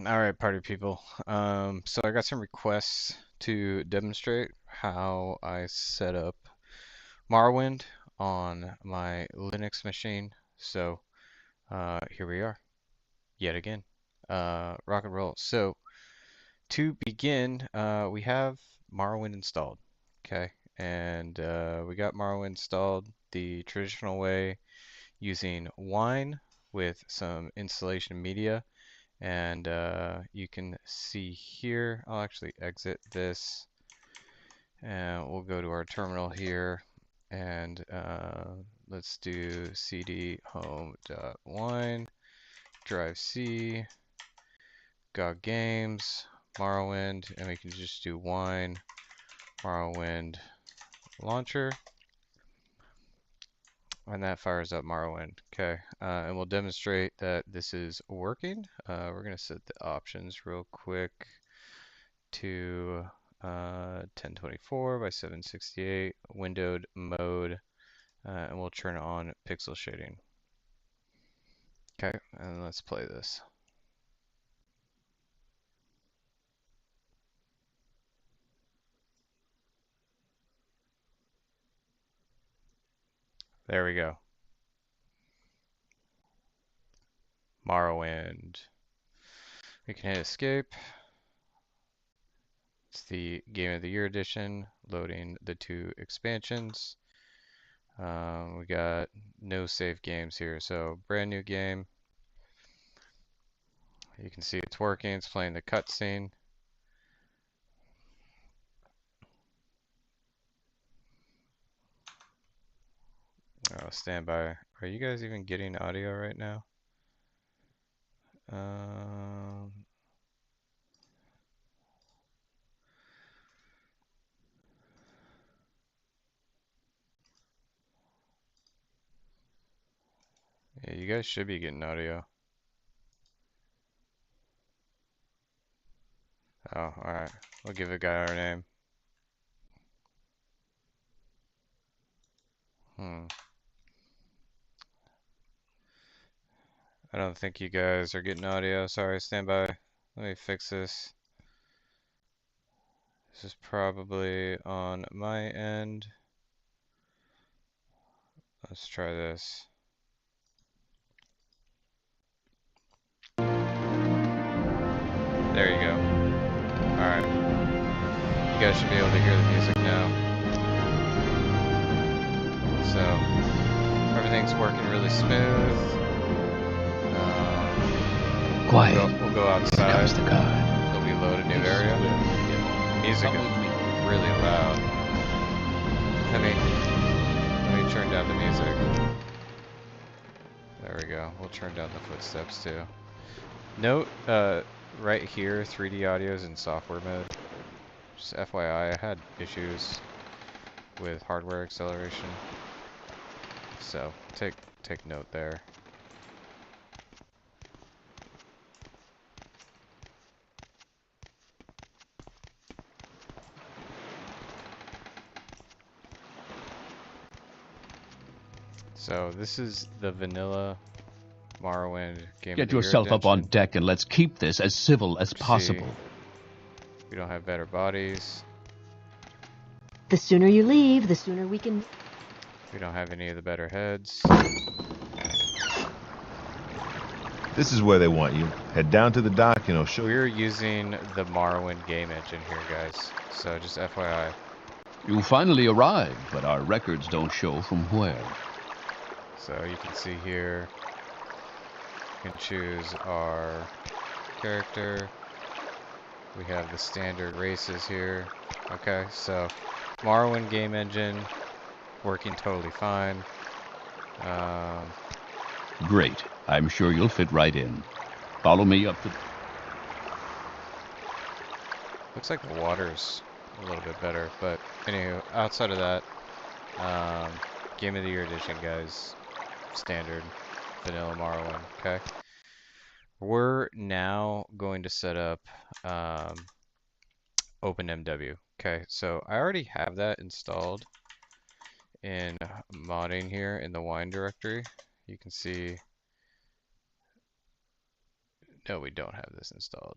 All right, party people. So I got some requests to demonstrate how I set up Morrowind on my Linux machine. So here we are, yet again. Rock and roll. So to begin, we have Morrowind installed. Okay, and we got Morrowind installed the traditional way using Wine with some installation media. And you can see here, I'll actually exit this and we'll go to our terminal here and let's do cd home.wine, drive C, GOG games, Morrowind, and we can just do wine, Morrowind launcher, and that fires up Morrowind. Okay, and we'll demonstrate that this is working. We're going to set the options real quick to 1024 by 768 windowed mode, and we'll turn on pixel shading. Okay, and let's play this. There we go. Morrowind. We can hit escape. It's the Game of the Year edition, loading the 2 expansions. We got no save games here, so brand new game. You can see it's working, it's playing the cutscene. Oh, standby. Are you guys even getting audio right now? Um, yeah, you guys should be getting audio. Oh, alright. We'll give the guy our name. I don't think you guys are getting audio. Sorry, stand by. Let me fix this. This is probably on my end. Let's try this. There you go. Alright. You guys should be able to hear the music now. So, everything's working really smooth. Quiet. We'll go outside. Comes the guard. So we load a new area. Music is really loud. Let me turn down the music. There we go. We'll turn down the footsteps too. Note, right here, 3D audio is in software mode. Just FYI, I had issues with hardware acceleration, so take note there. So this is the vanilla Morrowind game. Get yourself up on deck and let's keep this as civil as possible. We don't have better bodies. The sooner you leave, the sooner we can... We don't have any of the better heads. This is where they want you. Head down to the dock and I'll show you. We're using the Morrowind game engine here, guys. So just FYI. You finally arrived, but our records don't show from where. So you can see here, you can choose our character. We have the standard races here. Okay, so Morrowind game engine working totally fine. Great. I'm sure you'll fit right in. Follow me up to... Looks like the water's a little bit better, but anywho, outside of that, Game of the Year edition, guys. Standard vanilla Morrowind. Okay, we're now going to set up OpenMW. Okay, so I already have that installed in modding here in the wine directory. You can see No, we don't have this installed.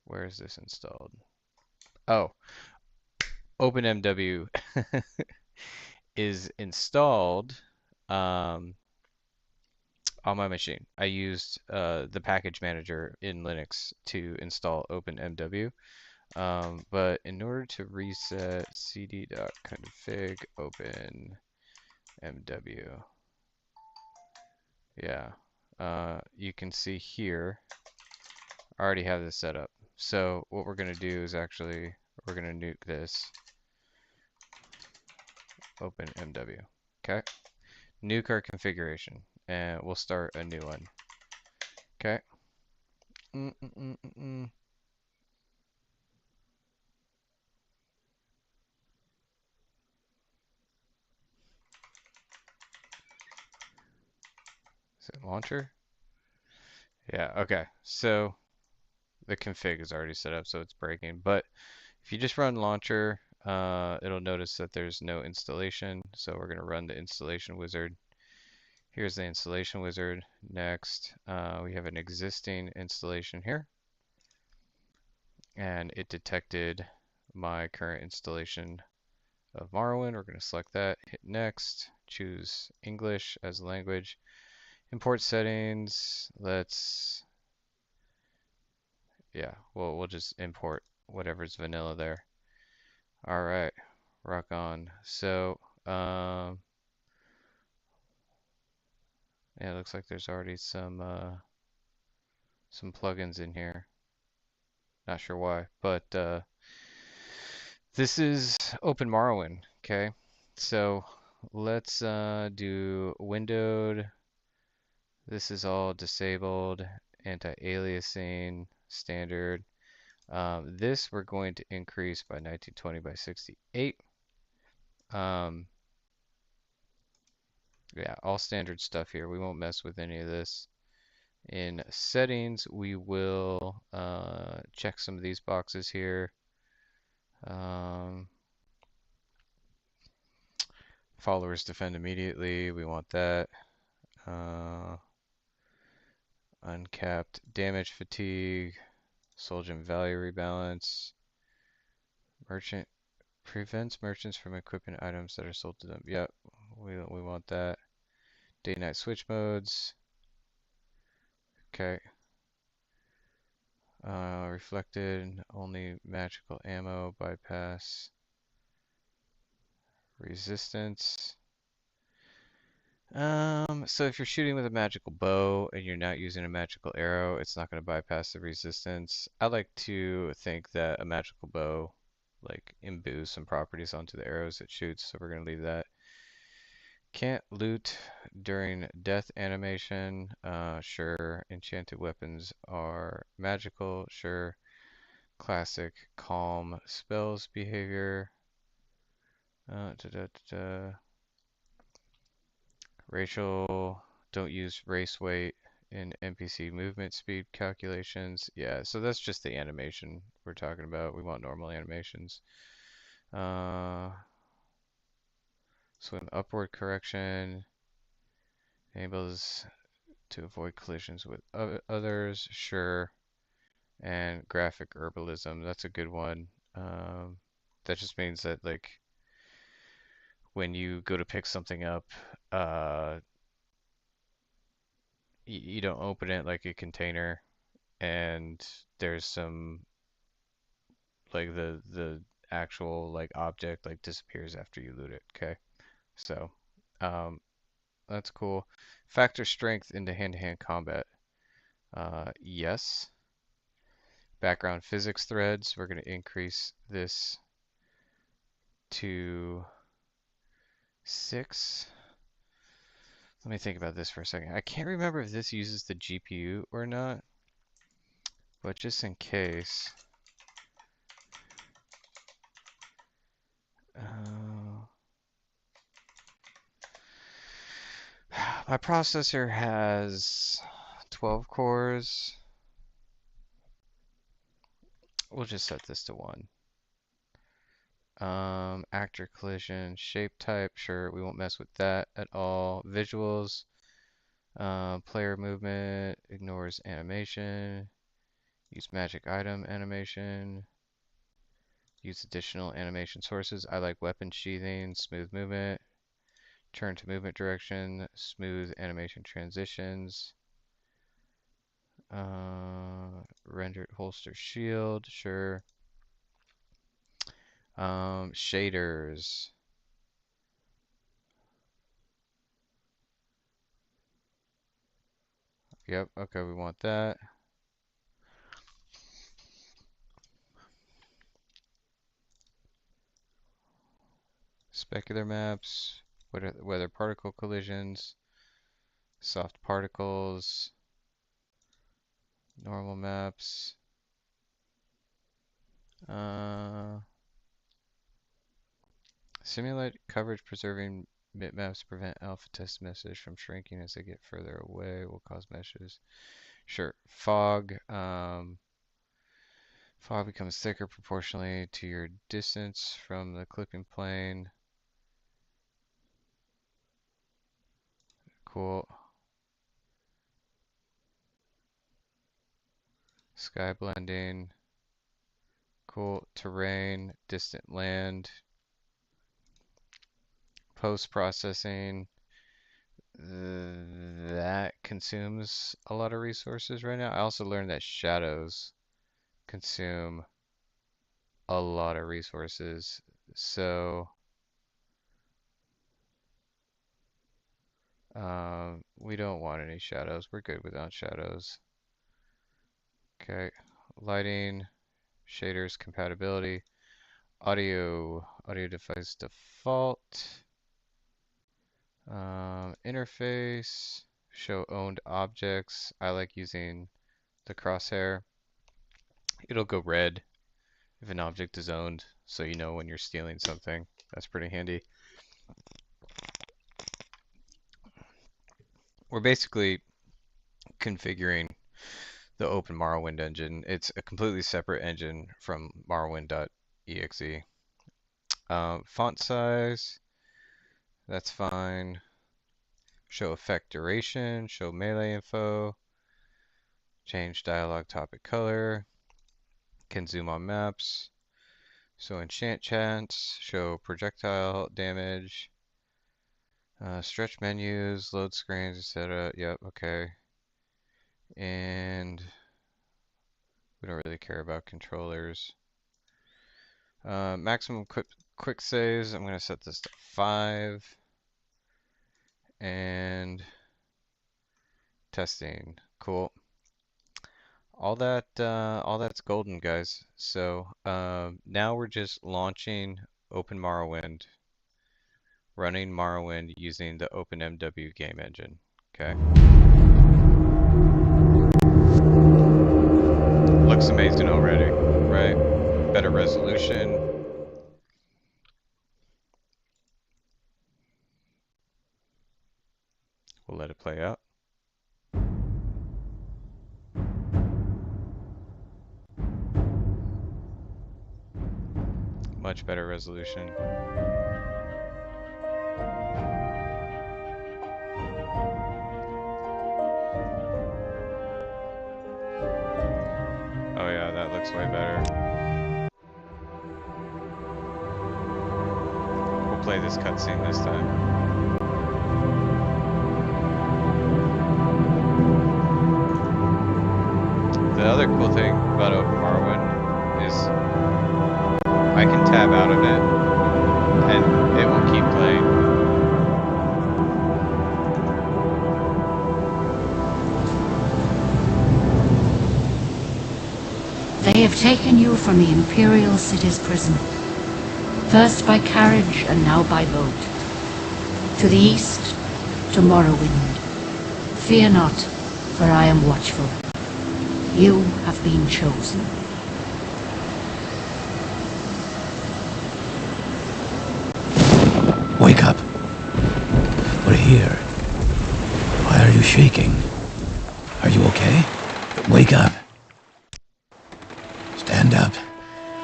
Where is this installed? Oh, OpenMW is installed um, on my machine. I used the package manager in Linux to install OpenMW. But in order to reset cd.config OpenMW, yeah, you can see here, I already have this set up. So what we're going to do is actually, we're going to nuke this OpenMW. Okay, nuke our configuration, and we'll start a new one. Okay. Mm -mm -mm -mm -mm. Is it launcher? Yeah, okay. So the config is already set up, so it's breaking. But if you just run launcher, it'll notice that there's no installation. So we're going to run the installation wizard. Here's the installation wizard. Next, we have an existing installation here. And it detected my current installation of Morrowind. We're going to select that, hit next, choose English as language. Import settings, yeah, we'll just import whatever's vanilla there. All right, rock on. So, yeah, it looks like there's already some plugins in here. Not sure why, but this is OpenMorrowind, okay? So let's do windowed. This is all disabled, anti-aliasing, standard. This we're going to increase by 1920 by 68. Um, yeah, all standard stuff here. We won't mess with any of this. In settings, we will check some of these boxes here. Um, followers defend immediately. We want that. Uh, uncapped damage fatigue. Soldier value rebalance. Merchant prevents merchants from equipping items that are sold to them. Yep, we want that. Day-night switch modes. Okay. Reflected only magical ammo bypass. Resistance. So if you're shooting with a magical bow and you're not using a magical arrow, it's not going to bypass the resistance. I like to think that a magical bow like imbues some properties onto the arrows it shoots, so we're going to leave that. Can't loot during death animation. Sure. Enchanted weapons are magical. Sure. Classic calm spells behavior. Da, da, da. Racial, don't use race weight in NPC movement speed calculations. Yeah, so that's just the animation we're talking about. We want normal animations. Swim upward correction enables to avoid collisions with others. Sure. And graphic herbalism, that's a good one. That just means that like when you go to pick something up, uh, you don't open it like a container, and there's some like the actual like object like disappears after you loot it. Okay, so um, that's cool. Factor strength into hand-to-hand combat. Yes. Background physics threads. We're going to increase this to 6. Let me think about this for a second. I can't remember if this uses the GPU or not, but just in case. Uh, my processor has 12 cores. We'll just set this to 1. Actor collision, shape type, sure, we won't mess with that at all. Visuals, Player movement ignores animation. Use magic item animation. Use additional animation sources. I like weapon sheathing, smooth movement, turn to movement direction, smooth animation transitions. Rendered holster shield, sure. Shaders. Yep, okay, we want that. Specular maps, weather particle collisions, soft particles, normal maps. Simulate coverage preserving bitmaps prevent alpha test meshes from shrinking as they get further away. Will cause meshes. Sure. Fog. Fog becomes thicker proportionally to your distance from the clipping plane. Cool. Sky blending. Cool. Terrain. Distant land. Post-processing. That consumes a lot of resources right now. I also learned that shadows consume a lot of resources. So we don't want any shadows. We're good without shadows. Okay. Lighting, shaders, compatibility, audio device default, interface, show owned objects. I like using the crosshair. It'll go red if an object is owned, so you know when you're stealing something. That's pretty handy. We're basically configuring the Open Morrowind engine. It's a completely separate engine from Morrowind.exe. Font size, that's fine. Show effect duration, show melee info, change dialogue topic color, can zoom on maps, show enchant chance, show projectile damage, stretch menus, load screens, etc. Yep, okay. And we don't really care about controllers. Maximum quick saves, I'm going to set this to 5. And testing, cool. All that's golden, guys. So now we're just launching Open Morrowind, running Morrowind using the OpenMW game engine. Okay. Looks amazing already, right? Better resolution. We'll let it play out. Much better resolution. Oh yeah, that looks way better. We'll play this cutscene this time. The other cool thing about Open Morrowind is I can tab out of it and it will keep playing. They have taken you from the Imperial City's prison, first by carriage and now by boat. To the east, to Morrowind. Fear not, for I am watchful. You have been chosen. Wake up. We're here. Why are you shaking? Are you okay? Wake up. Stand up.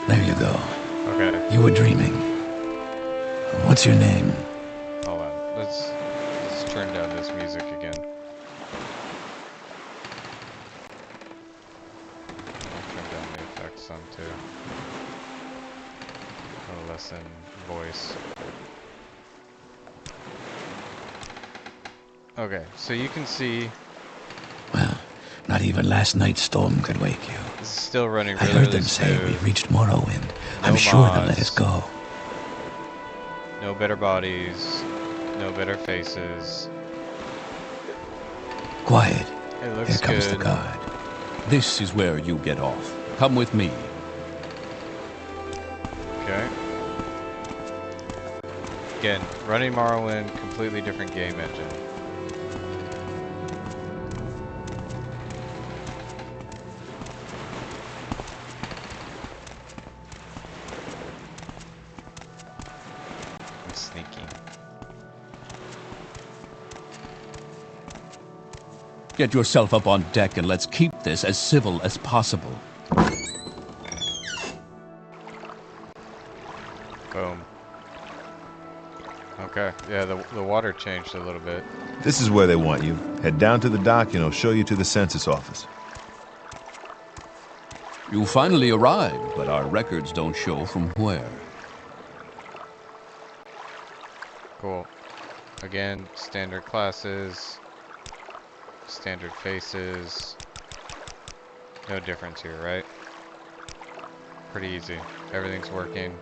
There you go. Okay. You were dreaming. What's your name? Hold on. Let's turn down this music again. some too. I'll lessen voice. Okay, so you can see Well, not even last night's storm could wake you. this is still running I really, heard really them say smooth. we've reached Morrowind. No I'm sure they'll let us mods, go. no better bodies, no better faces. Quiet. It Here looks comes the good. guard. This is where you get off. Come with me. Okay. Again, running Morrowind, completely different game engine. I'm sneaking. Get yourself up on deck and let's keep this as civil as possible. Boom. Okay, yeah, the water changed a little bit. This is where they want you. Head down to the dock and I'll show you to the census office. You finally arrived, but our records don't show from where. Cool. Again, standard classes, standard faces. No difference here, right? Pretty easy. Everything's working.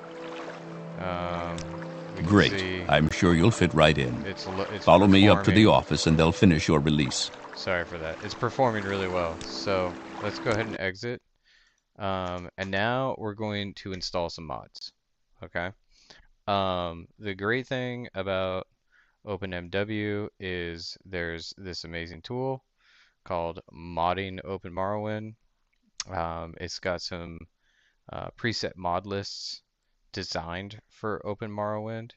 We can Great. see I'm sure you'll fit right in. it's Follow me up to the performing. office and they'll finish your release. Sorry for that. It's performing really well. So let's go ahead and exit. And now we're going to install some mods. Okay. The great thing about OpenMW is there's this amazing tool called Modding Open Morrowind. It's got some preset mod lists designed for Open Morrowind.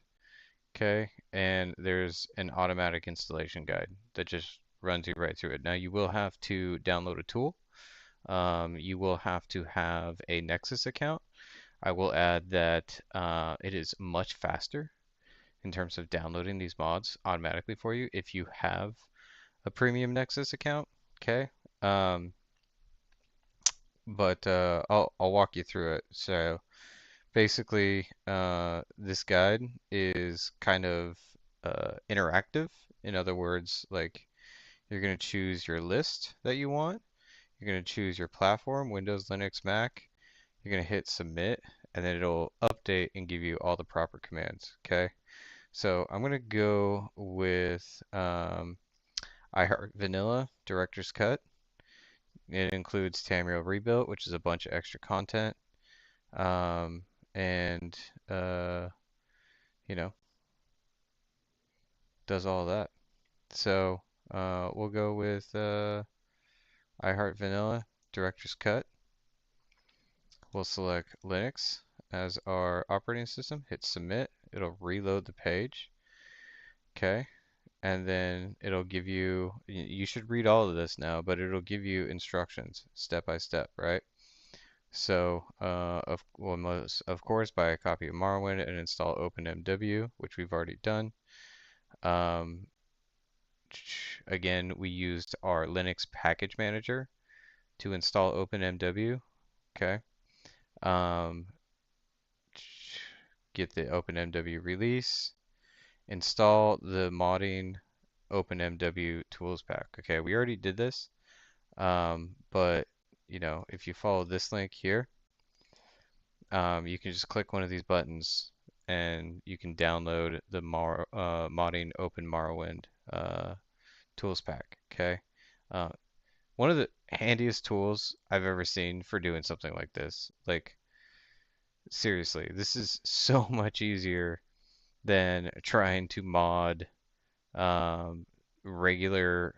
Okay, and there's an automatic installation guide that just runs you right through it. Now you will have to download a tool. You will have to have a Nexus account. I will add that it is much faster in terms of downloading these mods automatically for you if you have a premium Nexus account. Okay, um, but I'll walk you through it. So basically, this guide is kind of interactive. In other words, like you're going to choose your list that you want. You're going to choose your platform, Windows, Linux, Mac. You're going to hit submit, and then it'll update and give you all the proper commands. Okay. So I'm going to go with iHeart Vanilla Director's Cut. It includes Tamriel Rebuilt, which is a bunch of extra content. Um, and you know, does all that. So we'll go with iHeart Vanilla Director's Cut. We'll select Linux as our operating system, hit submit, it'll reload the page. Okay, and then it'll give you, you should read all of this now, but it'll give you instructions step by step, right? So, of course, buy a copy of Morrowind and install OpenMW, which we've already done. Um, Again, we used our Linux package manager to install OpenMW. Okay. Um, get the OpenMW release, install the modding OpenMW tools pack. Okay, we already did this, but if you follow this link here, you can just click one of these buttons and you can download the modding Open Morrowind tools pack. Okay, uh, one of the handiest tools I've ever seen for doing something like this. Like seriously, this is so much easier than trying to mod um, regular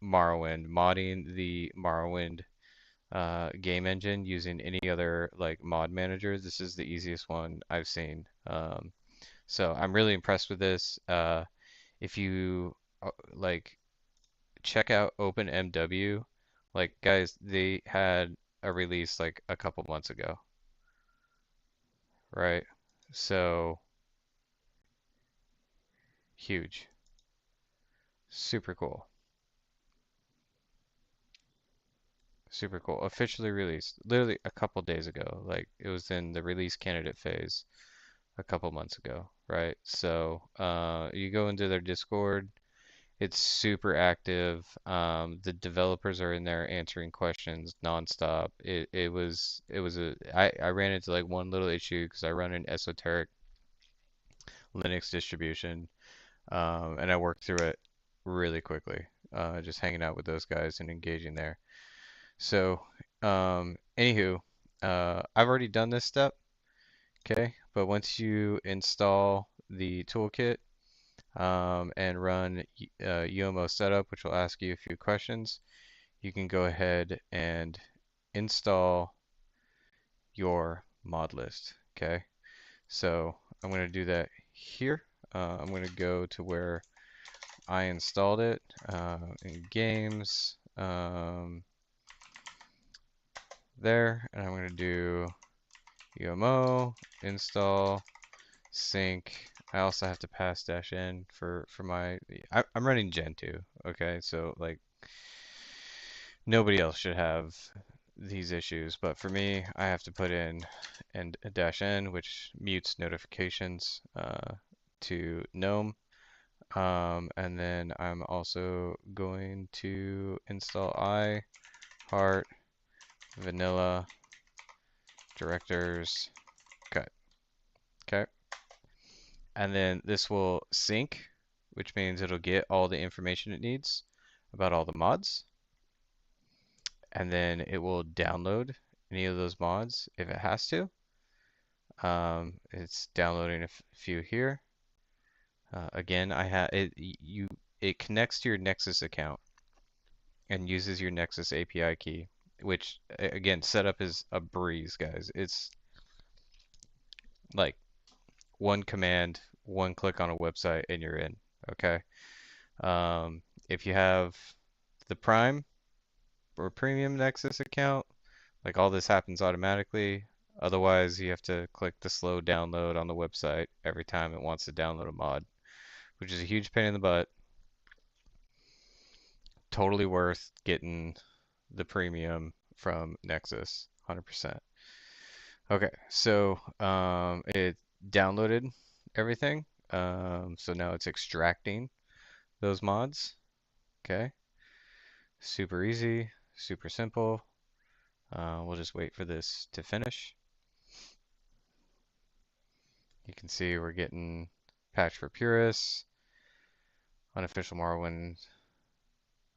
Morrowind, modding the Morrowind game engine using any other like mod manager. This is the easiest one I've seen. So I'm really impressed with this. If you like, check out OpenMW. Like, guys, they had a release like a couple months ago, right? So huge, super cool. Super cool. Officially released literally a couple days ago. Like it was in the release candidate phase a couple months ago, right? So you go into their Discord. It's super active. The developers are in there answering questions nonstop. I ran into like one little issue because I run an esoteric Linux distribution, and I worked through it really quickly. Just hanging out with those guys and engaging there. So, anywho, I've already done this step, okay? But once you install the toolkit and run UMO setup, which will ask you a few questions, you can go ahead and install your mod list, okay? So I'm going to do that here. I'm going to go to where I installed it in games there, and I'm going to do UMO install sync. I also have to pass dash n for my. I'm running Gen 2. Okay, so like nobody else should have these issues, but for me, I have to put in and dash n, which mutes notifications to GNOME. And then I'm also going to install I heart vanilla directors cut. Okay. And then this will sync, which means it'll get all the information it needs about all the mods. And then it will download any of those mods if it has to. It's downloading a few here. Again, I have it. It connects to your Nexus account and uses your Nexus API key, which again, setup is a breeze, guys. It's like one command, one click on a website, and you're in. Okay. If you have the Prime or Premium Nexus account, like all this happens automatically. Otherwise, you have to click the slow download on the website every time it wants to download a mod, which is a huge pain in the butt. Totally worth getting the premium from Nexus, 100%. Okay, so it downloaded everything. So now it's extracting those mods. Okay, super easy, super simple. We'll just wait for this to finish. You can see we're getting patch for purists, unofficial Morrowind,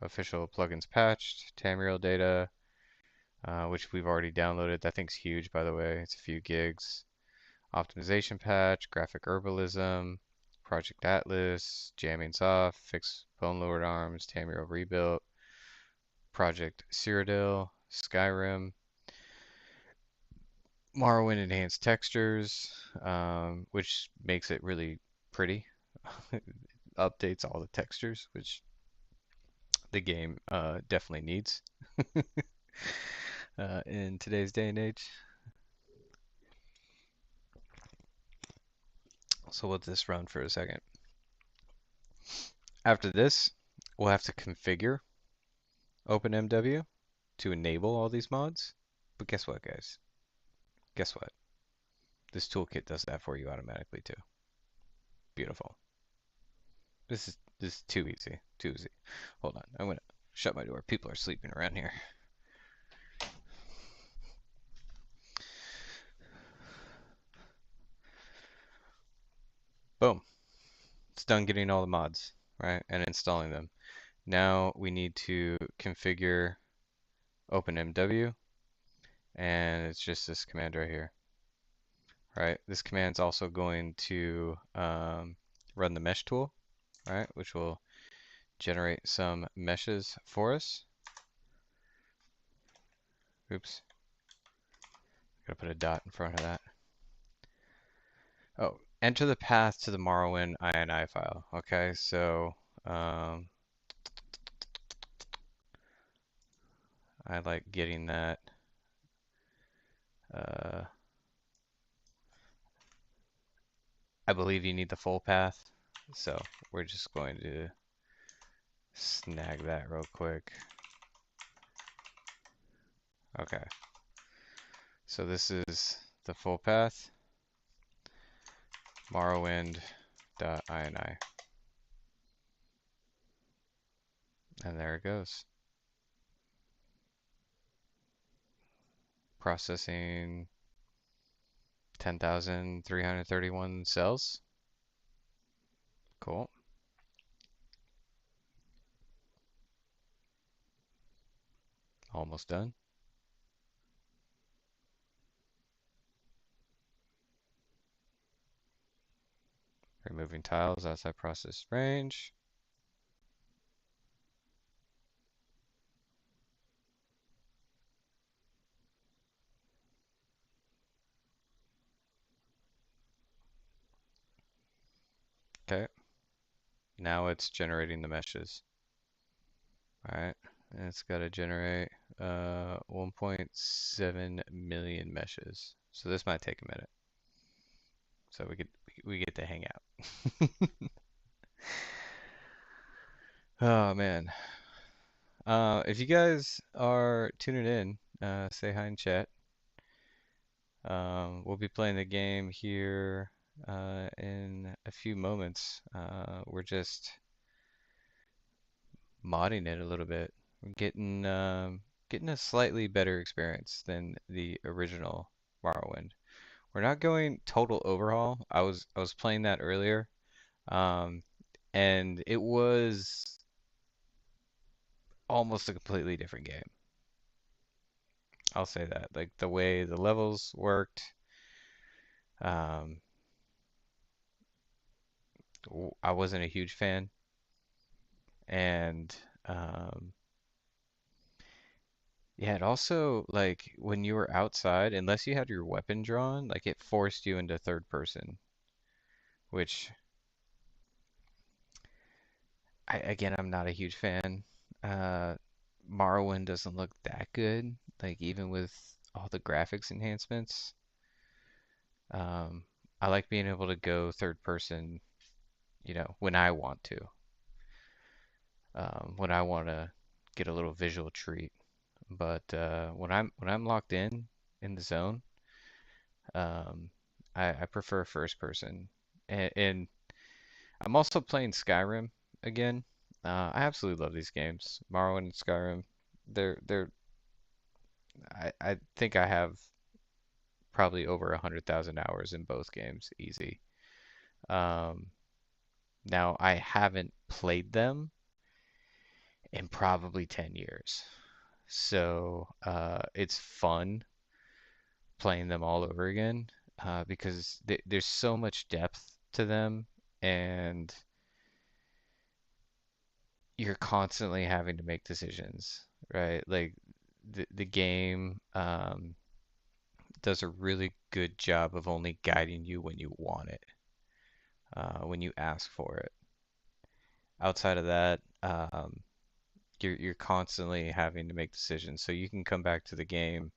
official plugins patched, Tamriel data, which we've already downloaded. That thing's huge, by the way. It's a few gigs. Optimization patch, graphic herbalism, Project Atlas, jamming soft, fix bone lowered arms, Tamriel rebuilt, Project Cyrodiil, Skyrim, Morrowind enhanced textures, which makes it really pretty. Updates all the textures, which the game definitely needs in today's day and age. So let this run for a second. After this, we'll have to configure OpenMW to enable all these mods. But guess what, guys? Guess what? This toolkit does that for you automatically too. Beautiful. This is too easy. Too easy. Hold on. I'm gonna shut my door. People are sleeping around here. Boom. It's done getting all the mods, right? And installing them. Now we need to configure OpenMW, and it's just this command right here. Right? This command's also going to run the mesh tool, right? Which will generate some meshes for us. Oops. Gotta put a dot in front of that. Oh, enter the path to the Morrowind INI file. Okay, so I like getting that. I believe you need the full path, so we're just going to snag that real quick. Okay, so this is the full path, Morrowind.ini, and there it goes. Processing 10,331 cells. Cool. Almost done. Removing tiles outside process range. Okay. Now it's generating the meshes. Alright. And it's got to generate 1.7 million meshes. So this might take a minute. So we get to hang out. Oh man. If you guys are tuning in, say hi in chat. We'll be playing the game here in a few moments. We're just modding it a little bit. We're getting a slightly better experience than the original Morrowind. We're not going total overhaul. I was playing that earlier, um, and it was almost a completely different game. I'll say that. Like the way the levels worked, um, I wasn't a huge fan, and um, yeah, it also like when you were outside, unless you had your weapon drawn, like it forced you into third person, which I'm not a huge fan. Uh, Morrowind doesn't look that good, like even with all the graphics enhancements. Um, I like being able to go third person, when I want to, when I want to get a little visual treat. But when I'm locked in the zone, um, I prefer first person, and I'm also playing Skyrim again. I absolutely love these games, Morrowind and Skyrim. They're I think I have probably over 100,000 hours in both games, easy. Um, Now I haven't played them in probably 10 years, so it's fun playing them all over again because there's so much depth to them, and you're constantly having to make decisions, right? Like the game does a really good job of only guiding you when you want it, when you ask for it. Outside of that, you're constantly having to make decisions. So you can come back to the game,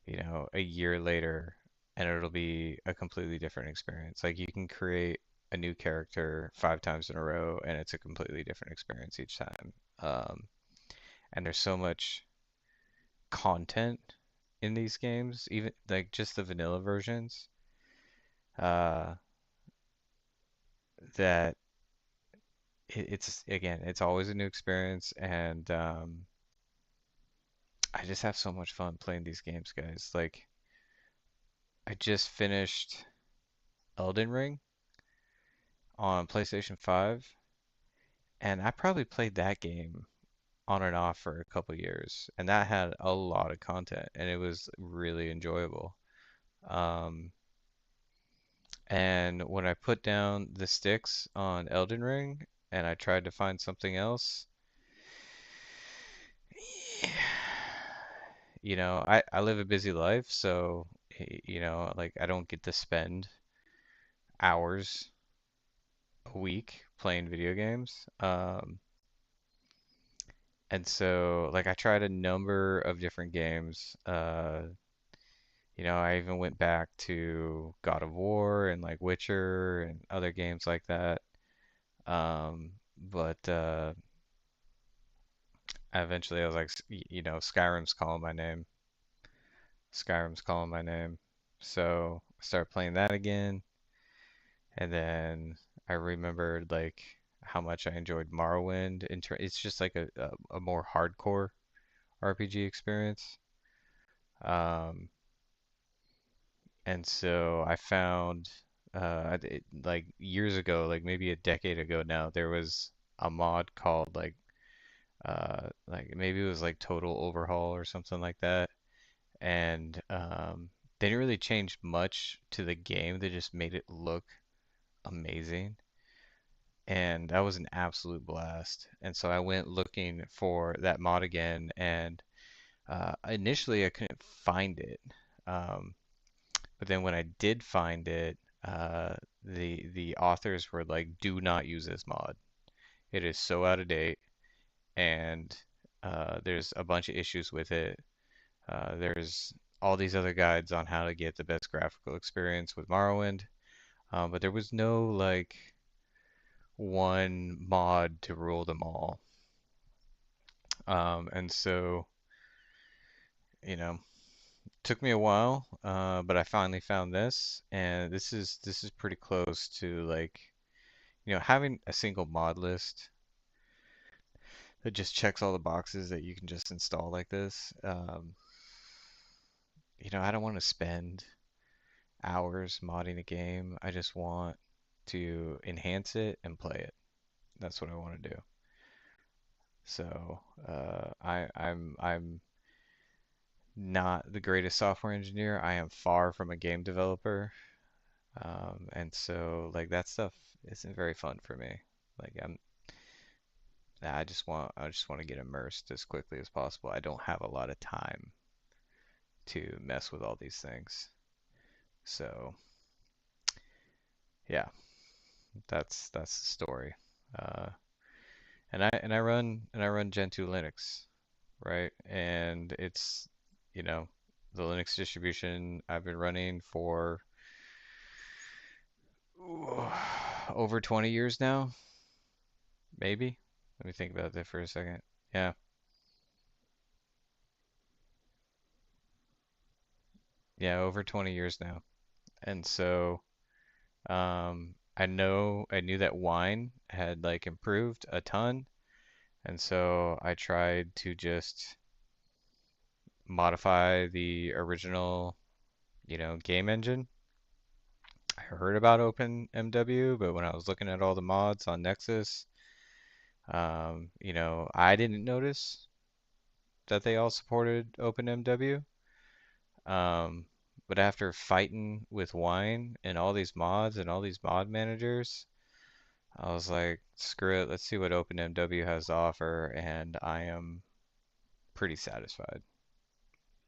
a year later, and it'll be a completely different experience. Like you can create a new character 5 times in a row, and it's a completely different experience each time. And there's so much content in these games, even like just the vanilla versions, uh, that it's again, it's always a new experience, and I just have so much fun playing these games, guys. Like I just finished Elden Ring on PlayStation 5, and I probably played that game on and off for a couple years, and that had a lot of content, and it was really enjoyable. Um, and when I put down the sticks on Elden Ring and I tried to find something else, I live a busy life, so like I don't get to spend hours a week playing video games. And so like I tried a number of different games. I even went back to God of War and like Witcher and other games like that. But eventually I was like, Skyrim's calling my name. Skyrim's calling my name. So I started playing that again, and then I remembered like how much I enjoyed Morrowind. It's just like a more hardcore RPG experience. Um, and so I found like years ago, like maybe a decade ago now, there was a mod called like maybe it was like Total Overhaul or something like that. And they didn't really change much to the game. They just made it look amazing. And that was an absolute blast. And so I went looking for that mod again, and initially I couldn't find it. Um, but then when I did find it, the authors were like, "Do not use this mod. It is so out of date, and there's a bunch of issues with it. There's all these other guides on how to get the best graphical experience with Morrowind, but there was no like one mod to rule them all. And so, you know, took me a while, but I finally found this, and this is pretty close to like, having a single mod list that just checks all the boxes that you can just install like this. I don't want to spend hours modding a game. I just want to enhance it and play it. That's what I want to do. So I'm not the greatest software engineer. I am far from a game developer, and so like that stuff isn't very fun for me. Like I just want to get immersed as quickly as possible. I don't have a lot of time to mess with all these things. So yeah, that's the story. Uh, and I run Gentoo Linux, right? And it's, you know, the Linux distribution I've been running for ooh, over 20 years now, maybe. Let me think about that for a second. Yeah, yeah, over 20 years now. And so, I knew that wine had like improved a ton, and so I tried to just modify the original, game engine. I heard about OpenMW, but when I was looking at all the mods on Nexus, I didn't notice that they all supported OpenMW. Um, but after fighting with Wine and all these mods and all these mod managers, I was like, screw it, let's see what OpenMW has to offer, and I am pretty satisfied.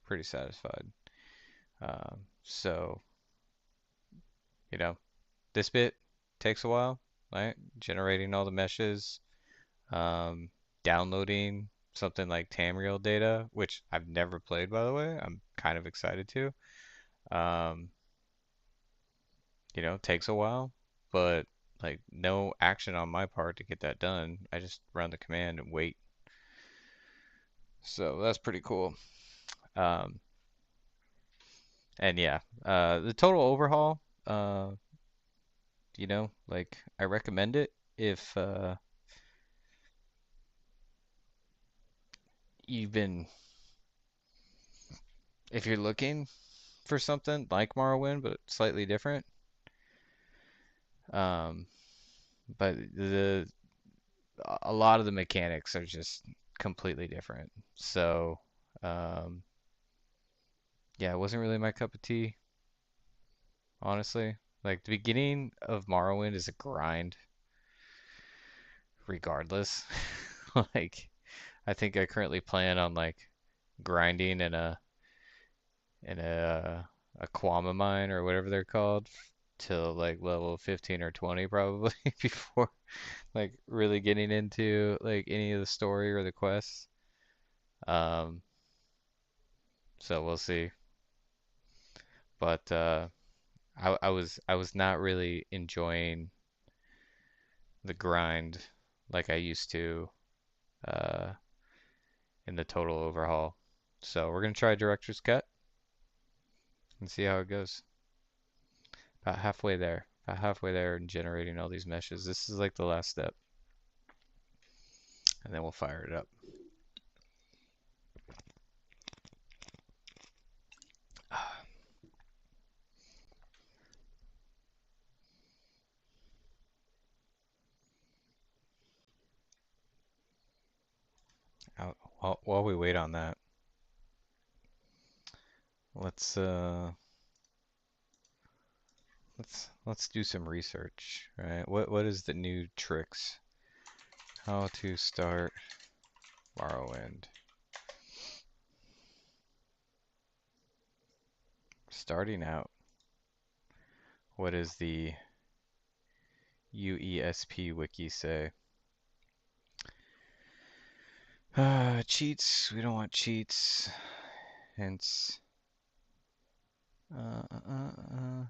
Pretty satisfied. So, you know, this bit takes a while, right? Generating all the meshes, um, downloading something like Tamriel data, which I've never played, by the way. I'm kind of excited to. Um, takes a while, but like no action on my part to get that done. I just run the command and wait. So that's pretty cool. Um, and yeah, the total overhaul, like I recommend it you've been if you're looking for something like Morrowind but slightly different. Um, but a lot of the mechanics are just completely different. So, um, yeah, it wasn't really my cup of tea, honestly. Like the beginning of Morrowind is a grind, regardless. Like, I think I currently plan on like grinding in a Aquama mine or whatever they're called till like level 15 or 20 probably before like really getting into like any of the story or the quests. Um, so we'll see. But I was not really enjoying the grind like I used to uh, in the total overhaul. So we're gonna try director's cut. and see how it goes. About halfway there. About halfway there in generating all these meshes. This is like the last step. And then we'll fire it up. While we wait on that, let's let's do some research, right? What is the new tricks? How to start Morrowind. Starting out. What does the UESP wiki say? Cheats. We don't want cheats. Hence. Uh, uh, uh.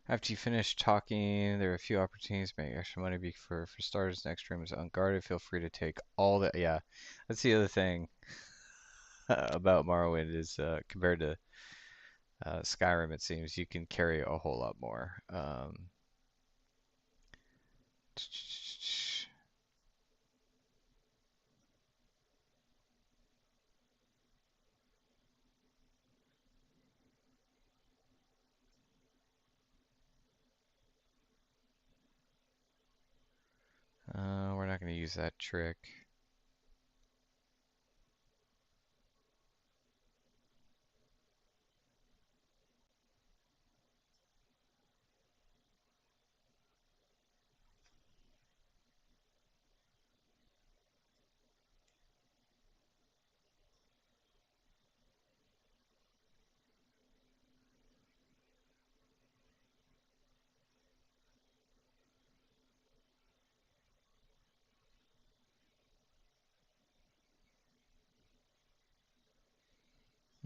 After you finish talking, there are a few opportunities to make extra money. For starters, next room is unguarded. Feel free to take all the. Yeah, that's the other thing about Morrowind is compared to Skyrim, it seems you can carry a whole lot more. We're not going to use that trick.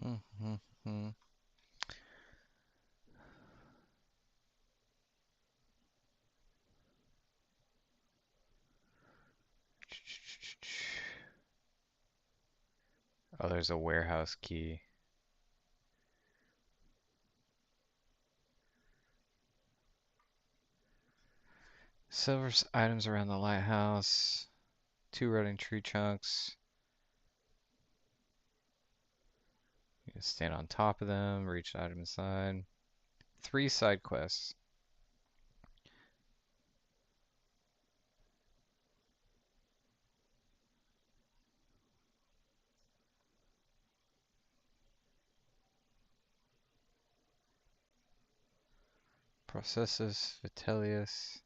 Mm-hmm. Oh, there's a warehouse key. Silver items around the lighthouse. 2 rotting tree chunks. You can stand on top of them, reach the item inside. 3 side quests. Processus Vitellius.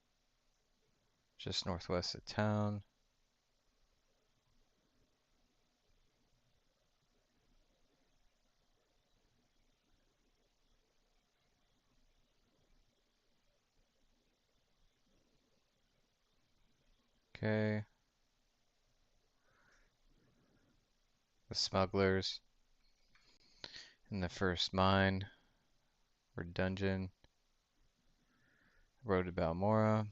Just northwest of town. Okay. The smugglers in the first mine or dungeon. Road to Balmora.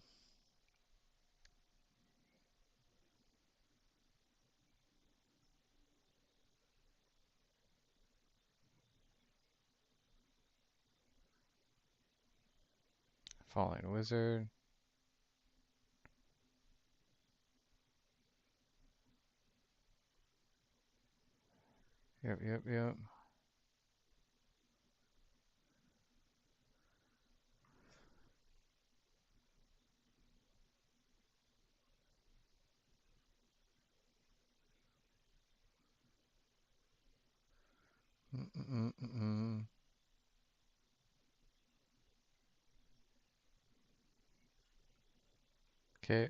Falling Wizard. Yep. Mm-mm-mm-mm. Okay.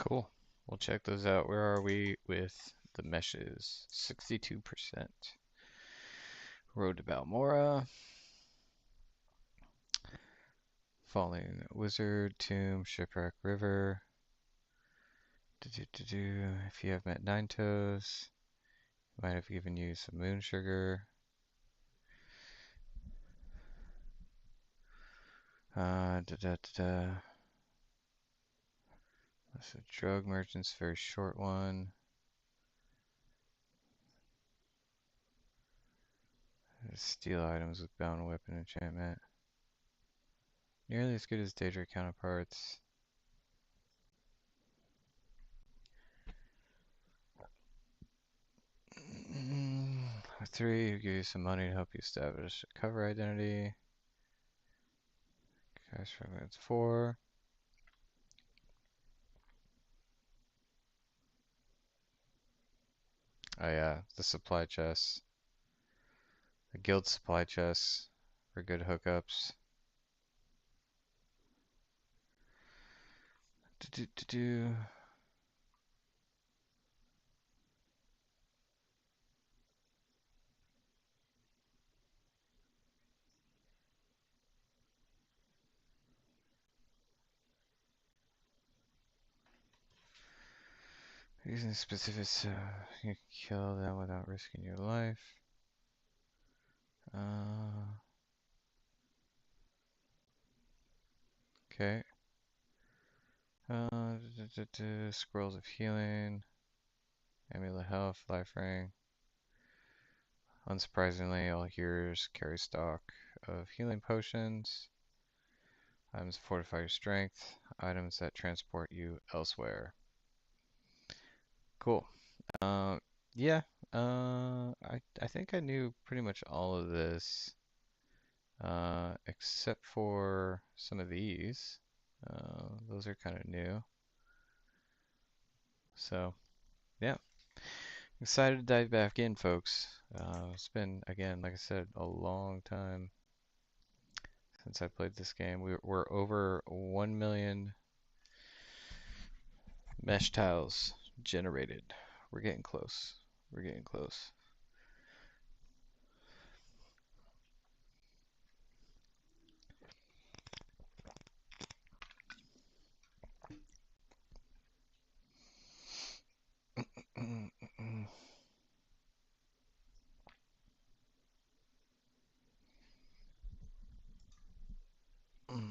Cool. We'll check those out. Where are we with the meshes? 62%. Road to Balmora. Falling Wizard, Tomb, Shipwreck River. If you have met Nine Toes, might have given you some moon sugar. That's a drug merchant's very short one. Steal items with bound weapon enchantment. Nearly as good as Daedra counterparts. Three, give you some money to help you establish a cover identity. Cash fragments. Four. Oh yeah, the supply chests. The guild supply chests for good hookups. Do, do, do, do. Using specifics, you can kill them without risking your life. Okay. Scrolls of healing, amulet health, life ring. Unsurprisingly, all healers carry stock of healing potions. Items fortify your strength. Items that transport you elsewhere. Cool. Uh, yeah. I think I knew pretty much all of this, except for some of these. Those are kind of new. So, yeah. Excited to dive back in, folks. It's been, again, like I said, a long time since I played this game. We're over 1 million mesh tiles generated. We're getting close. We're getting close.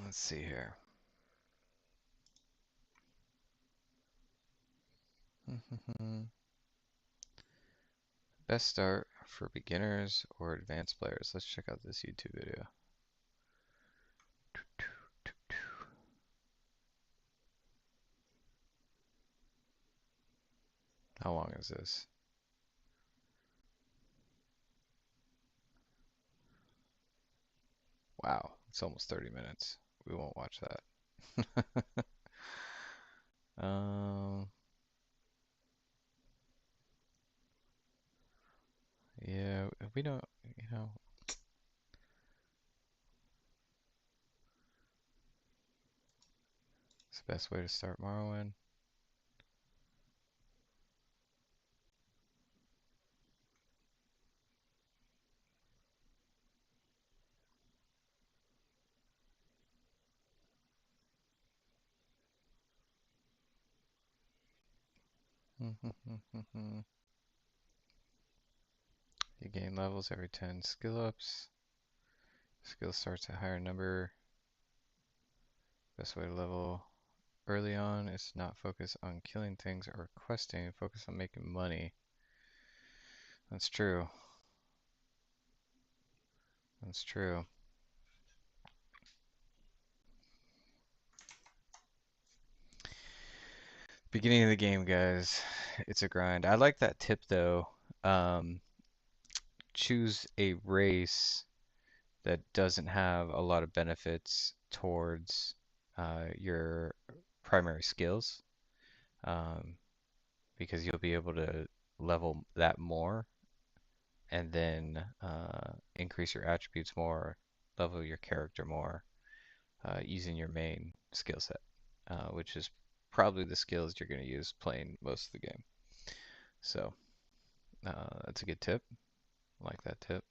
Let's see here. Best start for beginners or advanced players. Let's check out this YouTube video. How long is this? Wow, it's almost 30 minutes. We won't watch that. Um, yeah, we don't, you know, it's the best way to start Morrowind. You gain levels every 10 skill ups. Skill starts at higher number. Best way to level early on is to not focus on killing things or questing, focus on making money. That's true. That's true. Beginning of the game, guys, it's a grind. I like that tip though. Um, choose a race that doesn't have a lot of benefits towards your primary skills, um, because you'll be able to level that more and then increase your attributes more, level your character more using your main skill set, which is probably the skills you're going to use playing most of the game. So that's a good tip. I like that tip.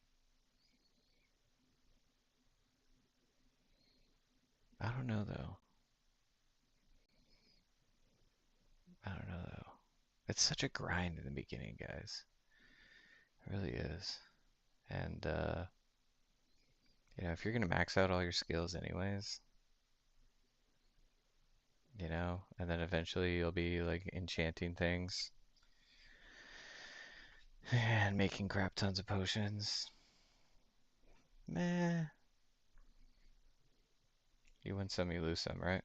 I don't know though. I don't know though. It's such a grind in the beginning, guys. It really is. And if you're gonna max out all your skills anyways, and then eventually you'll be like enchanting things and making crap tons of potions. Meh. You win some, you lose some, right?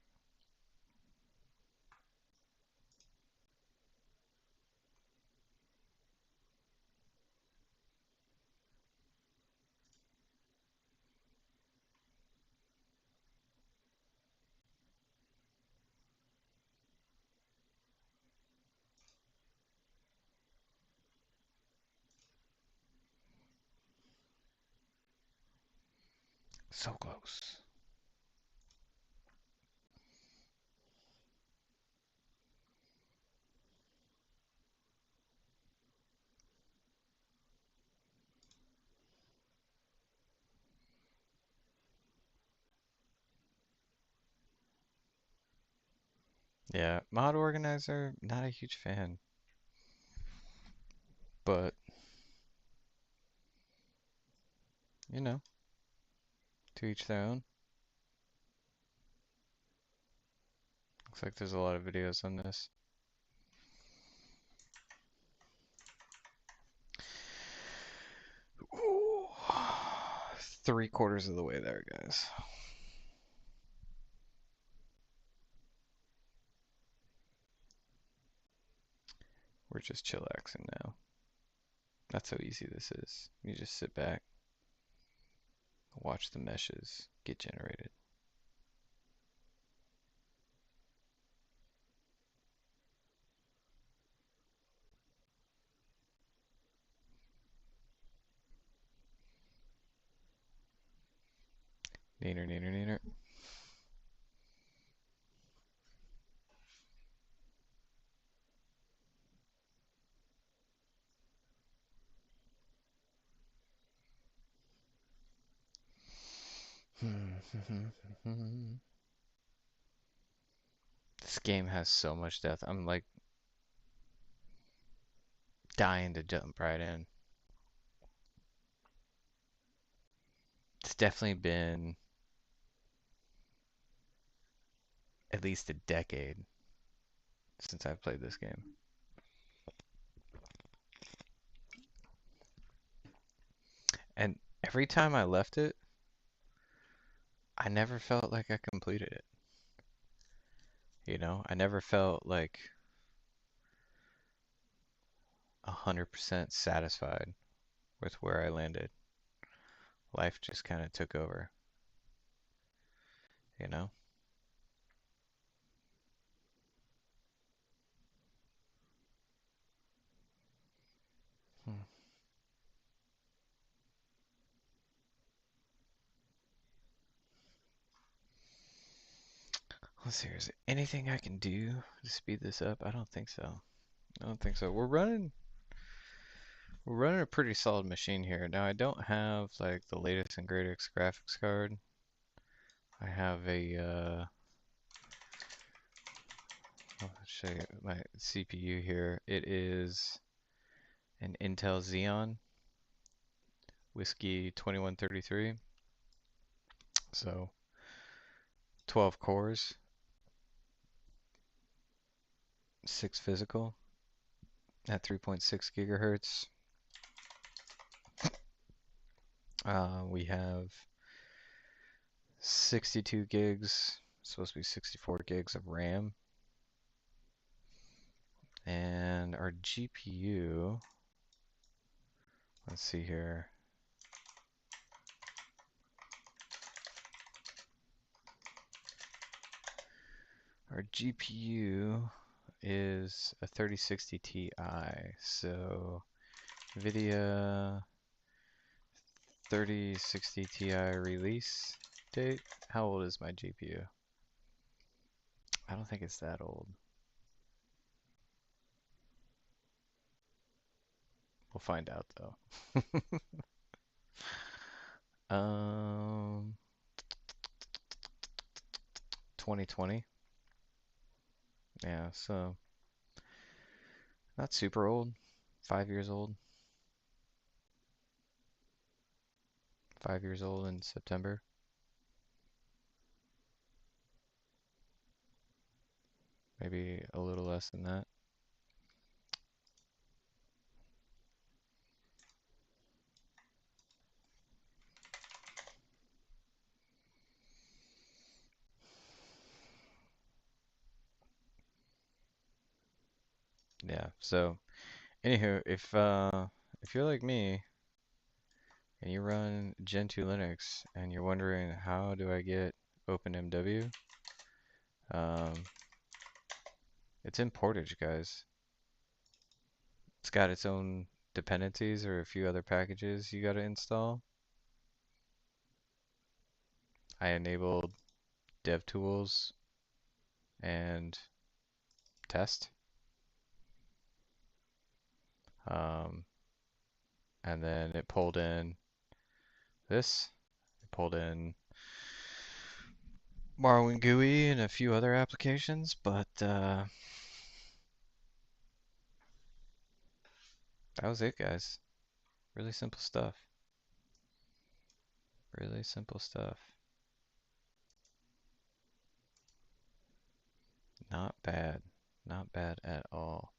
So close. Yeah, mod organizer, not a huge fan, but you know, to each their own. Looks like there's a lot of videos on this. Ooh. 3/4 of the way there, guys. We're just chillaxing now. That's how easy this is. You just sit back, watch the meshes get generated. Neener, neener, neener. This game has so much depth. I'm like dying to jump right in. It's definitely been at least a decade since I've played this game. And every time I left it, I never felt like I completed it. I never felt like 100% satisfied with where I landed. Life just kind of took over, you know? Hmm. Let's see, is there anything I can do to speed this up? I don't think so. I don't think so. We're running a pretty solid machine here. Now I don't have like the latest and greatest graphics card. I have I'll show you my CPU here. It is an Intel Xeon Whiskey 2133. So 12 cores, 6 physical at 3.6 gigahertz. We have 62 gigs, supposed to be 64 gigs of RAM. And our GPU, let's see here. Our GPU is a 3060 Ti. So NVIDIA 3060 Ti release date. How old is my GPU? I don't think it's that old. We'll find out though. Um, 2020. Yeah, so not super old. 5 years old. 5 years old in September. Maybe a little less than that. Yeah, so anywho, if you're like me and you run Gen 2 Linux and you're wondering how do I get OpenMW, um, it's in Portage, guys. It's got its own dependencies or a few other packages you gotta install. I enabled DevTools and test. Um, and then it pulled in this. It pulled in Marwin GUI and a few other applications, but that was it, guys. Really simple stuff. Really simple stuff. Not bad. Not bad at all.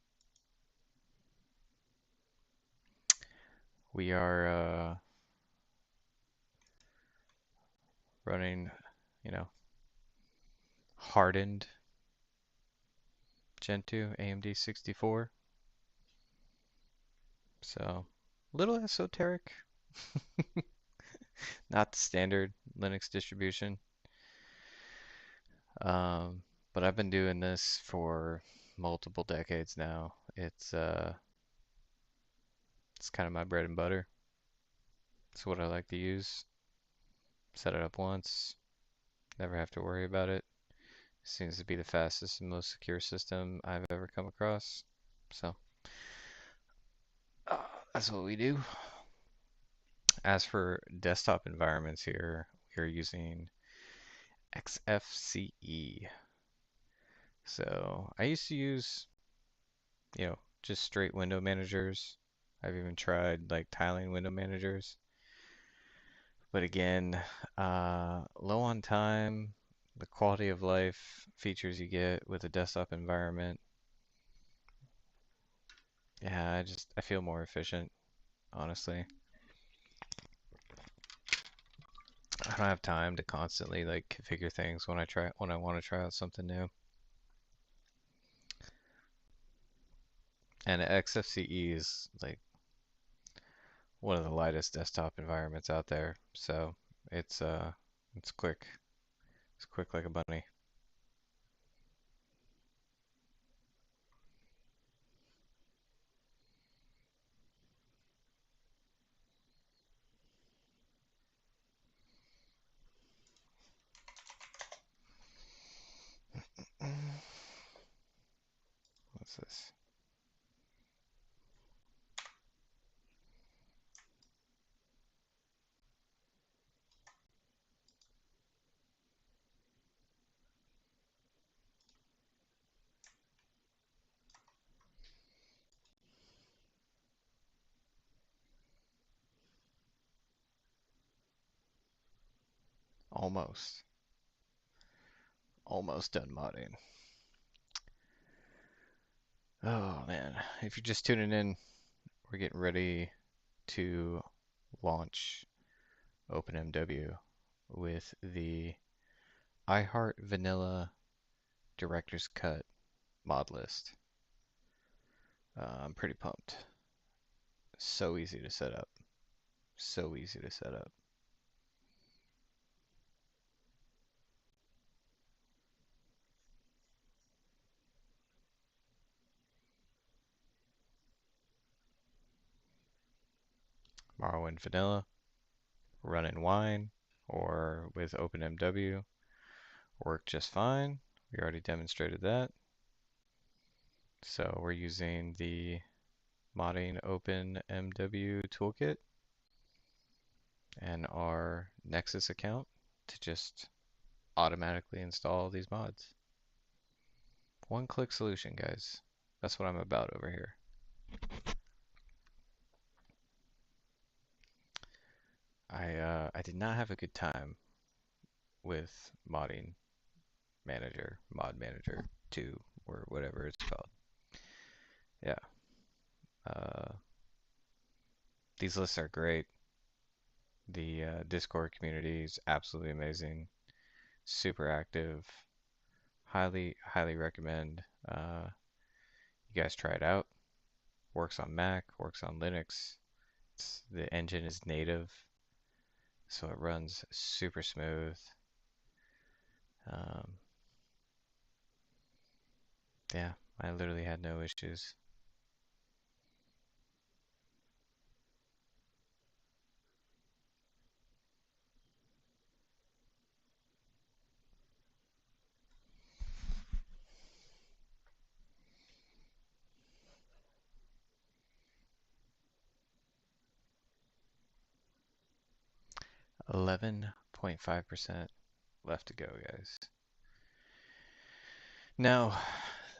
We are running, you know, hardened Gen 2 AMD 64. So, a little esoteric. Not the standard Linux distribution. Um, but I've been doing this for multiple decades now. It's kind of my bread and butter. It's what I like to use. Set it up once, never have to worry about it. Seems to be the fastest and most secure system I've ever come across. So that's what we do. As for desktop environments here, we are using XFCE. So I used to use, just straight window managers. I've even tried like tiling window managers. But again, low on time, the quality of life features you get with a desktop environment. Yeah, I feel more efficient, honestly. I don't have time to constantly like configure things when I want to try out something new. And XFCE is like one of the lightest desktop environments out there, so it's uh it's quick. It's quick like a bunny. What's this? Almost. Almost done modding. Oh man, if you're just tuning in, we're getting ready to launch OpenMW with the iHeart Vanilla Director's Cut mod list. I'm pretty pumped. So easy to set up. So easy to set up. Morrowind Vanilla, running wine, or with OpenMW work just fine. We already demonstrated that. So we're using the modding OpenMW toolkit and our Nexus account to just automatically install these mods. One-click solution, guys. That's what I'm about over here. I did not have a good time with modding manager, mod manager 2, or whatever it's called. Yeah. Uh, these lists are great. The Discord community is absolutely amazing. Super active. Highly recommend you guys try it out. Works on Mac, works on Linux. The engine is native, so it runs super smooth. Um, yeah, I literally had no issues. .5% left to go, guys. Now,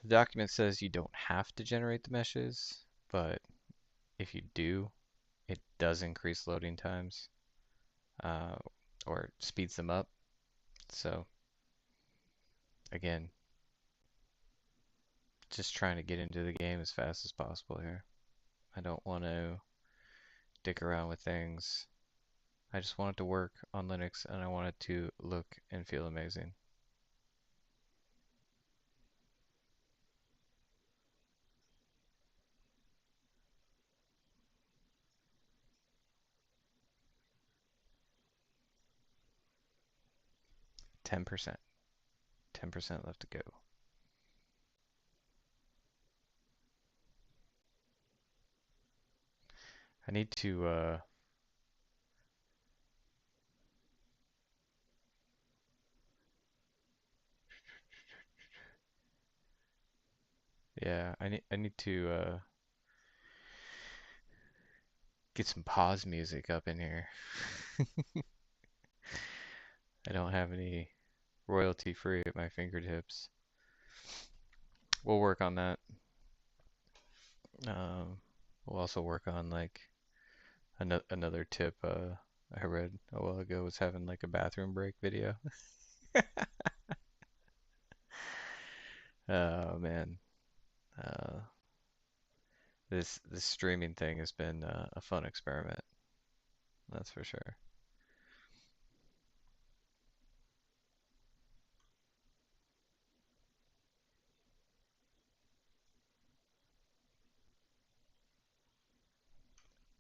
the document says you don't have to generate the meshes, but if you do, it does increase loading times, uh, or speeds them up. So, again, just trying to get into the game as fast as possible here. I don't want to dick around with things. I just want it to work on Linux and I want it to look and feel amazing. Ten percent. 10% left to go. I need to yeah, I need to get some pause music up in here. I don't have any royalty free at my fingertips. We'll work on that. Um, we'll also work on like another tip I read a while ago was having like a bathroom break video. Oh man, uh, this streaming thing has been a fun experiment. That's for sure.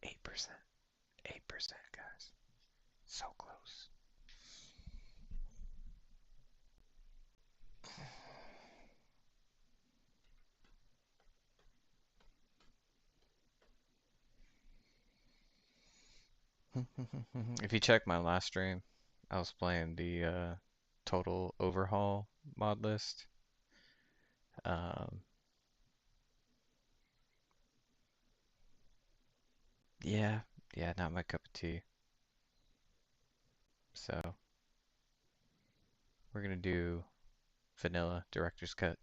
Eight percent, 8%, guys. So close. If you check my last stream, I was playing the total overhaul mod list. Um, yeah, yeah, not my cup of tea. So we're gonna do vanilla director's cut.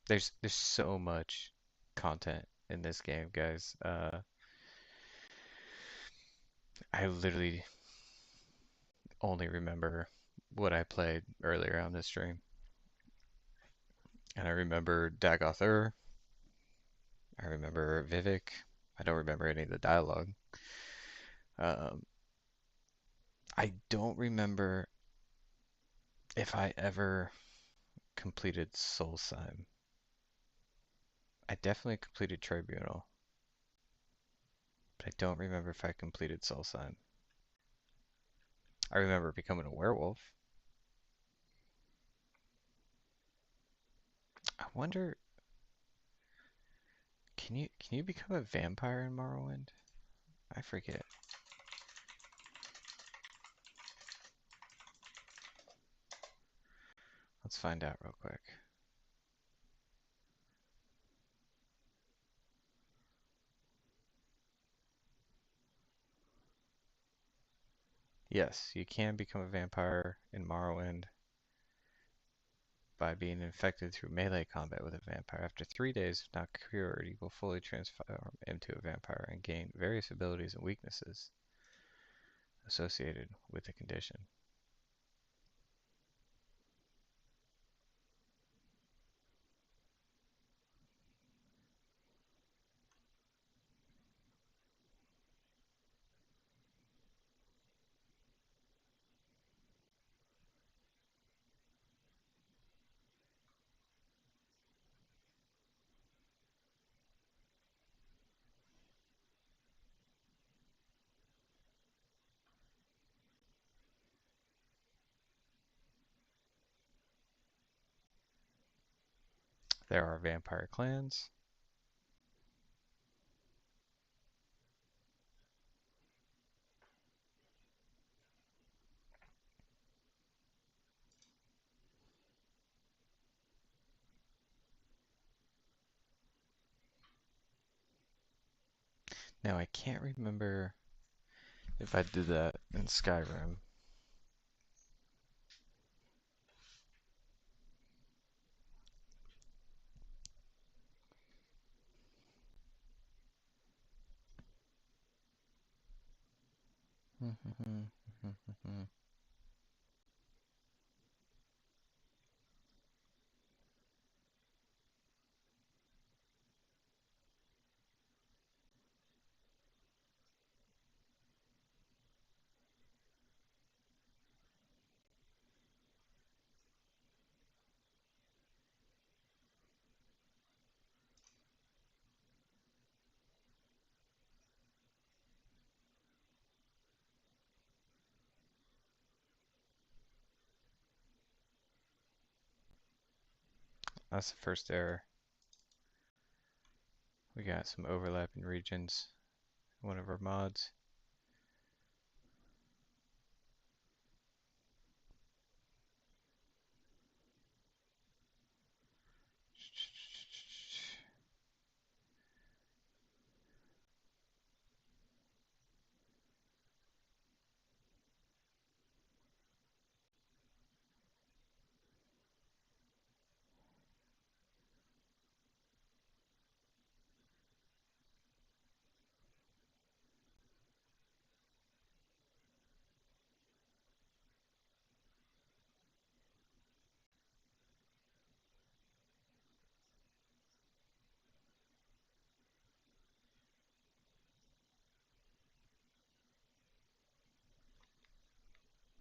There's so much content in this game, guys. I literally only remember what I played earlier on this stream, and I remember Dagoth Ur. I remember Vivek. I don't remember any of the dialogue. Um, I don't remember if I ever completed Soulsime. I definitely completed Tribunal, but I don't remember if I completed Soulsime. I remember becoming a werewolf. I wonder, can you become a vampire in Morrowind? I forget. Let's find out real quick. Yes, you can become a vampire in Morrowind by being infected through melee combat with a vampire. After 3 days, if not cured, you will fully transform into a vampire and gain various abilities and weaknesses associated with the condition. There are vampire clans. Now I can't remember if I did that in Skyrim. That's the first error. We got some overlapping regions. One of our mods.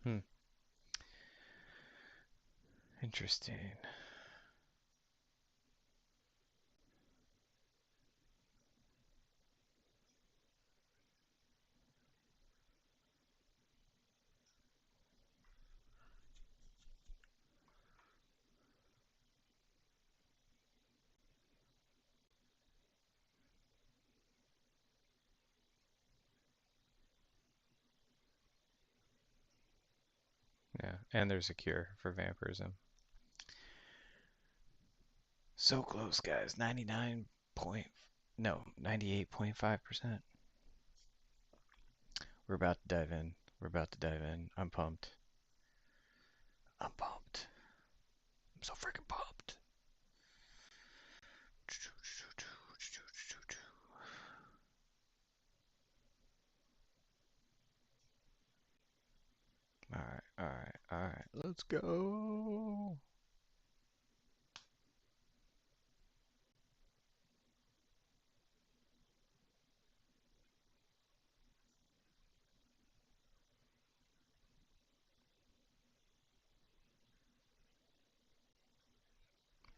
Hmm. Interesting. Yeah, and there's a cure for vampirism. So close, guys. 99 point, no, 98.5%. We're about to dive in. We're about to dive in. I'm pumped. I'm pumped. I'm so freaking pumped. All right, all right, all right. Let's go.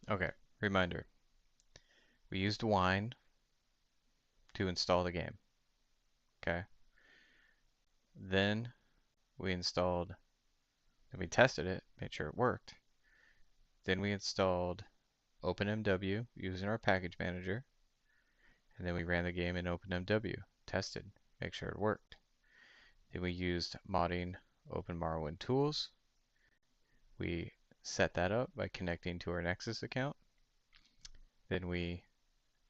Okay, reminder. We used wine to install the game. Okay. Then we installed, then we tested it, made sure it worked. Then we installed OpenMW using our package manager. And then we ran the game in OpenMW, tested, make sure it worked. Then we used modding OpenMW tools. We set that up by connecting to our Nexus account. Then we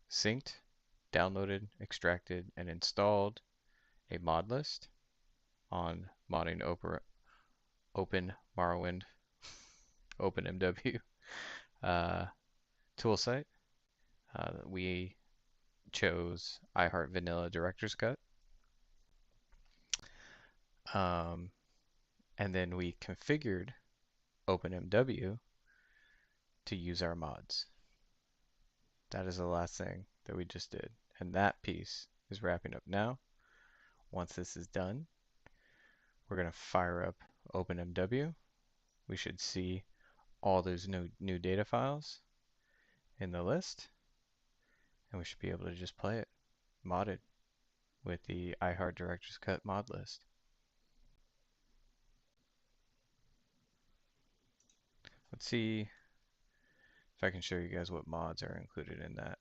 synced, downloaded, extracted, and installed a mod list on modding Open Morrowind, OpenMW tool site. We chose iHeart Vanilla Director's Cut. And then we configured OpenMW to use our mods. That is the last thing that we just did. And that piece is wrapping up now. Once this is done, we're going to fire up OpenMW. We should see all those new data files in the list. And we should be able to just play it modded with the iHeart Director's Cut mod list. Let's see if I can show you guys what mods are included in that.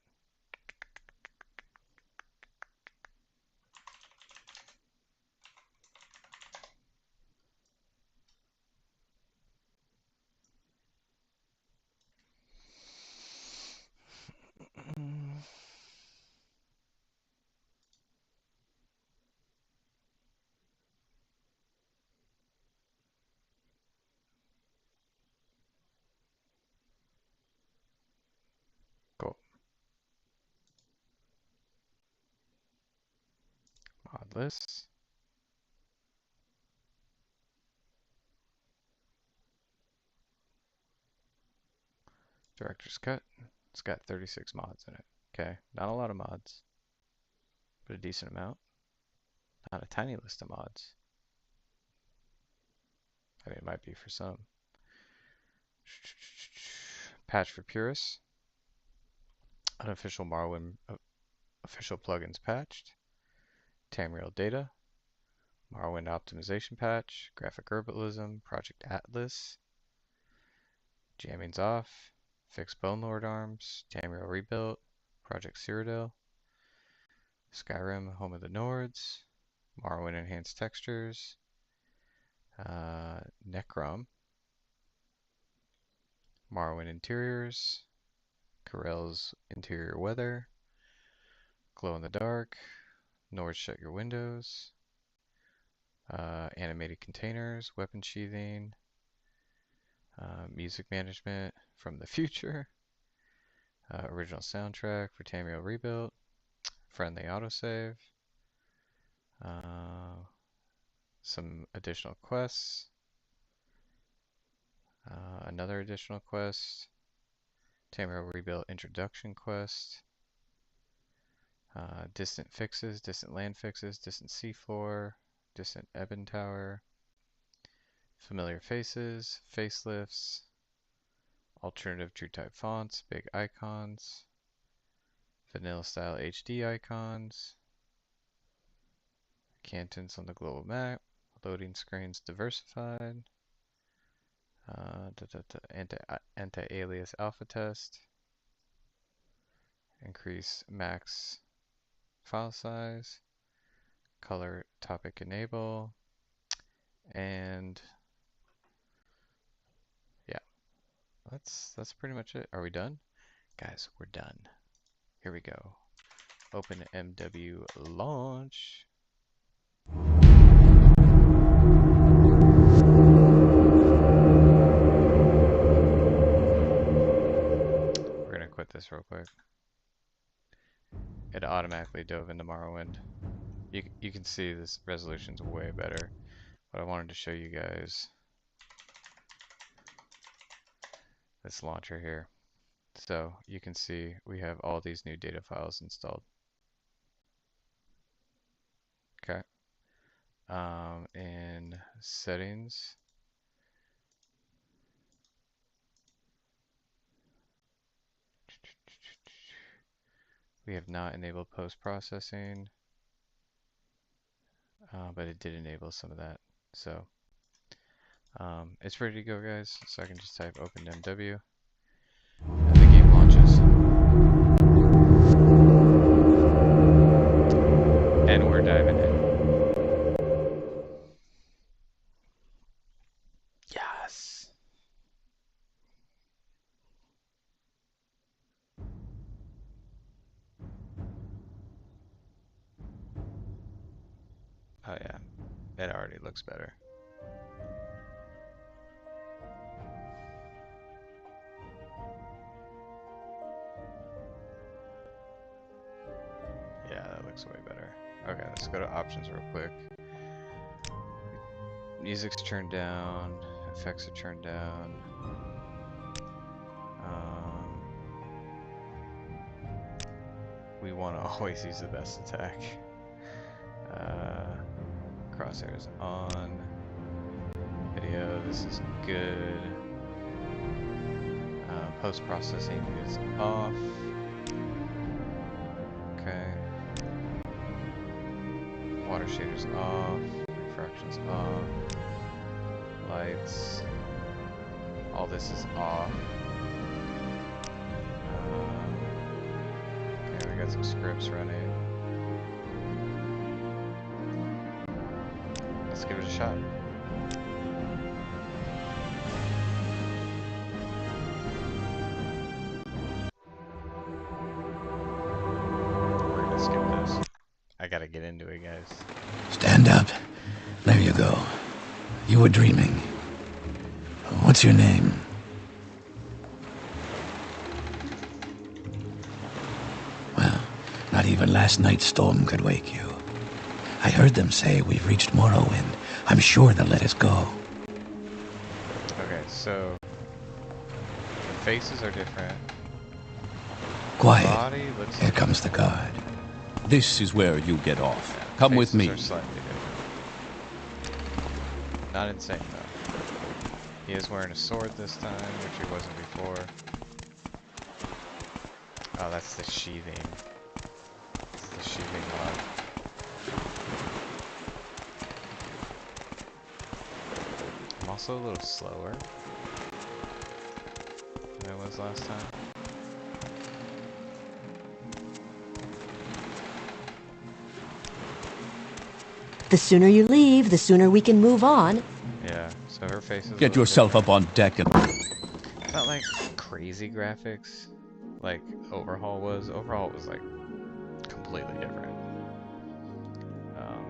Cool. Mod lists. Director's Cut. It's got 36 mods in it. Okay, not a lot of mods, but a decent amount. Not a tiny list of mods. I mean, it might be for some. Patch for purists. Unofficial Morrowind official plugins patched. Tamriel data. Morrowind optimization patch. Graphic herbalism. Project Atlas. Jamming's off. Fixed Bone Lord arms. Tamriel rebuilt. Project Cyrodiil. Skyrim Home of the Nords. Morrowind enhanced textures. Necrom. Morrowind interiors. Corel's interior weather. Glow in the dark. Nord shut your windows. Animated containers. Weapon sheathing. Music management from the future. Original soundtrack for Tamriel Rebuilt. Friendly autosave. Some additional quests. Another additional quest. Tamriel Rebuilt Introduction quest. Distant fixes, distant land fixes, distant seafloor, distant ebon tower. Familiar faces, facelifts. Alternative true type fonts, big icons. Vanilla style HD icons. Cantons on the global map. Loading screens diversified. Anti-alias alpha test. Increase max file size. Color topic enable. And yeah, that's pretty much it. Are we done? Guys, we're done. Here we go. OpenMW launch. We're gonna quit this real quick. It automatically dove into Morrowind. You can see this resolution's way better, but I wanted to show you guys this launcher here. So you can see we have all these new data files installed. Okay. In settings, we have not enabled post-processing, but it did enable some of that. So it's ready to go, guys. So I can just type OpenMW and the game launches. And we're diving in. Yes. Oh yeah. It already looks better. Yeah, that looks way better. Okay, let's go to options real quick. Music's turned down, effects are turned down. We want to always use the best attack. Crosshairs on. Video, this is good. Post-processing is off. Okay. Water shaders off. Refractions off. Lights. All this is off. Okay, we got some scripts running. Let's give it a shot. We're gonna skip this. I gotta get into it, guys. Stand up. There you go. You were dreaming. What's your name? Well, not even last night's storm could wake you. I heard them say we've reached Morrowind. I'm sure they'll let us go. Okay, so the faces are different. Quiet. Body looks Here comes the guard. This is where you get off. Come with me. Faces are slightly different. Not insane though. He is wearing a sword this time, which he wasn't before. Oh, that's the sheathing. It's the sheathing mod. I'm also a little slower than I was last time. The sooner you leave, the sooner we can move on. Yeah, so her face is a Get little yourself different. up on deck and... It's not like crazy graphics like Overhaul was. Overhaul was like completely different.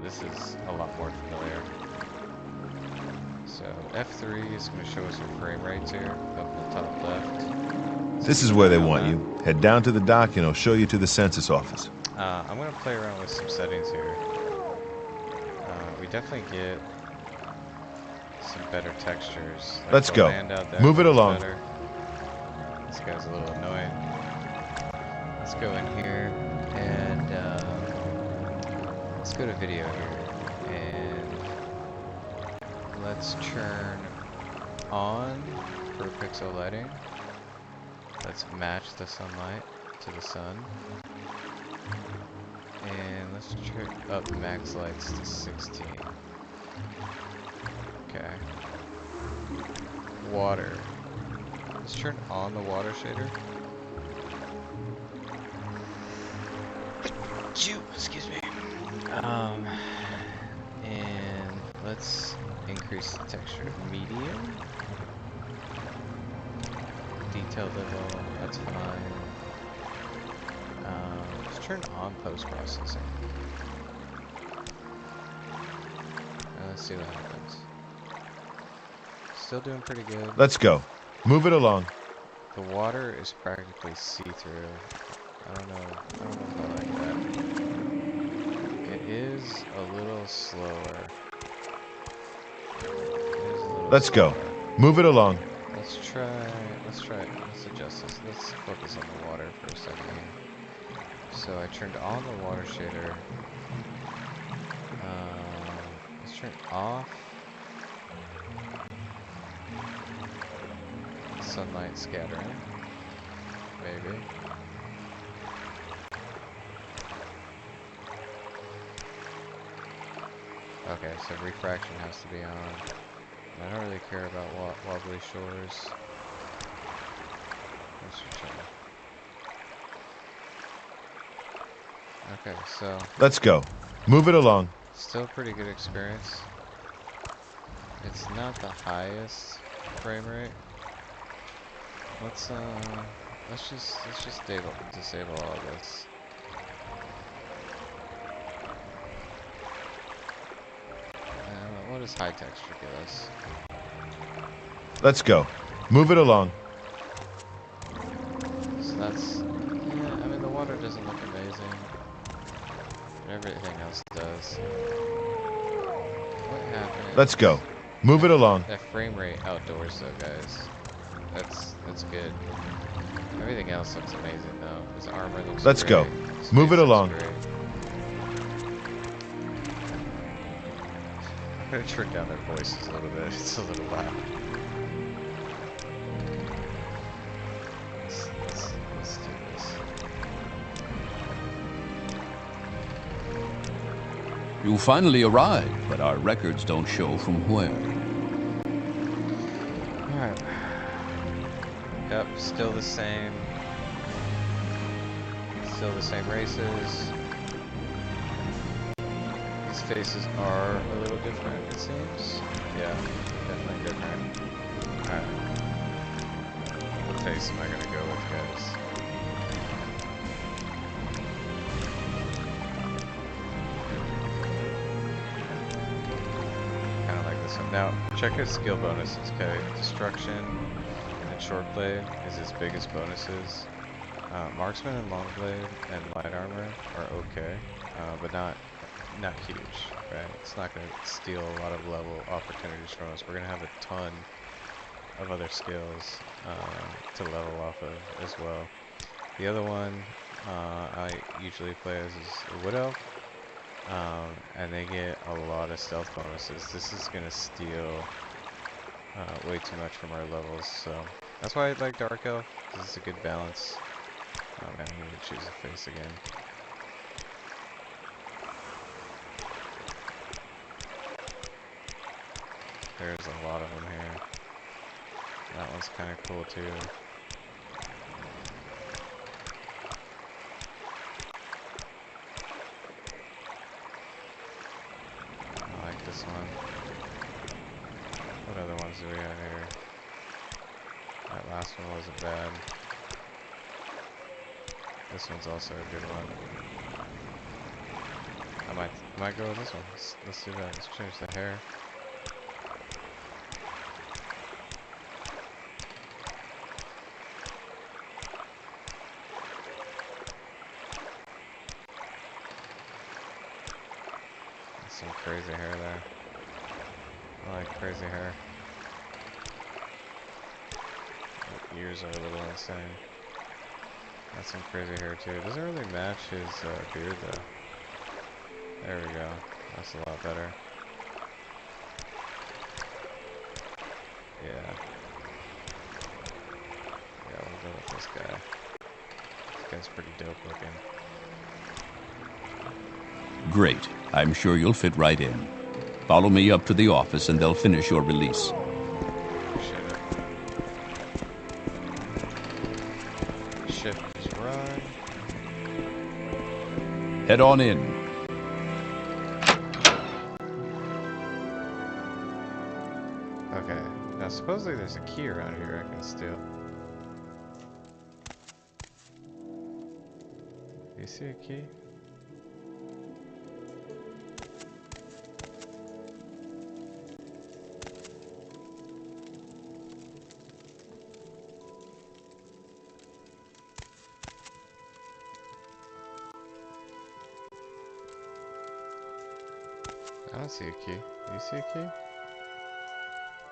This is a lot more familiar. So F3 is going to show us our frame rates here up in the top left. This is where they want you. Head down to the dock and it'll show you to the census office. I'm going to play around with some settings here. We definitely get some better textures. Like Let's the go. land out there Move it looks along. better. This guy's a little annoying. Let's go in here and let's go to video here and let's turn on per pixel lighting. Let's match the sunlight to the sun. And let's turn up max lights to 16. Okay. Water. Let's turn on the water shader. Excuse me. And let's increase the texture to medium. Detail level, that's fine. Let's turn on post-processing. Let's see what happens. Still doing pretty good. Let's go. Move it along. The water is practically see-through. I don't know if I like that. It is a little slower. Let's go. Move it along. Let's adjust this. Let's focus on the water for a second here. So I turned on the water shader. Let's turn off sunlight scattering. Maybe. Okay, so refraction has to be on. I don't really care about wobbly shores. Let's return. Okay, so Let's go. Move it along. still pretty good experience. It's not the highest frame rate. Let's just disable all of this. What does high texture give us? Let's go. Move it along. So that's, yeah, I mean the water doesn't look amazing, but everything else does. What Let's go. happens? Move it along. That frame rate outdoors though, guys. That's good. Everything else looks amazing though. His armor looks Let's go. great. His Move it face looks along. great. I'm gonna turn down their voices a little bit. It's a little loud. Let's do this. You finally arrived, but our records don't show from where. Alright. Yep, still the same. Still the same races. These faces are a little different, it seems. Yeah, definitely different. Alright. What face am I gonna go with, guys? Kinda like this one. Now, check his skill bonuses, okay? Destruction and short blade is his biggest bonuses. Marksman and long blade and light armor are okay, but not huge, right? It's not going to steal a lot of level opportunities from us. We're going to have a ton of other skills to level off of as well. The other one I usually play as is a Wood Elf, and they get a lot of stealth bonuses. This is going to steal way too much from our levels, so that's why I like Dark Elf. This is a good balance. Oh man, I need to choose a face again. There's a lot of them here. That one's kind of cool too. I like this one. What other ones do we have here? That last one wasn't bad. This one's also a good one. I might go with this one. Let's do that. Let's change the hair. That's some crazy hair there. I like crazy hair. The ears are a little insane. That's some crazy hair too. It doesn't really match his beard though. There we go. That's a lot better. Yeah. Yeah, we'll go with this guy. This guy's pretty dope looking. Great. I'm sure you'll fit right in. Follow me up to the office and they'll finish your release. Appreciate it. Shift is run. Head on in. Okay. Now supposedly there's a key around here I can steal. Do you see a key? I don't see a key. Do you see a key?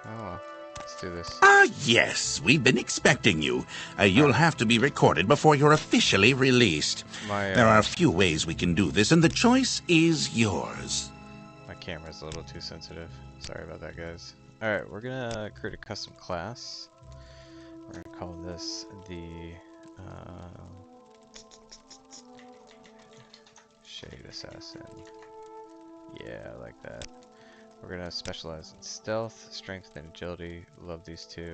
Oh well. Let's do this. Ah, yes, we've been expecting you. You'll have to be recorded before you're officially released. My There are a few ways we can do this, and the choice is yours. my camera's a little too sensitive. Sorry about that, guys. Alright, we're gonna create a custom class. We're gonna call this the Shade Assassin. Yeah, I like that. We're gonna specialize in stealth, strength, and agility. Love these two.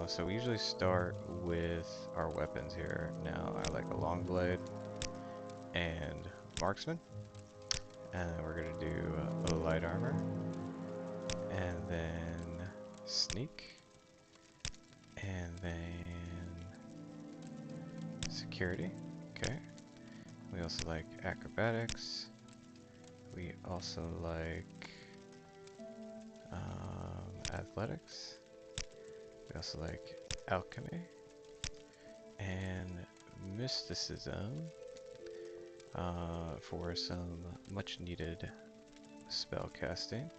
So we usually start with our weapons here. Now I like a long blade and marksman, and we're gonna do a light armor, and then sneak, and then security. Okay. We also like acrobatics. We also like athletics. We also like alchemy and mysticism for some much needed spell casting.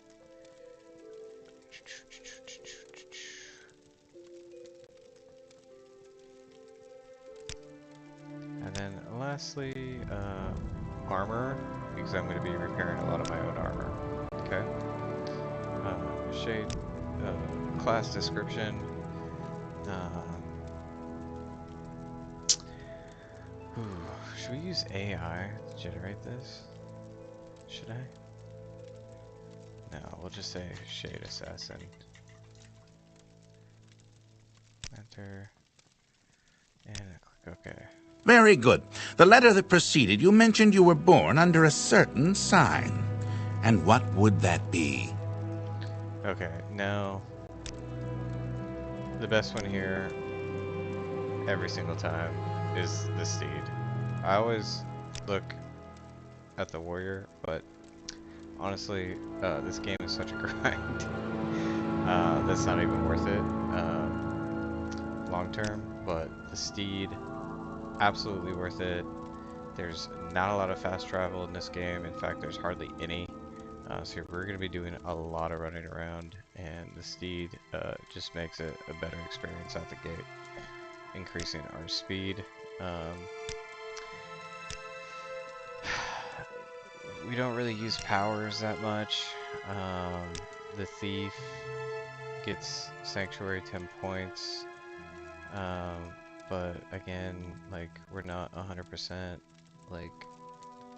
And then lastly, armor, because I'm going to be repairing a lot of my own armor. Okay. Shade, class description. Should we use AI to generate this? Should I? No, we'll just say Shade Assassin. Enter. And click OK. Very good. The letter that preceded you mentioned you were born under a certain sign. And what would that be? Okay, now the best one here every single time is the steed. I always look at the warrior, but honestly, this game is such a grind. That's not even worth it long term, but the steed, absolutely worth it. There's not a lot of fast travel in this game. In fact, there's hardly any. So we're going to be doing a lot of running around, and the steed just makes it a better experience out the gate, increasing our speed. We don't really use powers that much. The thief gets sanctuary 10 points, but again, like, we're not 100% like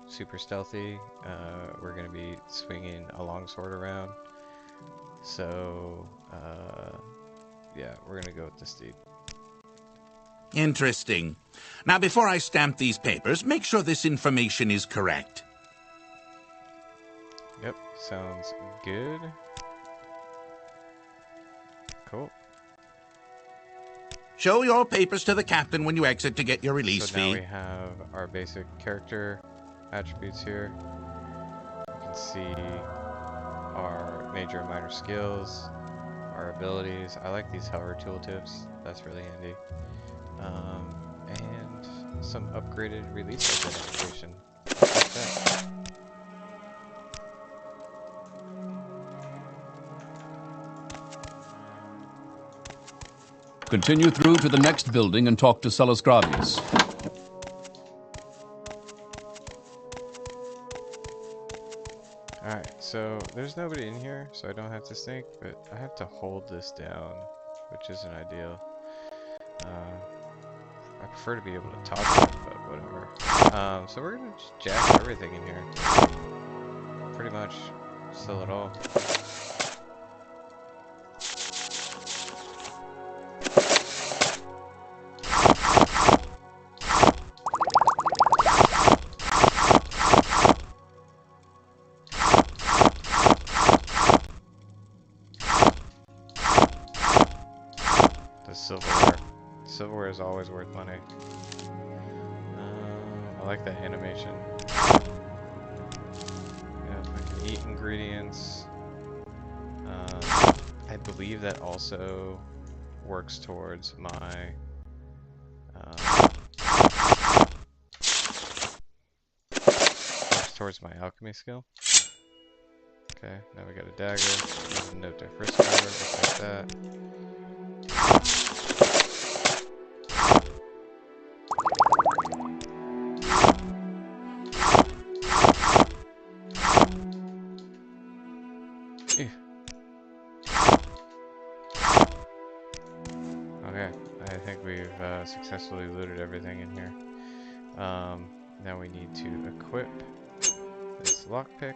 super stealthy. We're gonna be swinging a longsword around, so yeah, we're gonna go with the steed. Interesting. Now, before I stamp these papers, make sure this information is correct. Yep, sounds good. Cool. Show your papers to the captain when you exit to get your release So now fee. we have our basic character attributes here. You can see our major and minor skills, our abilities. I like these hover tooltips. That's really handy. And some upgraded release identification. Like that. Continue through to the next building and talk to Celis Gravius. Alright, so there's nobody in here, so I don't have to sneak, but I have to hold this down, which isn't ideal. I prefer to be able to talk to it, but whatever. So we're gonna just jack everything in here. Pretty much sell it all. The silverware. Silverware is always worth money. I like that animation. Yeah, I can eat ingredients. I believe that also works towards my alchemy skill. Okay, now we got a dagger. Use a note to frisk over, just like that. Ew. Okay, I think we've successfully looted everything in here. Now we need to equip this lockpick.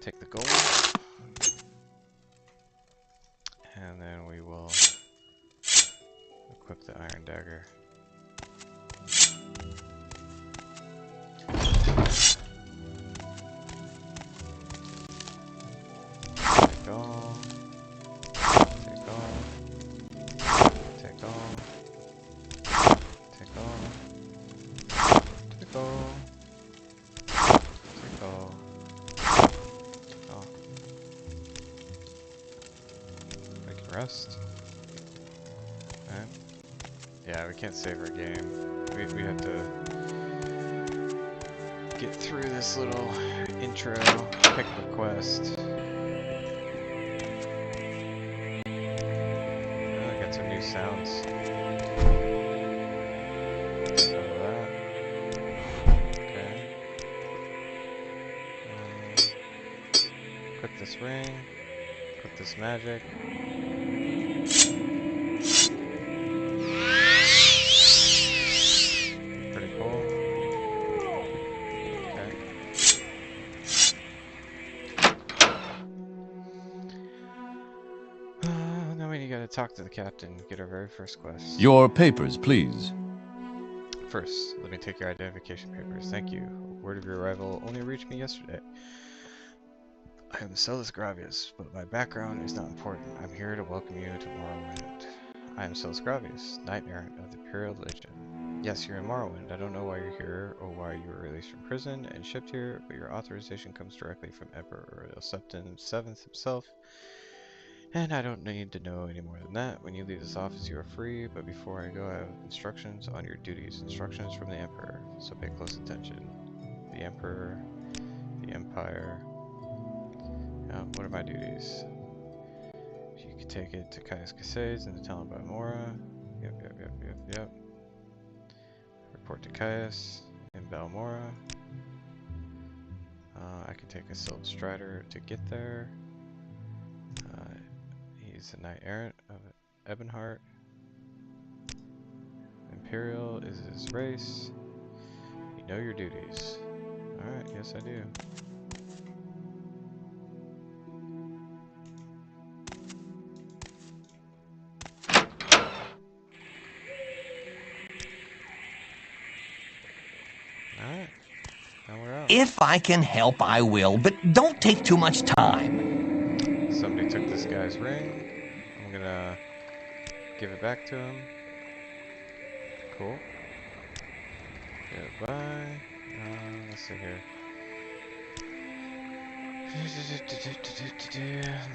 Take the gold. And then we will equip the iron dagger. Take all. Take all. Take all. Take all. Take all. Take all. Rest. Okay. Yeah, we can't save our game. We have to get through this little intro, pick up a quest. Oh, I got some new sounds. Some of that. Okay. Equip this ring. Equip this magic. Pretty cool. Okay. Now we gotta talk to the captain, get our very first quest. Your papers, please. First, let me take your identification papers. Thank you. Word of your arrival only reached me yesterday. I am Celis Gravius, but my background is not important. I'm here to welcome you to Morrowind. I am Celis Gravius, Knight Errant of the Imperial Legion. Yes, you're in Morrowind. I don't know why you're here or why you were released from prison and shipped here, but your authorization comes directly from Emperor Septon VII himself. And I don't need to know any more than that. When you leave this office, you are free, but before I go, I have instructions on your duties. Instructions from the Emperor, so pay close attention. The Emperor, the Empire. What are my duties? You can take it to Caius Casades in the town by Mora. Yep. Report to Caius in Balmora. I can take a Silver Strider to get there. He's a Knight Errant of Ebonheart. Imperial is his race. You know your duties. Alright, yes I do. Alright, now we're out. If I can help, I will, but don't take too much time. Somebody took this guy's ring. I'm gonna give it back to him. Cool. Goodbye. Let's see here.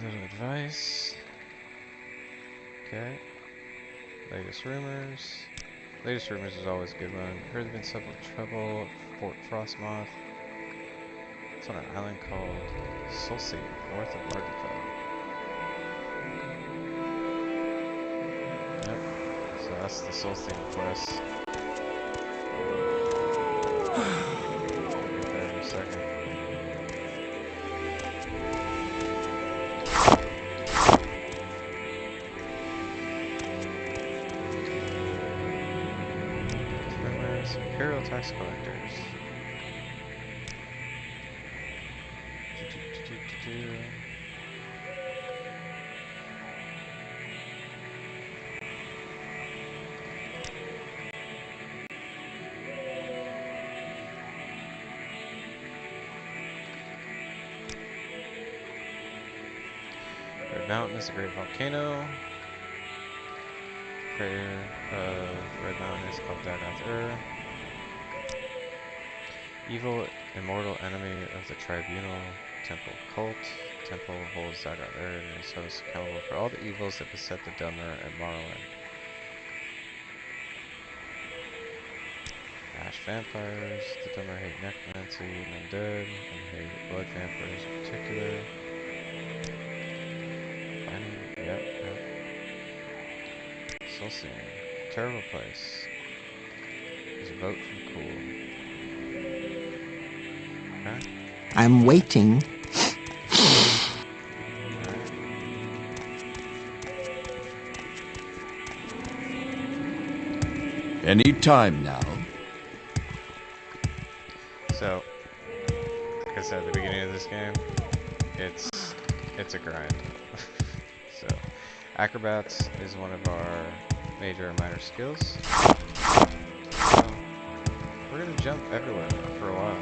Little advice. Okay. Latest rumors. Latest rumors is always a good one. Heard there's been several trouble at Fort Frostmoth. It's on an island called Solsea, north of Ardenfell. Yep. So that's the Solsea quest. Get there in a second. Imperial tax collectors. Red Mountain is a great volcano. Crater of Red Mountain is called Dagoth-Ur. Evil, immortal enemy of the Tribunal Temple Cult. Temple holds Dagoth-Ur and his hosts accountable for all the evils that beset the Dummer and Morrowind. Ash vampires. The Dummer hate necromancy and undead, and hate blood vampires in particular. Yep. Solsea. Terrible place. There's a vote from Cool. Okay. I'm waiting. Alright. Any time now. So, like I said at the beginning of this game, it's a grind. So, acrobats is one of our major and minor skills. So, we're gonna jump everywhere for a while.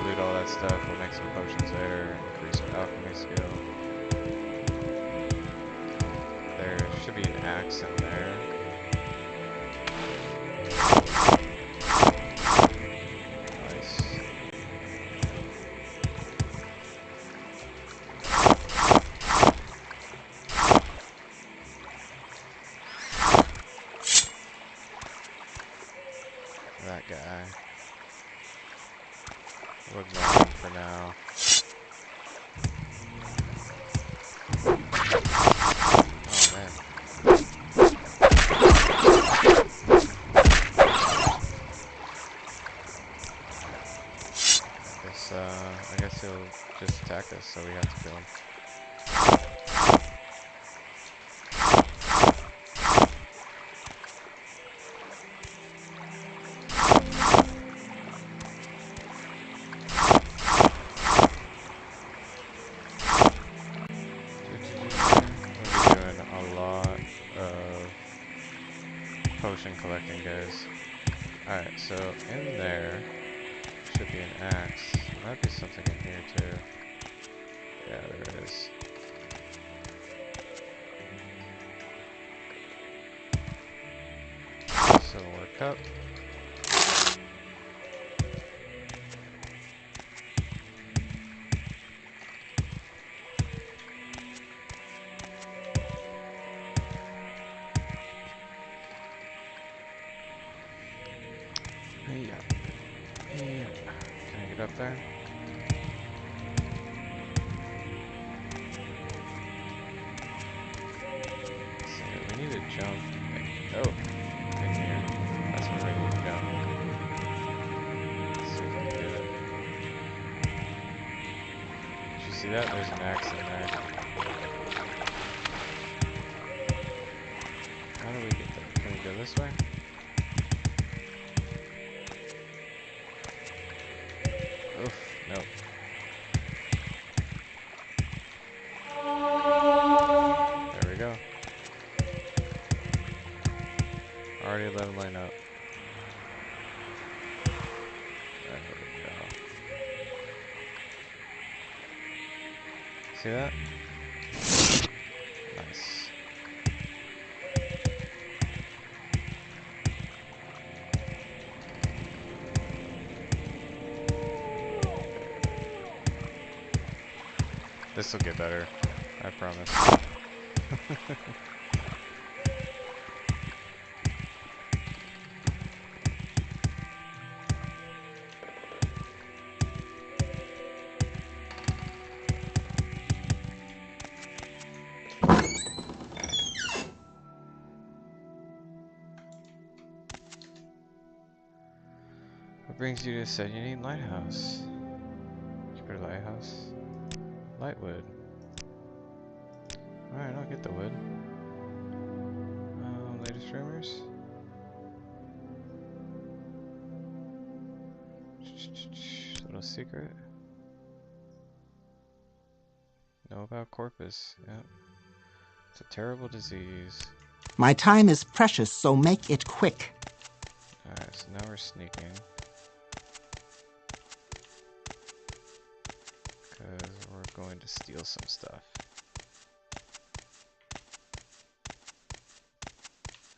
Loot all that stuff, we'll make some potions there, increase our alchemy skill. There should be an axe in there. guy. We'll ignore him for now. Oh man. I guess he'll just attack us, so we have to kill him. We'll be doing a lot of potion collecting, guys. Alright, so in there should be an axe. There might be something in here too. Yeah, there is. Silver cup. Yeah. Yeah. Can I get up there? Let's see, we need to jump. Oh, in here. That's where we need to jump. Let's see if we can do it. Did you see that? There's an axe in there. How do we get there? Can we go this way? Oof, nope. There we go. Already leveling up. There we go. See that? Nice. This will get better. I promise. What brings you to said you need lighthouse? Jupiter lighthouse? Lightwood. Alright, I'll get the wood. Latest rumors? Little secret. Know about corpus. Yep. It's a terrible disease. My time is precious, so make it quick. Alright, so now we're sneaking. Because we're going to steal some stuff.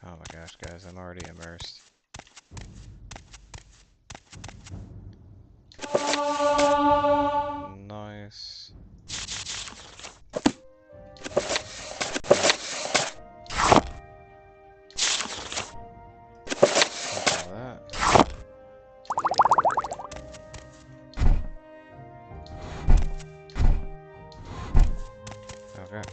Oh my gosh, guys, I'm already immersed. Nice. Look at that. Okay.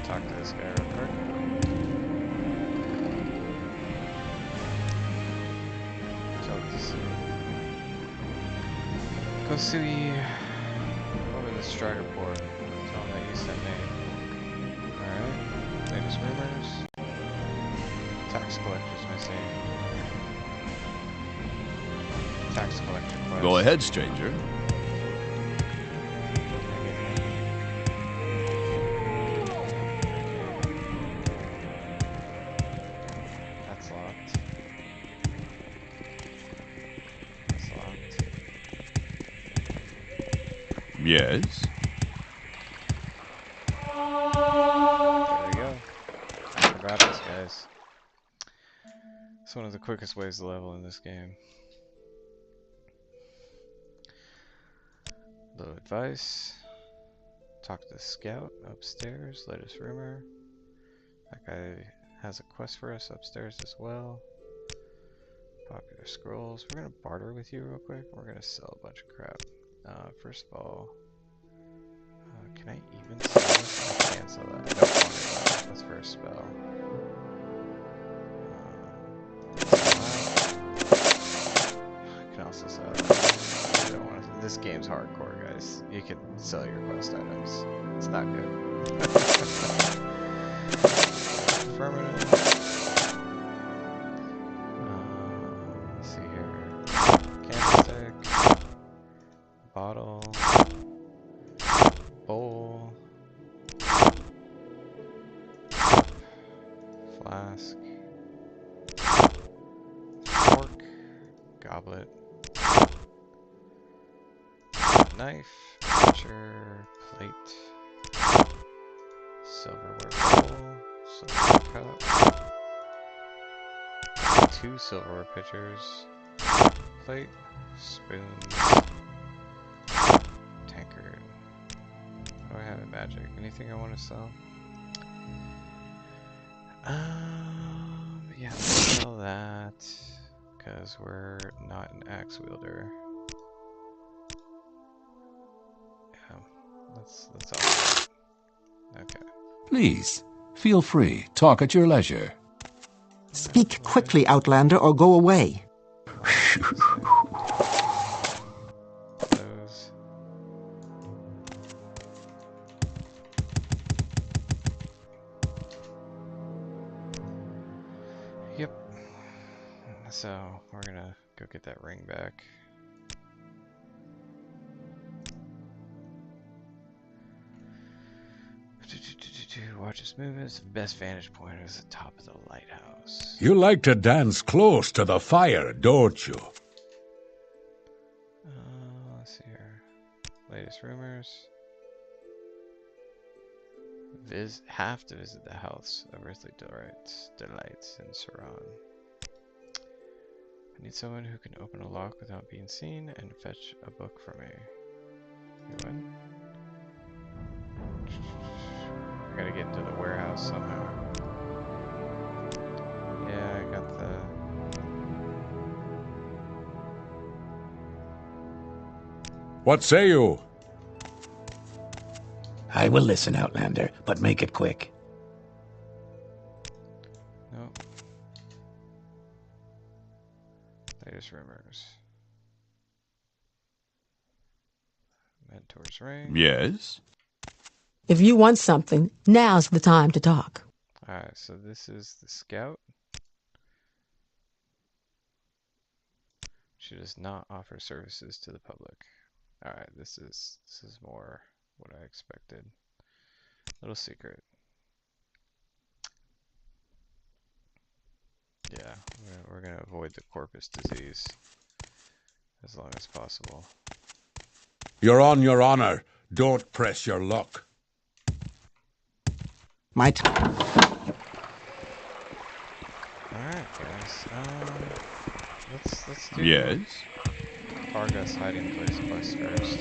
Talk to this guy real quick. Talk to Sui. Go Sui. Over the Strider port. Tell him that you sent me. Alright. Latest rumors. Tax collector's missing. Tax collector quest. Go ahead, stranger. Yes? There we go. I forgot this, guys. It's one of the quickest ways to level in this game. Little advice. Talk to the scout upstairs. Latest rumor. That guy has a quest for us upstairs as well. Popular scrolls. We're gonna barter with you real quick. We're gonna sell a bunch of crap. First of all, can I even sell this? I can't sell that. I don't want it. That's for a spell. I can also sell that. I don't want to. This game's hardcore, guys. You can sell your quest items. It's not good. Affirmative. Let's see here. Candlestick. Bottle. Bowl. Flask. Fork. Goblet. Knife. Pitcher. Plate. Silverware bowl. Silver cup. 2 silverware pitchers. Plate. Spoons. Tankard. What do I have in magic? Anything I want to sell? Yeah, let's sell that. Because we're not an axe wielder. Yeah, let's all. Okay. Please, feel free. Talk at your leisure. Speak quickly, Outlander, or go away. Those. Yep. So we're gonna go get that ring back. Watch his movements. Best vantage point is the top of the lighthouse. You like to dance close to the fire, don't you? Let's see here. Latest rumors. Have to visit the house of earthly delights in Saran. I need someone who can open a lock without being seen and fetch a book for me. You win? I gotta get into the warehouse somehow. Yeah, I got the... What say you? I will listen, Outlander, but make it quick. Nope. Latest rumors. Mentor's ring. Yes? If you want something, now's the time to talk. Alright, so this is the scout. She does not offer services to the public. Alright, this is more what I expected. Little secret. Yeah, we're gonna avoid the corpus disease as long as possible. You're on your honor. Don't press your luck. My time. Alright, guys. Let's do Yes? Fargus hiding place quest first.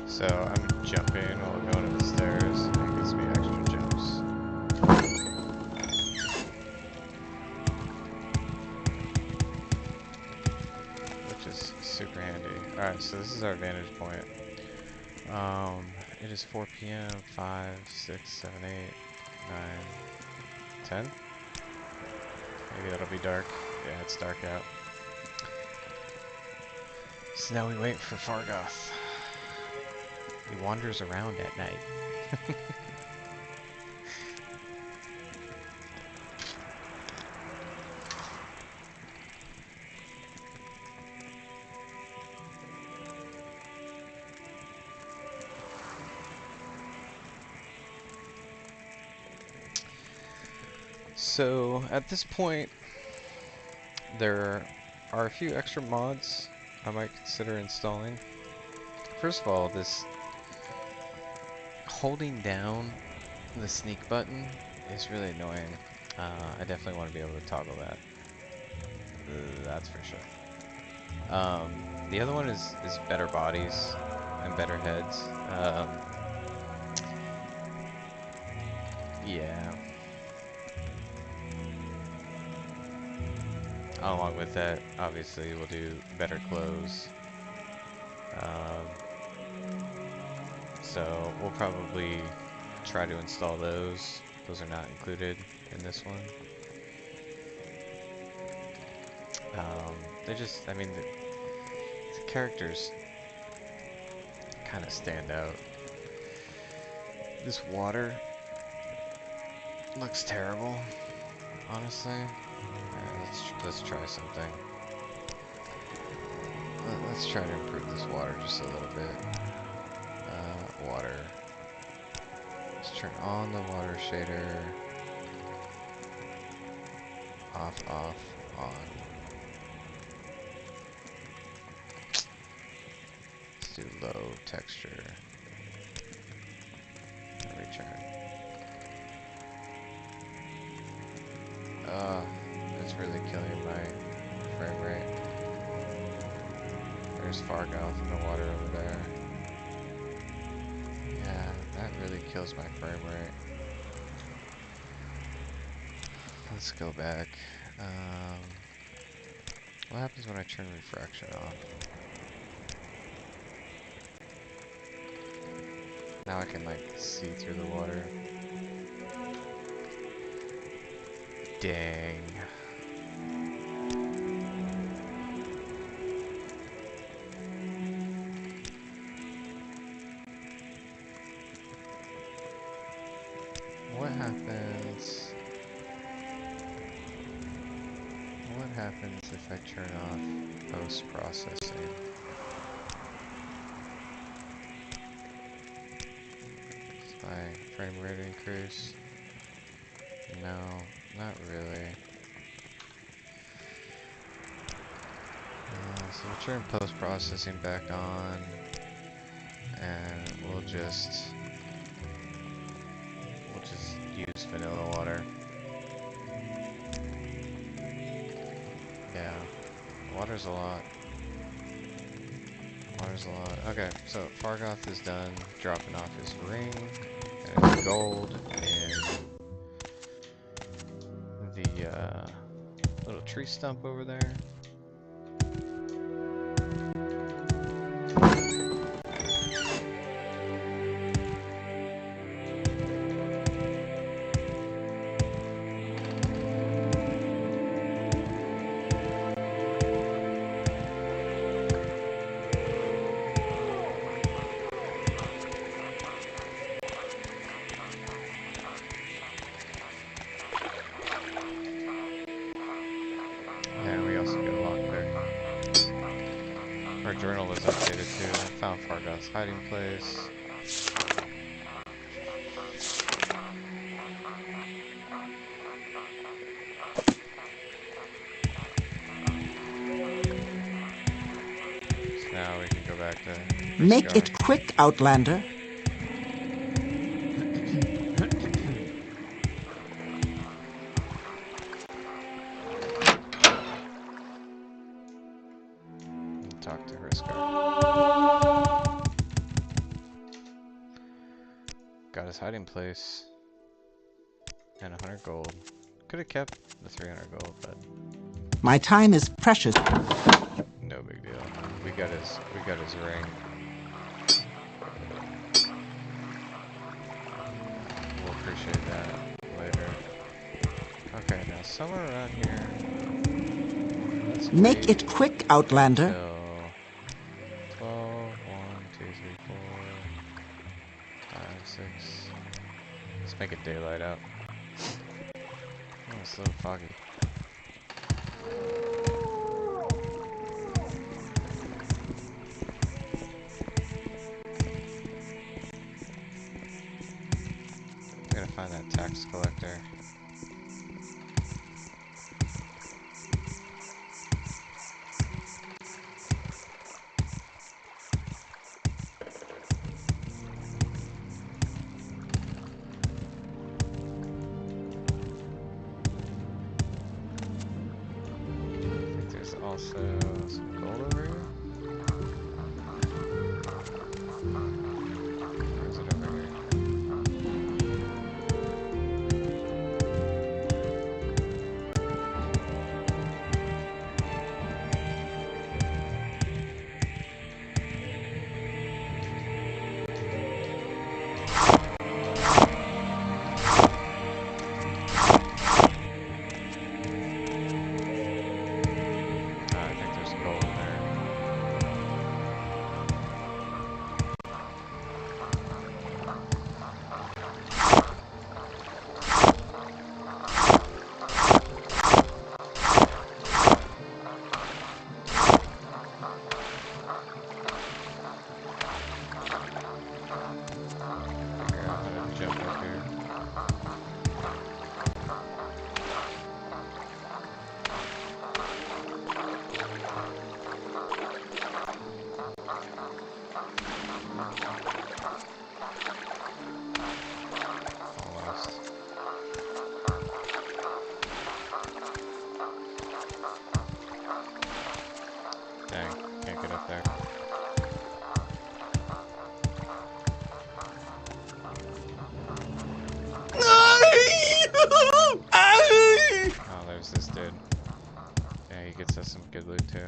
So I'm jumping while going up the stairs, and it gives me extra jumps. Which is super handy. Alright, so this is our vantage point. It is 4 p.m. 5, 6, 7, 8, 9, 10. Maybe that'll be dark. Yeah, it's dark out. So now we wait for Fargoth. He wanders around at night. So at this point, there are a few extra mods I might consider installing. First of all, this holding down the sneak button is really annoying. I definitely want to be able to toggle that. That's for sure. The other one is better bodies and better heads. Yeah. Along with that, obviously, we'll do better clothes. So we'll probably try to install those. Those are not included in this one. They just, I mean, the characters kind of stand out. This water looks terrible, honestly. Let's try something. Let's try to improve this water just a little bit. Water. Let's turn on the water shader. Off, off, on. Let's do low texture. And return. It's really killing my frame rate. There's Fargoth in the water over there. Yeah, that really kills my frame rate. Let's go back. What happens when I turn refraction off? Now I can like see through the water. Dang. What happens? What happens if I turn off post-processing? Does my frame rate increase? No, not really. So we'll turn post-processing back on, and we'll just use vanilla water. Yeah, water's a lot. Water's a lot. Okay, so Fargoth is done dropping off his ring and his gold and the little tree stump over there. And we also get a lockpick. Our journal is updated too. I found Fargoth's hiding place. So now we can go back to Make Scar. it quick, Outlander. Talk to Hriscar. Got his hiding place. And 100 gold. Could have kept the 300 gold, but My time is precious. no big deal. We got his ring. We'll appreciate that later. Okay, now somewhere around here. Let's Make wait it quick, Outlander. till 12, 1, 2, 3, 4, 5, 6. Let's make it daylight out. Oh, it's a little foggy. I gotta find that tax collector. There's also some gold over here. Or is it over here? I think there's gold in there. Figure out how to jump up here. Almost. Dang, can't get up there. Oh, there's this dude. Yeah, he gets us some good loot too.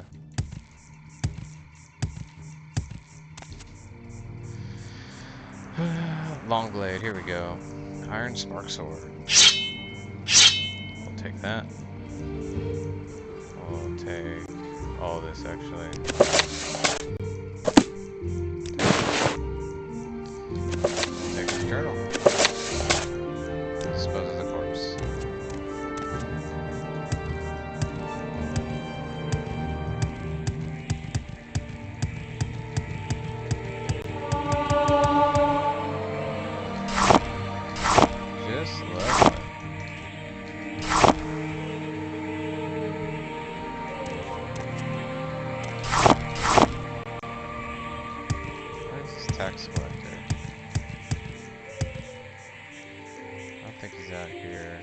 Long blade, here we go. Iron spark sword. We'll take that. We'll take all this actually. We'll take this journal. Dispose of the corpse. Just love it. Where's this tax collector? I don't think he's out here.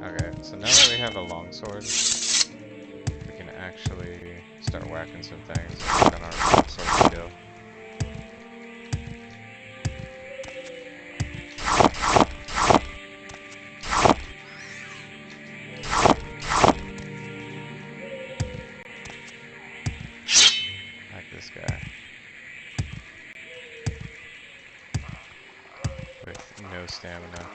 Okay, so now that we have a longsword, we can actually start whacking some things and work on our sword skill. Like this guy. With no stamina.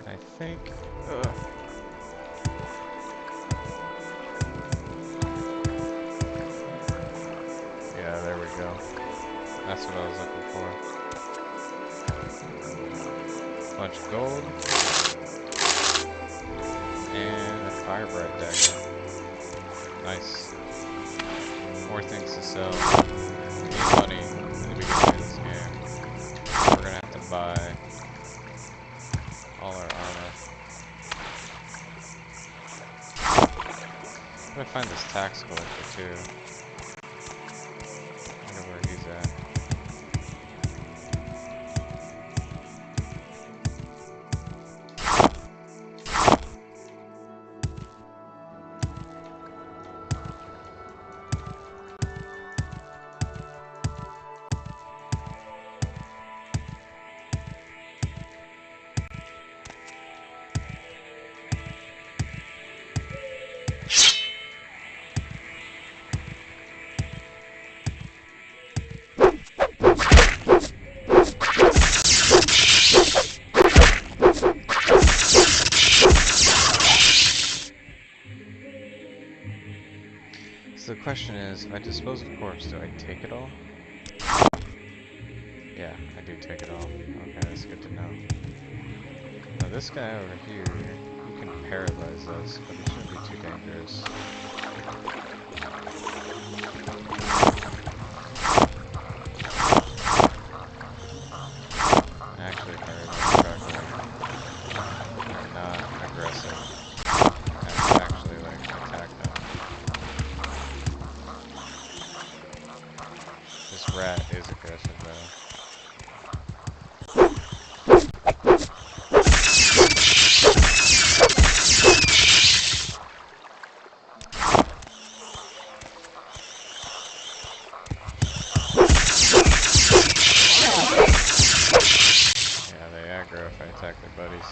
I think. Ugh. Yeah, there we go. That's what I was looking for. Bunch of gold. And a fire bread dagger. Nice. More things to sell. We need money in the beginning of this game. We're gonna have to buy all our armor. I'm gonna find this tax collector too. I wonder where he's at. So the question is, if I dispose of corpse, do I take it all? Yeah, I do take it all. Okay, that's good to know. Now this guy over here, he can paralyze us, but he shouldn't be too dangerous. Actually, if I remember correctly, they're not aggressive. I have to actually, like, attack them. This rat is aggressive, though. Yeah, they aggro if I attack their buddies.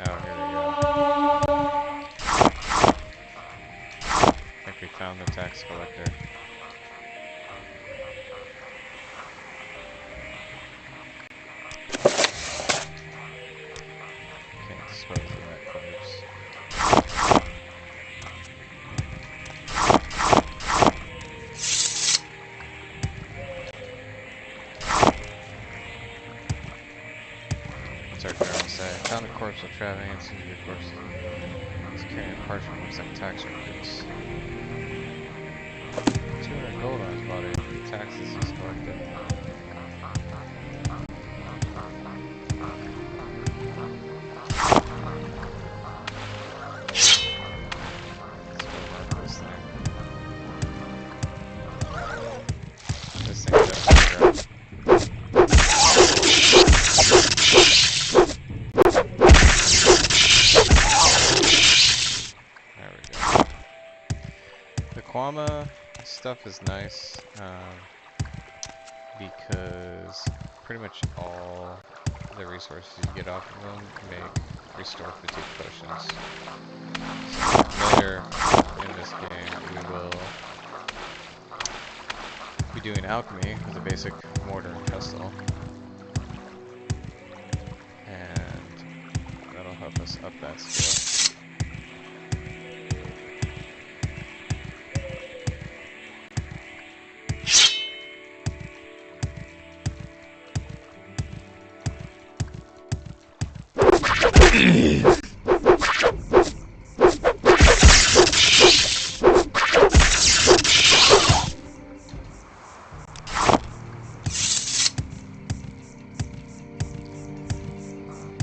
Oh, here we go. I think we found the tax collector. Can't dispose of that corpse. What's our drone say? Found a corpse while traveling and seems to be a corpse. It's carrying a parchment, looks like tax records. 200 gold on his body for the taxes he's collected. Let's go mark this thing. This thing doesn't grab. There we go. The Kwama stuff is nice, because pretty much all the resources you get off of them make restore fatigue potions. So later in this game we will be doing alchemy with a basic mortar and pestle, and that'll help us up that skill.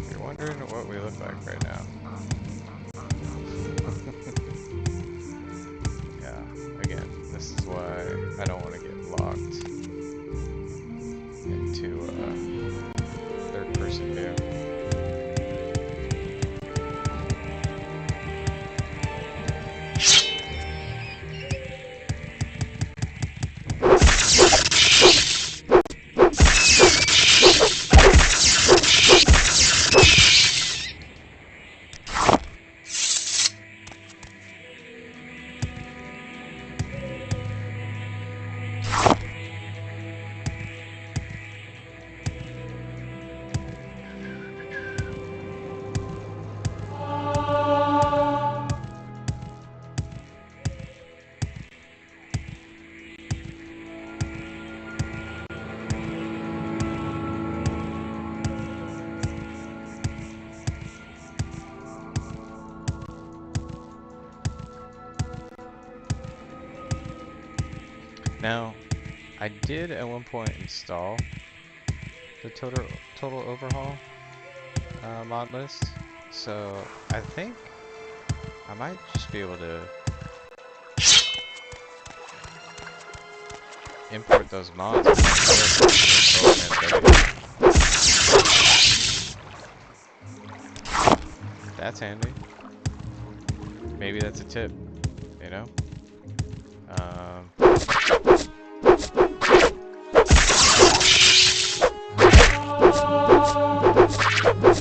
You're wondering what we look like right now. Yeah, again, this is why I don't want to get locked into third-person view. Now, I did at one point install the total overhaul mod list, so I think I might just be able to import those mods. That's handy. Maybe that's a tip, you know?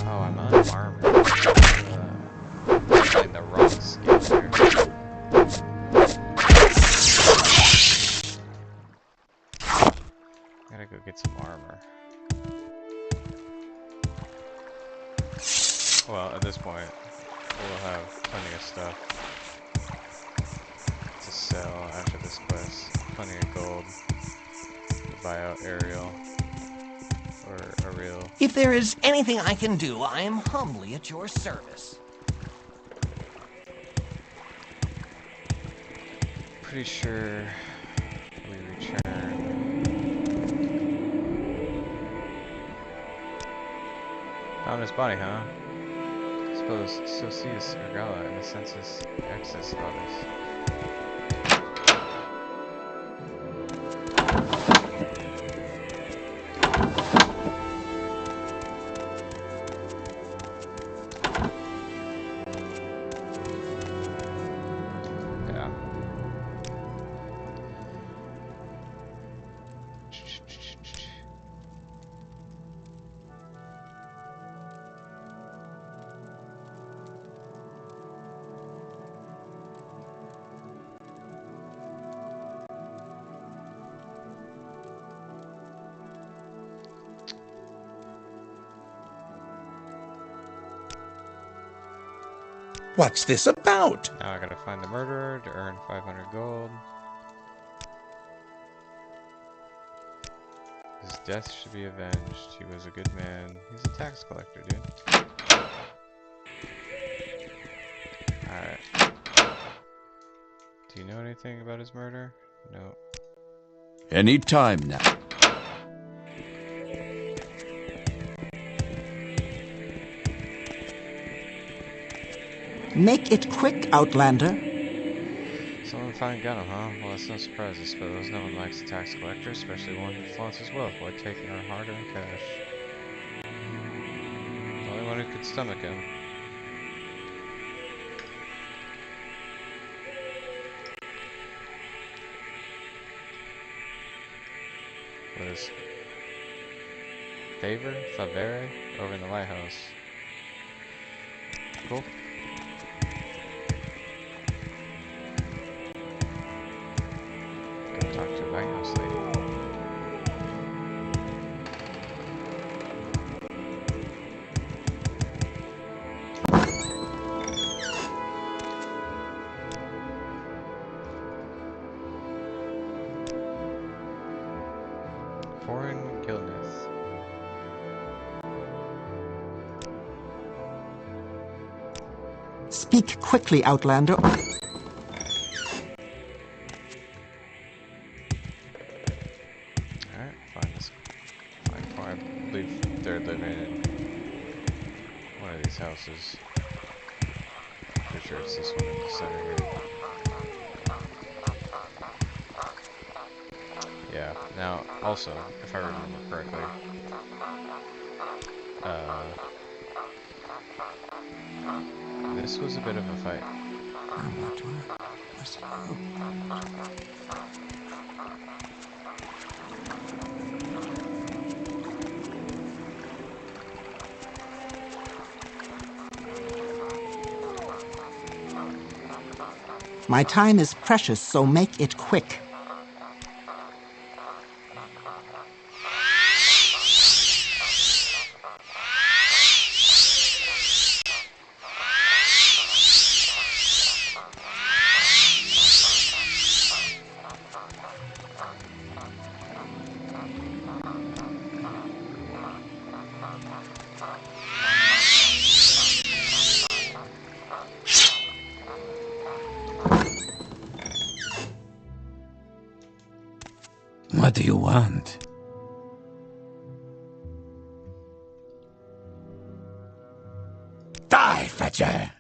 Oh, I'm on armor. Playing the wrong skill here. Gotta go get some armor. Well, at this point, we'll have plenty of stuff to sell after this quest. Plenty of gold to buy out Ariel or Ariel. If there is anything I can do, I am humbly at your service. Pretty sure we return. Found his body, huh? Suppose still sees Urgala in the census access office. Yeah. What's this about? Now I gotta find the murderer to earn 500 gold. His death should be avenged. He was a good man. He's a tax collector, dude. Alright. Do you know anything about his murder? No. Any time now. Make it quick, Outlander. Someone finally got him, huh? Well, that's no surprise, I suppose. No one likes a tax collector, especially one who flaunts his wealth while taking our hard-earned cash. The only one who could stomach him. Was Favre over in the lighthouse. Cool. Go talk to the lighthouse lady. Foreign Gilness. Speak quickly, Outlander. Alright, find farm. I believe they're living in one of these houses. Pretty sure it's this one in the center here. Yeah, now, also, if I remember correctly, this was a bit of a fight. My time is precious, so make it quick. What do you want? Die, Fetcher!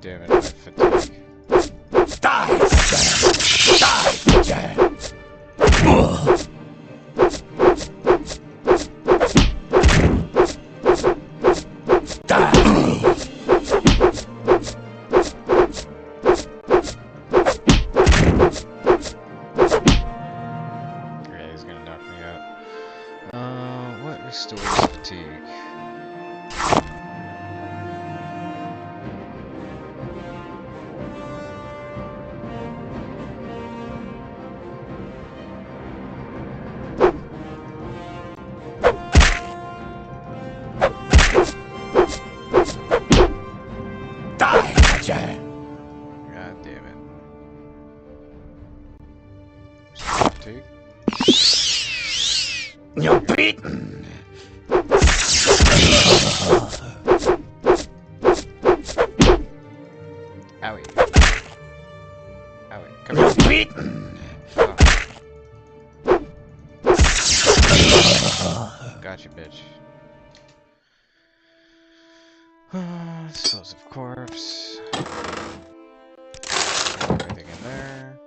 Damn it, my fatigue. Die, Fetcher! Die, Fetcher! Restores fatigue. Die, gotcha. God damn it. Restore fatigue. You're beaten. Owie. Owie. Come You're here. beaten. Gotcha, bitch. Explosive corpse. Take everything in there.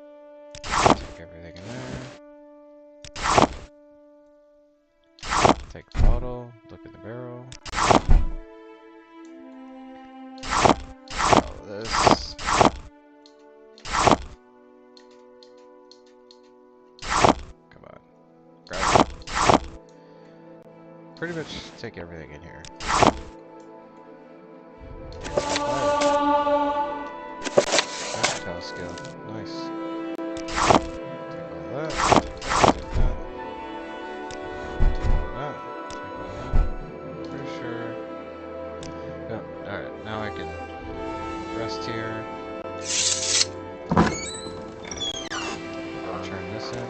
Take everything in there. Take the bottle. Look at the barrel. All of this. Come on. Grab it. Pretty much take everything in here. Versatile skill. Nice. Take all that. Take that. Take all that. Take all that. Pretty sure. Yep. Alright, now I can rest here. Turn this in.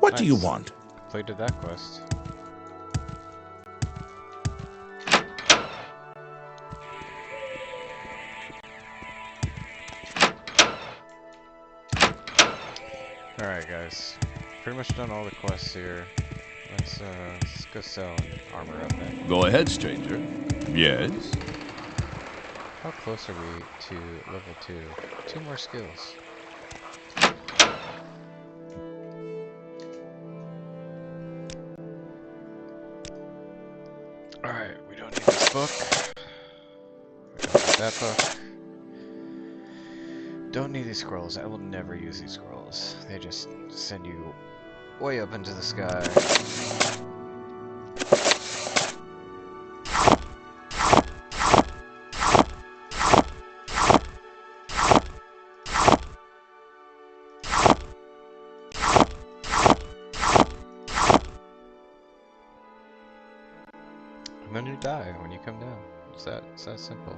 What do you Nice. want? Completed that quest. Alright guys, pretty much done all the quests here. Let's go sell and armor up then. Go ahead, stranger. Yes? How close are we to level 2? 2 more skills. Alright, we don't need this book. We don't need that book. Don't need these scrolls. I will never use these scrolls. They just send you way up into the sky. And then you die when you come down. It's that simple.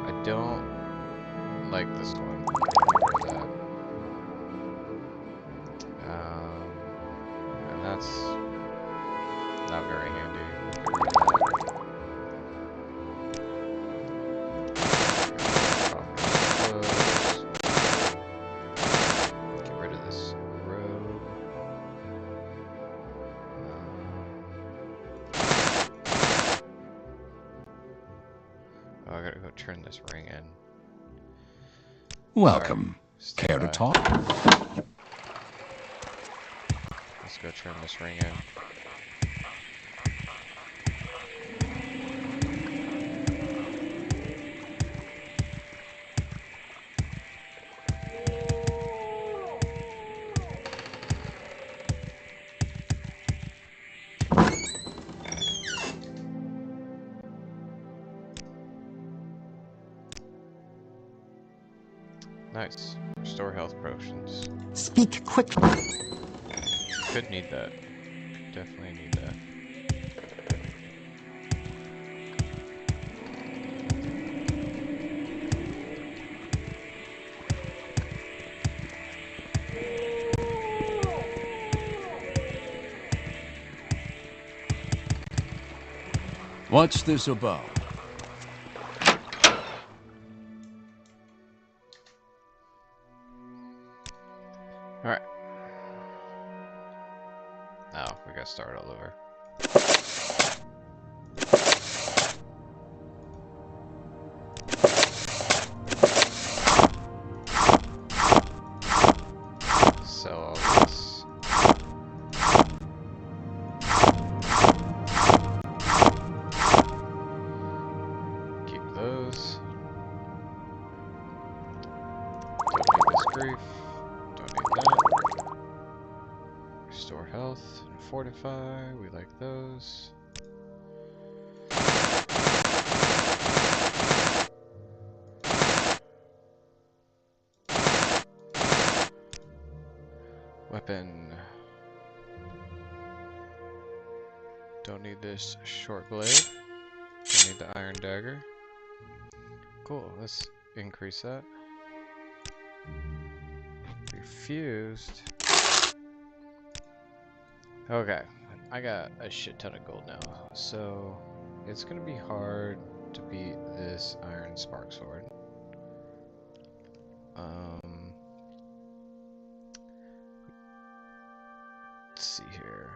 I don't like this one. Get rid of that. And that's not very handy. Get rid of that. Get rid of this robe. Oh, I gotta go turn this ring in. Welcome. Sorry. Care to talk? Let's go turn this ring in. Nice. Restore health potions. Speak quickly. Could need that. Definitely need that. What's this about? Alright. Now we gotta start all over. Debrief. Don't need that. Restore health and fortify. We like those. Weapon. Don't need this short blade. Don't need the iron dagger. Cool, let's increase that. Refused. Okay, I got a shit ton of gold now, so it's gonna be hard to beat this iron spark sword. Let's see here.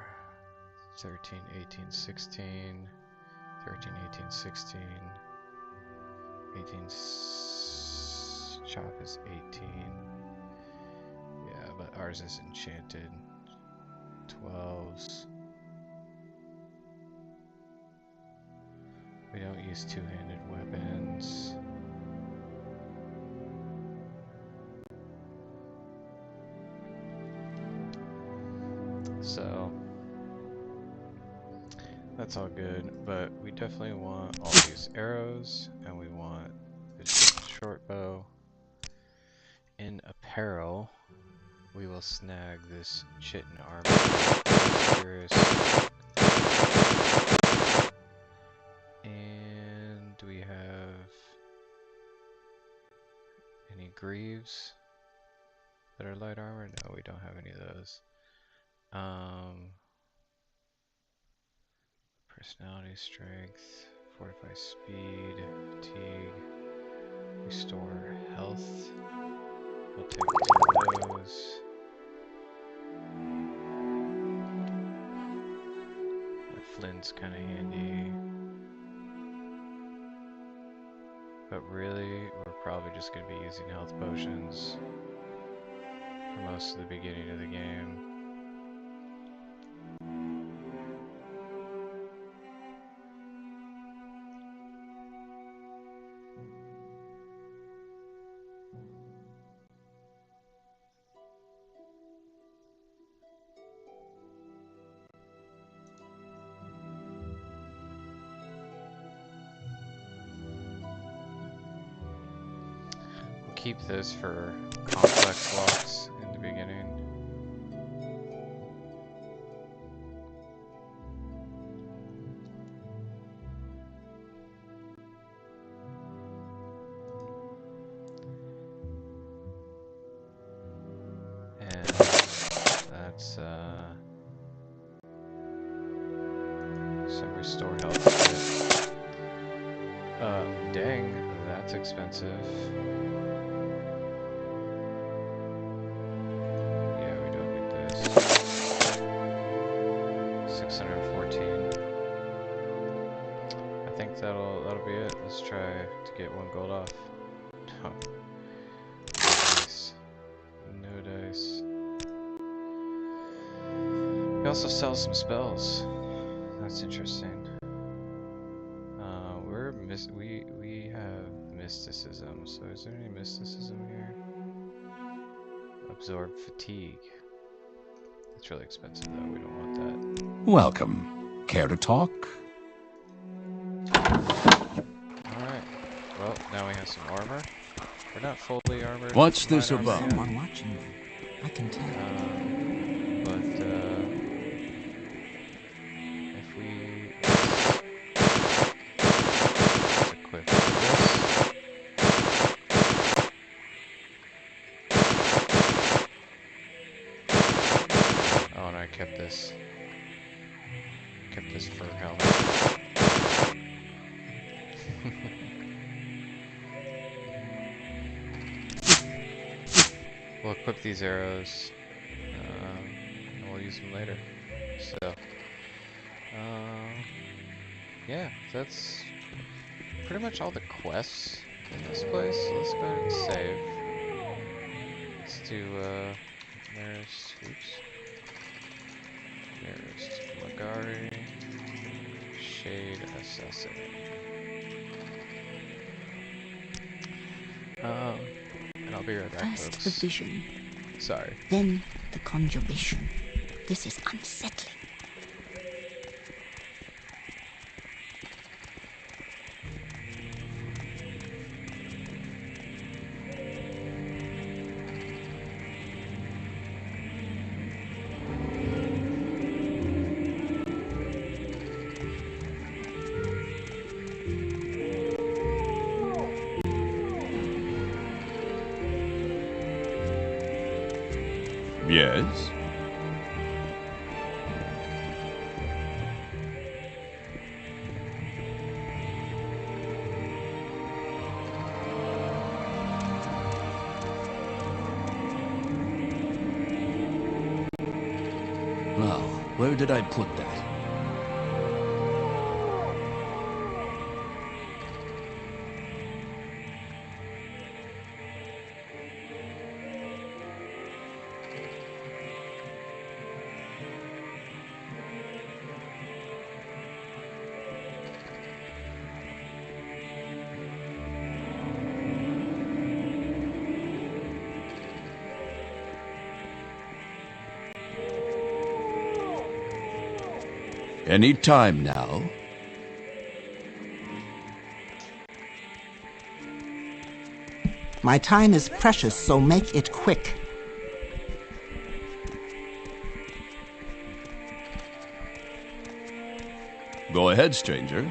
13, 18, 16. 13, 18, 16. 18 chop is 18. Yeah, but ours is enchanted. 12s. We don't use two-handed weapons. So that's all good, but we definitely want all these arrows, and we want this short bow. In apparel, we will snag this chitin armor. Curious. And do we have any greaves that are light armor? No, we don't have any of those. Personality, strength, fortify speed, fatigue, restore health. We'll take 2 of those. The flint's kind of handy. But really, we're probably just going to be using health potions for most of the beginning of the game. Keep this for complex locks in the beginning. And that's some restore health. Dang, that's expensive. That'll be it. Let's try to get 1 gold off. Oh. Nice. No dice. We also sell some spells. That's interesting. We have mysticism. So is there any mysticism here? Absorb fatigue. That's really expensive though. We don't want that. Welcome. Care to talk? Alright. Well, now we have some armor. We're not fully armored. What's this about? Someone watching you. I can tell. If we let's equip this. Oh, and I kept this fur helmet. We'll equip these arrows, and we'll use them later. So, yeah, that's pretty much all the quests in this place. Let's go ahead and save. Let's do, Nearest Magari, Shade Assassin. And I'll be right back, First the folks. vision, Sorry. then the conjuration. This is unsettling. Yes? Now, where did I put that? Any time now. My time is precious, so make it quick. Go ahead, stranger.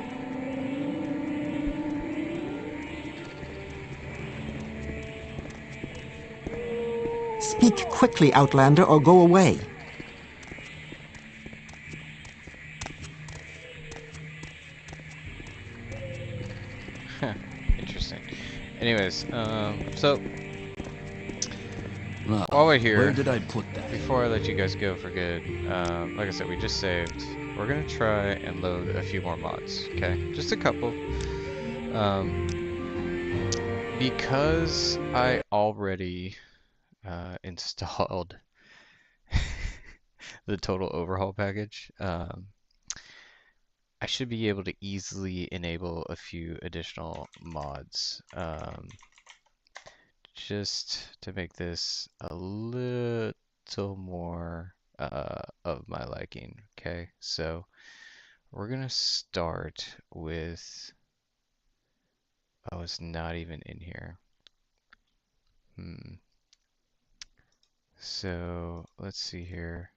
Speak quickly, Outlander, or go away. Interesting. Anyways, so Now, while we're where here, did I put that? before I let you guys go for good, like I said, we just saved. We're gonna try and load a few more mods, okay? Just a couple. Because I already installed the total overhaul package, I should be able to easily enable a few additional mods. Just to make this a little more of my liking. Okay, so we're gonna start with. Oh, it's not even in here. So let's see here.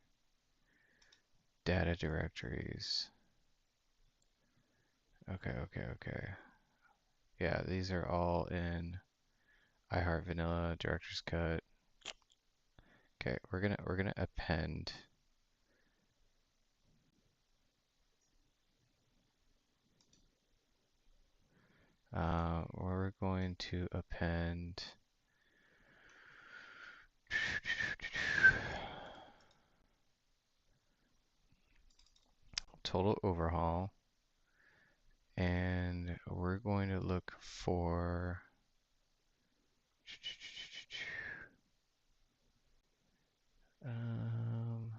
Data directories. Okay. Yeah, these are all in iHeart Vanilla, Director's Cut. Okay, we're gonna append. We're going to append total overhaul, and we're going to look for um,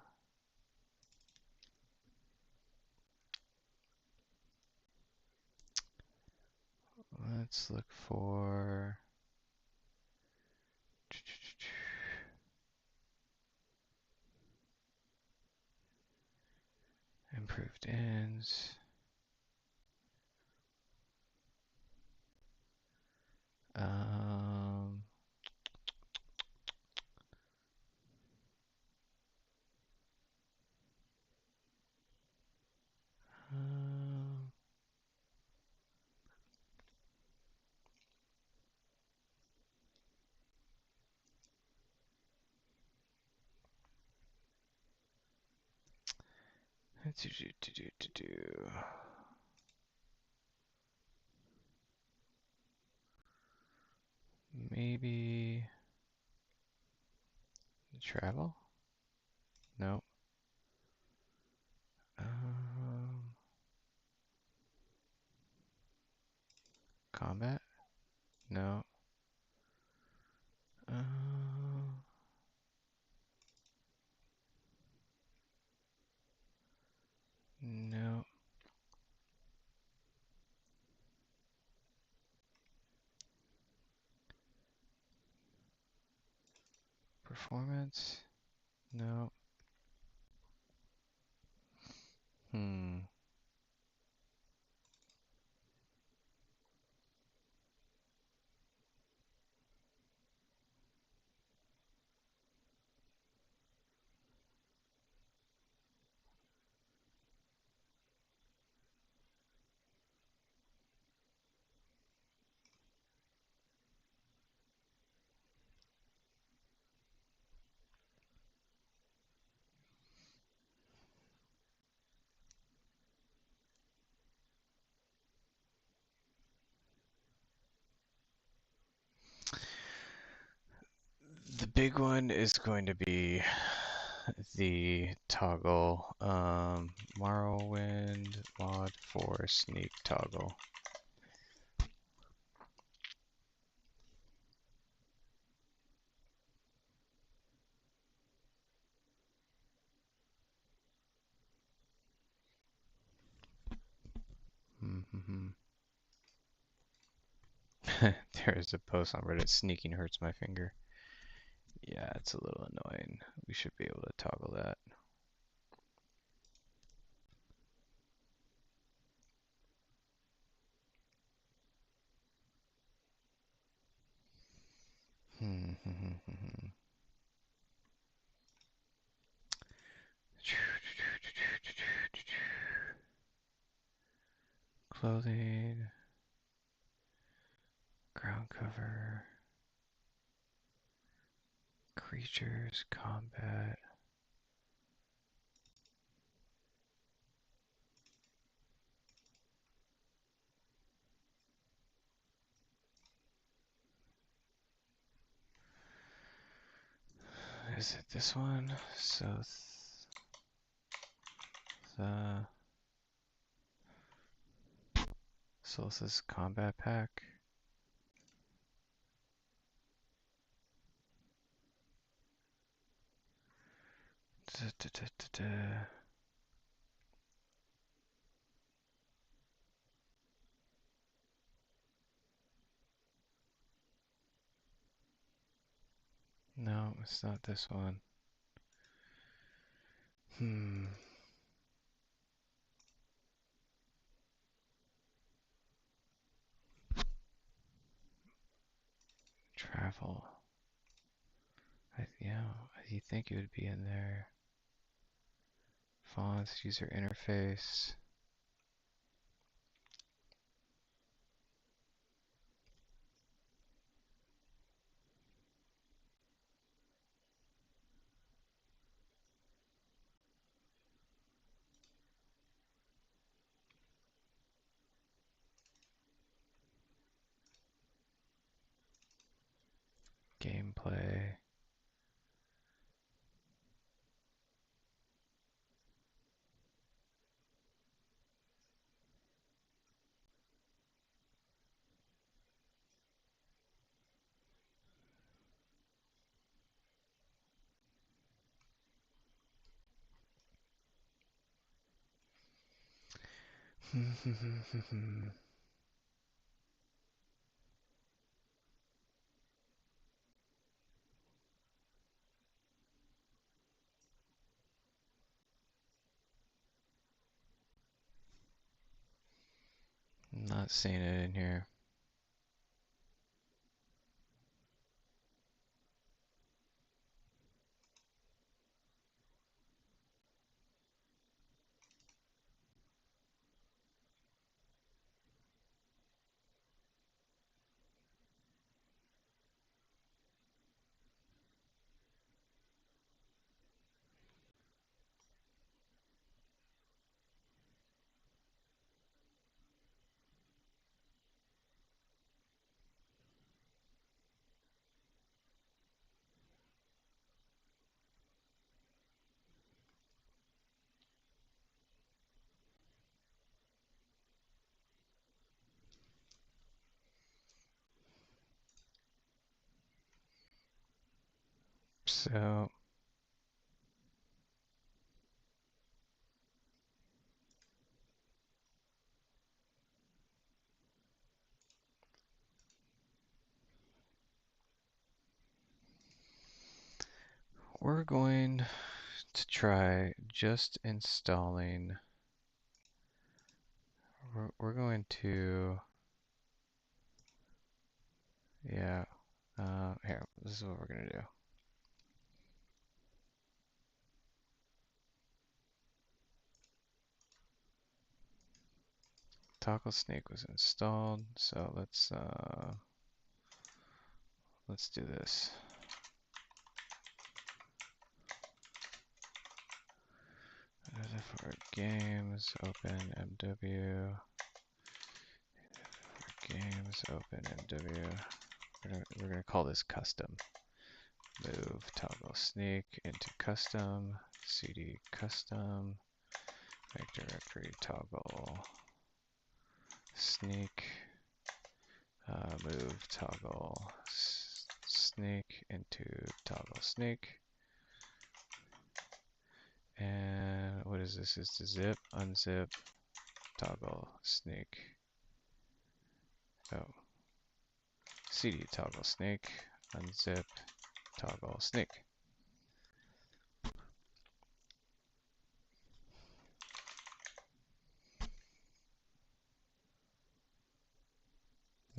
let's look for improved ends. Um, um, maybe travel? No. Combat? No. Um, no. Performance? No. Hmm. The big one is going to be the toggle Morrowind mod for sneak toggle. There's a post on Reddit, sneaking hurts my finger. Yeah, it's a little annoying. We should be able to toggle that. Clothing, ground cover, creatures, combat. Is it this one? So, the Solstice Combat Pack. Da, da, da, da, da. No, it's not this one. Travel. Yeah, you think it would be in there. Fonts, user interface. Gameplay. Not seeing it in here. So, we're going to try just installing. We're going to, yeah. Here, this is what we're gonna do. Toggle Snake was installed, so let's do this. For games, OpenMW. For games, OpenMW. We're gonna call this custom. Move toggle sneak into custom. CD custom. Make directory toggle sneak. Move toggle sneak into toggle sneak. And what is this? Is the zip, unzip, toggle sneak. Oh. CD toggle sneak, unzip, toggle sneak.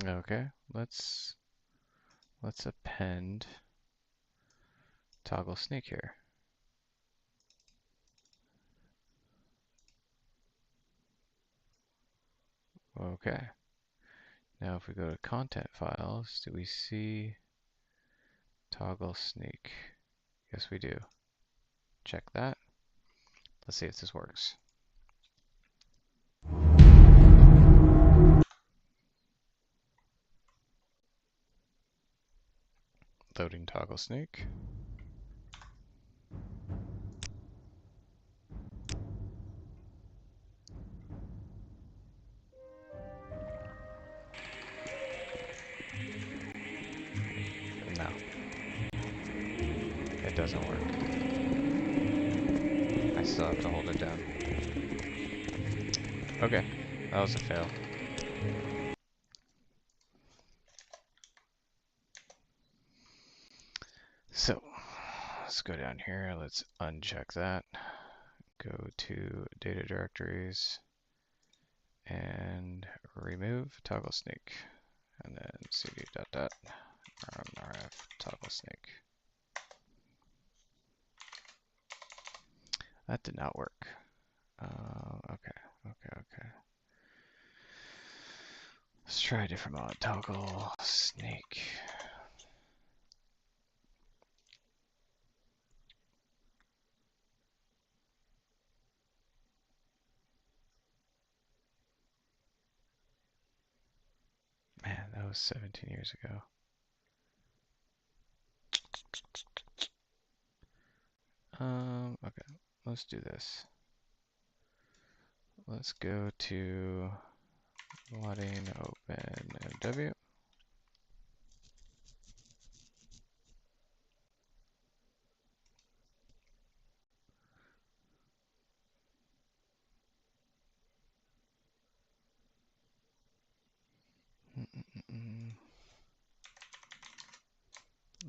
Okay, let's append toggle sneak here. Okay. Now if we go to content files, do we see toggle sneak? Yes, we do. Check that. Let's see if this works. Loading toggle sneak. No, it doesn't work. I still have to hold it down. Okay, that was a fail. So let's go down here. Let's uncheck that. Go to data directories and remove toggle sneak. And then cd dot dot rf toggle sneak. That did not work. Okay. Let's try a different mod. Toggle snake. Man, that was 17 years ago. Okay, let's do this. Let's go to modding OpenMW.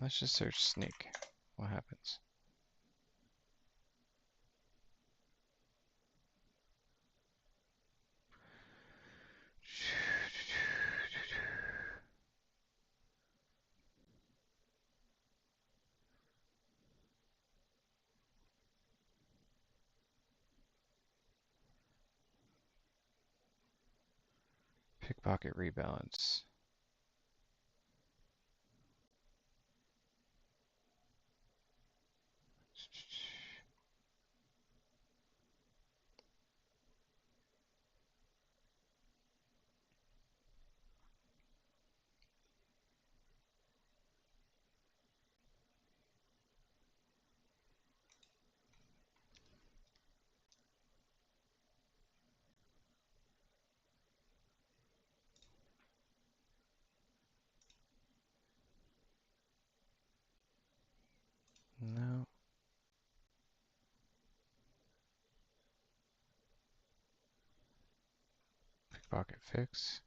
Let's just search snake. What happens? Pickpocket rebalance. No. Pickpocket fix.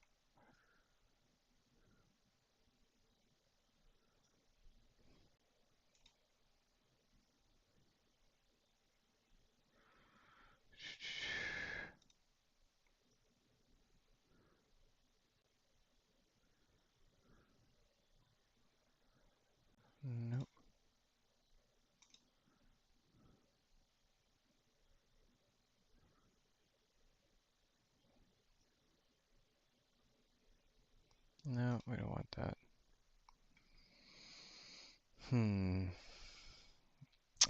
No, we don't want that. Hmm.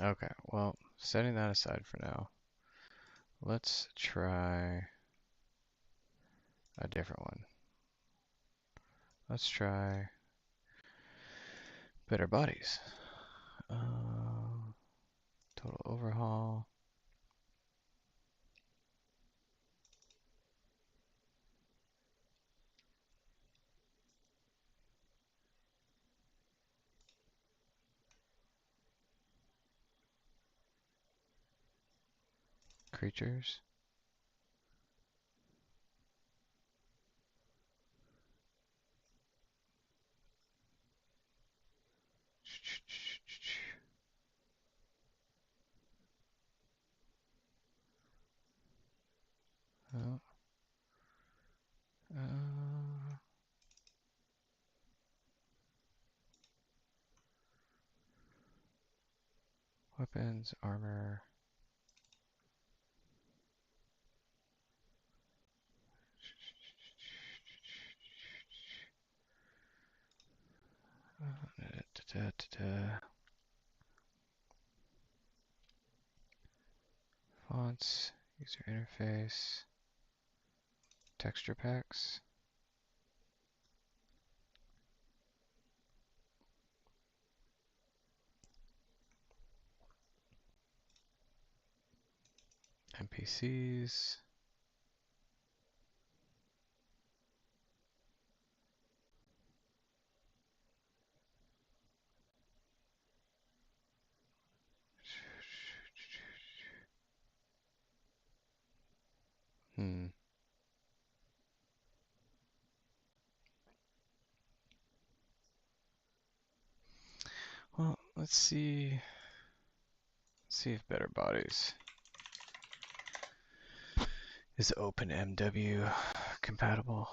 Okay, well, setting that aside for now, let's try a different one. Let's try better bodies. Total overhaul. Creatures. Oh, weapons, armor. Fonts, user interface, texture packs. NPCs. Hmm. Well, let's see. See if Better Bodies is OpenMW compatible.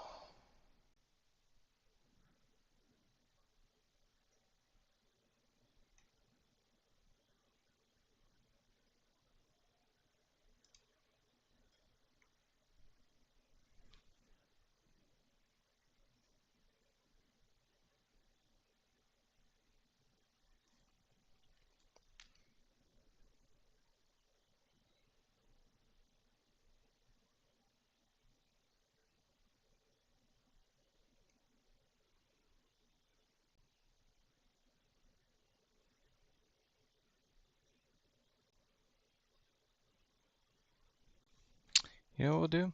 You know what we'll do?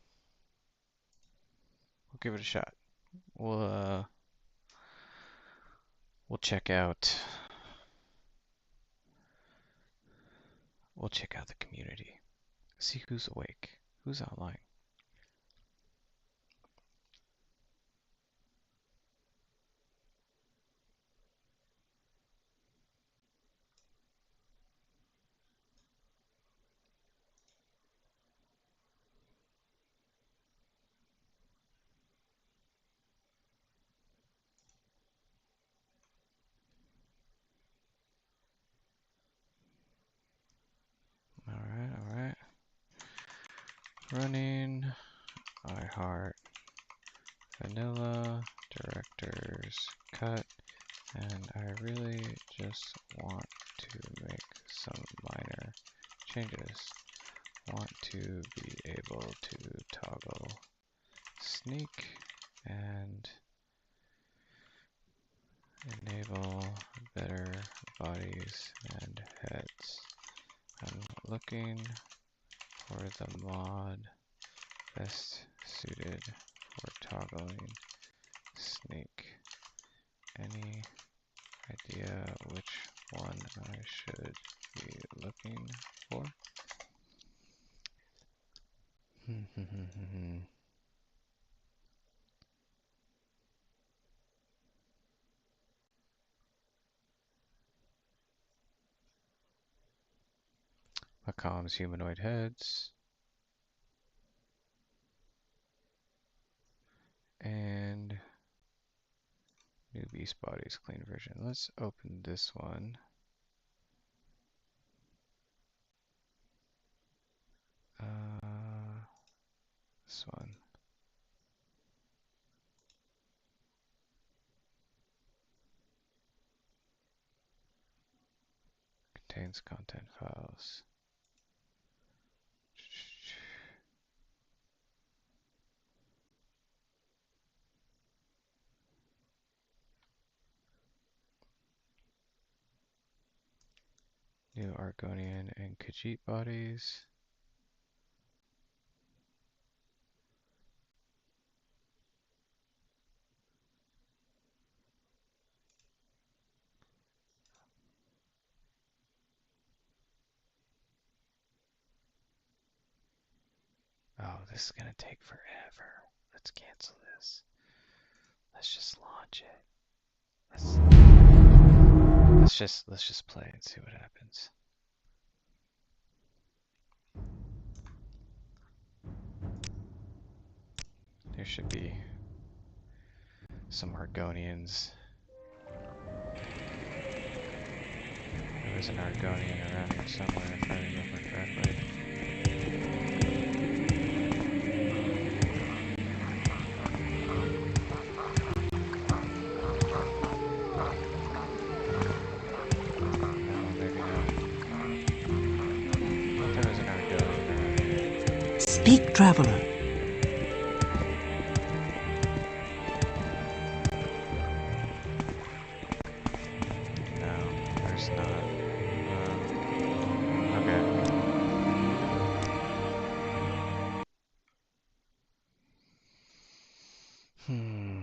We'll give it a shot. We'll we'll check out we'll check out the community. See who's awake, who's online. All right. Running iHeart vanilla directors cut, and I really just want to make some minor changes. Want to be able to toggle sneak and enable better bodies and heads. I'm looking for the mod best suited for toggling sneak. Any idea which one I should be looking for? Macom's humanoid heads. And new beast bodies, clean version. Let's open this one. This one. contains content files. New Argonian and Khajiit bodies. Oh, this is gonna take forever. Let's cancel this. Let's just launch it. Let's just play and see what happens. There should be some Argonians. There was an Argonian around here somewhere, if I remember correctly. No, maybe not. I thought there was an Argonian around here. Speak, traveler. No, there's not. Okay. Hmm.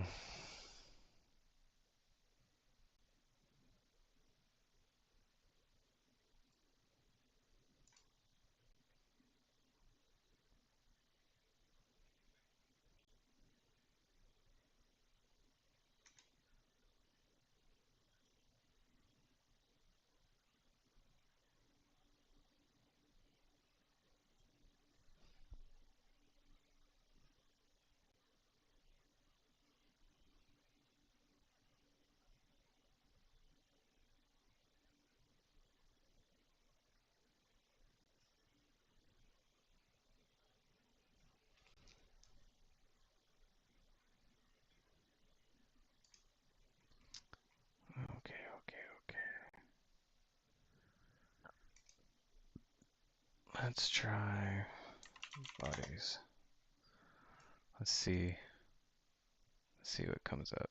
Okay. Let's try bodies. Let's see. Let's see what comes up.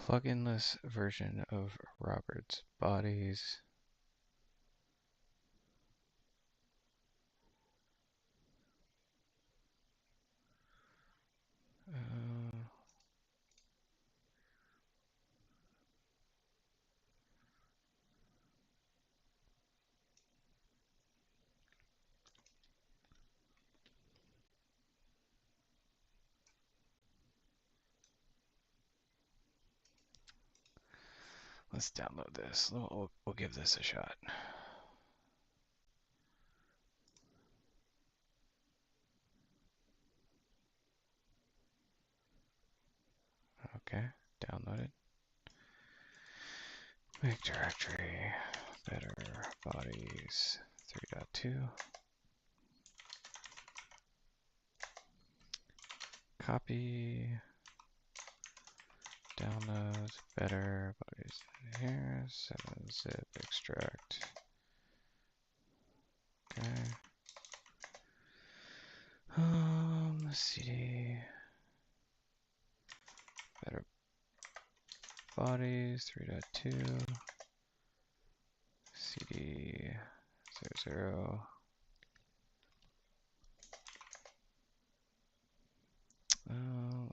Plugin-less version of Robert's bodies. Let's download this. We'll give this a shot. Okay, download it. Make directory, better bodies 3.2. Copy, download, better bodies in here, 7-zip extract. Okay. CD, better bodies 3.2. CD 00.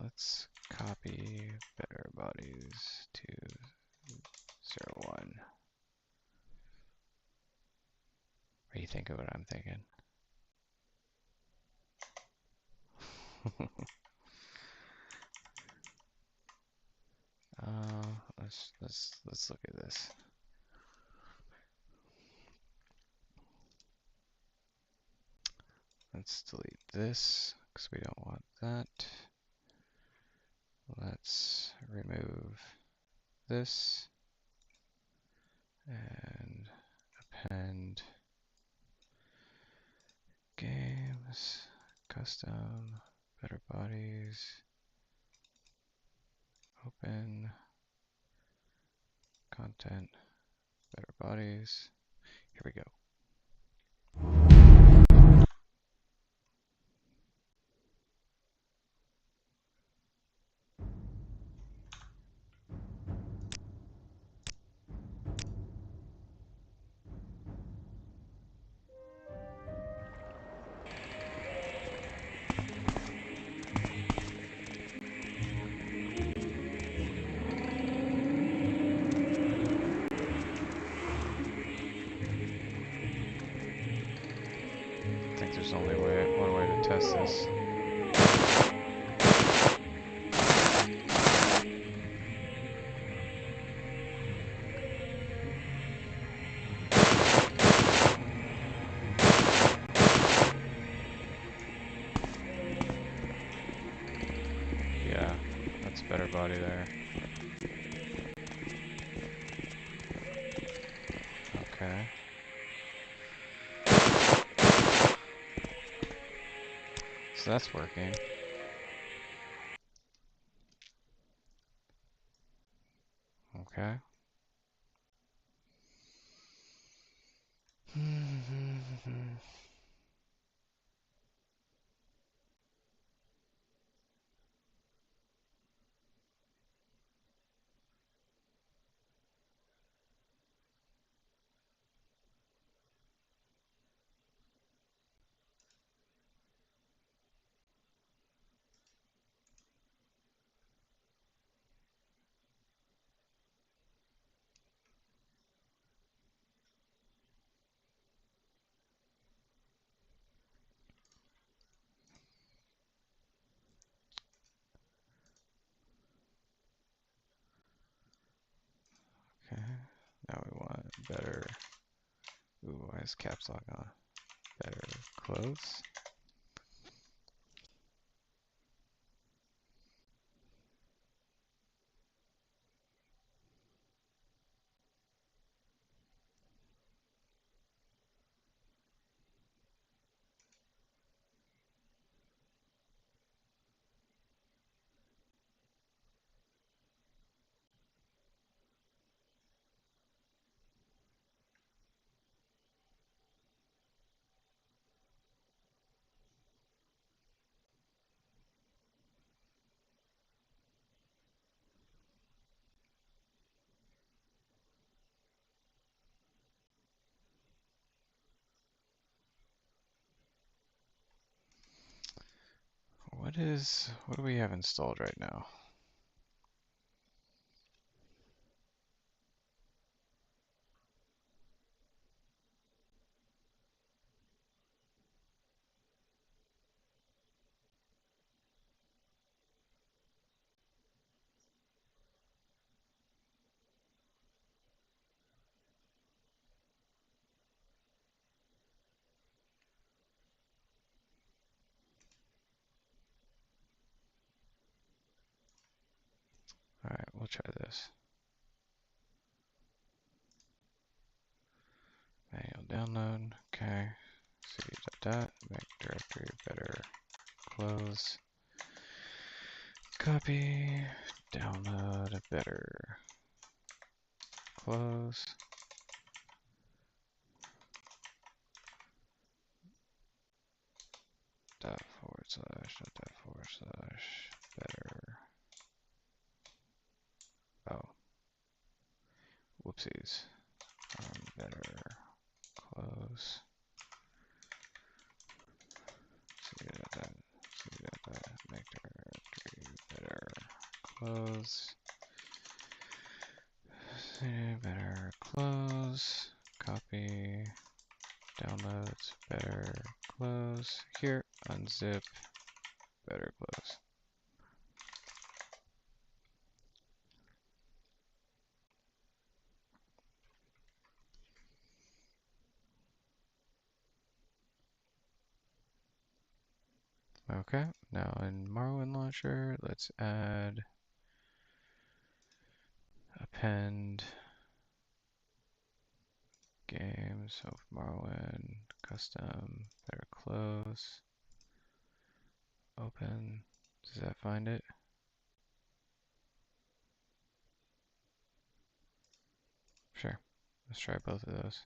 Let's copy better bodies to 01. What do you think of what I'm thinking? Let's look at this. Let's delete this because we don't want that. Let's remove this and append games, custom, better bodies, open, content, better bodies. Here we go. I think there's only one way to test this. Yeah, that's better body there. Okay. So that's working. Okay. Okay. Now we want better. Ooh, why is caps lock on? Better clothes. What do we have installed right now? Alright, we'll try this. Manual download, okay. cd.dat, make directory better close. Copy, download, better close. Dot forward slash, dot forward slash, better. Oh, whoopsies. Better close. cd.dat, cd.dat, make directory better close. Better close. Copy. Downloads. Better close. Here. Unzip. Better close. Okay, now in Marwin Launcher, let's add append games of Marwin, custom, better close, open. Does that find it? Sure. Let's try both of those.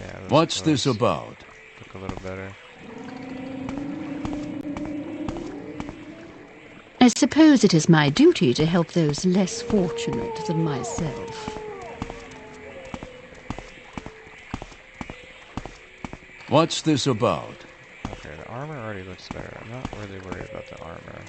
Yeah, those What's this clothes about? look a little better. I suppose it is my duty to help those less fortunate than myself. What's this about? Okay, the armor already looks better. I'm not really worried about the armor.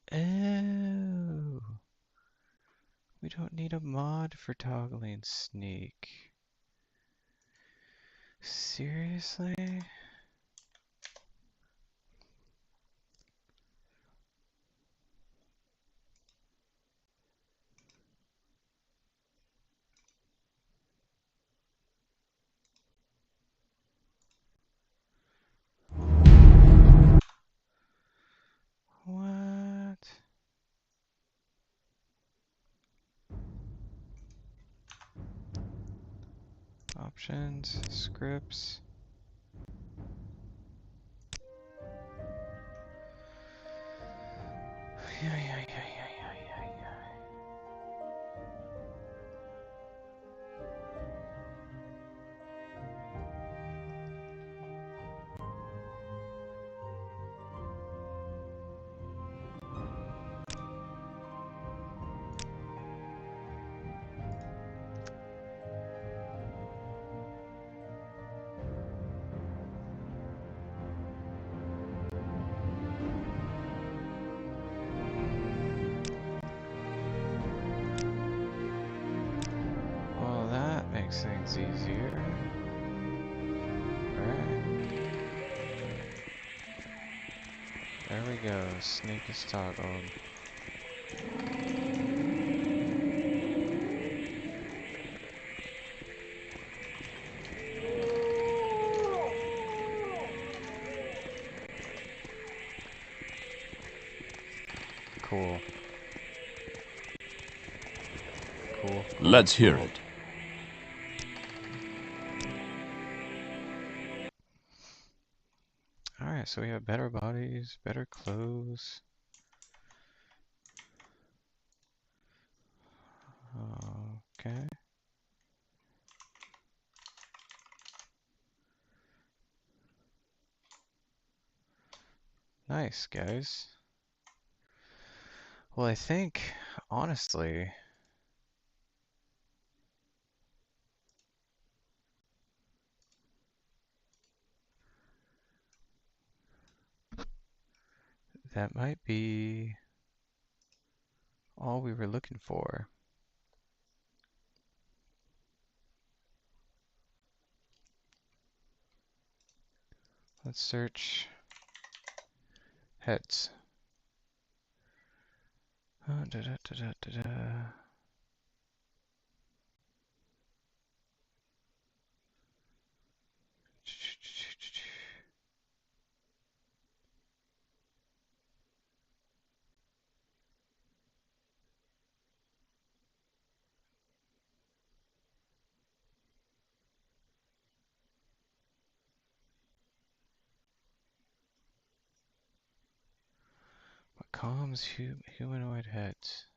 Oh, we don't need a mod for toggling sneak. Seriously? What? Options, scripts. Yeah. Well, that makes things easier. Alright. There we go. Sneak is toggled. Cool. Cool. Let's hear it. Alright, so we have better bodies, better clothes. Okay. Nice, guys. Well, I think, honestly, that might be all we were looking for. Let's search heads. Da, da, da, da, da, da. What comms humanoid heads?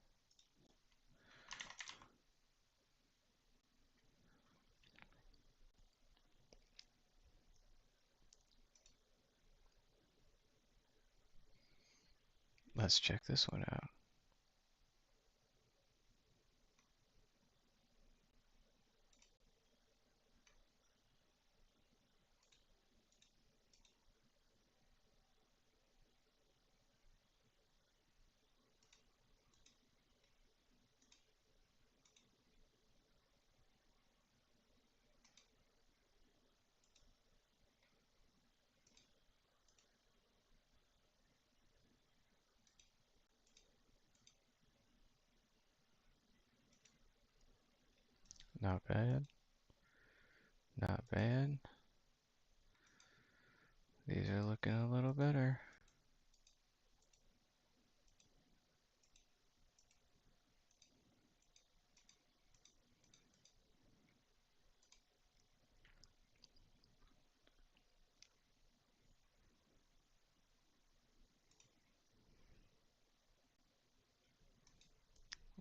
Let's check this one out. Not bad. Not bad. These are looking a little better.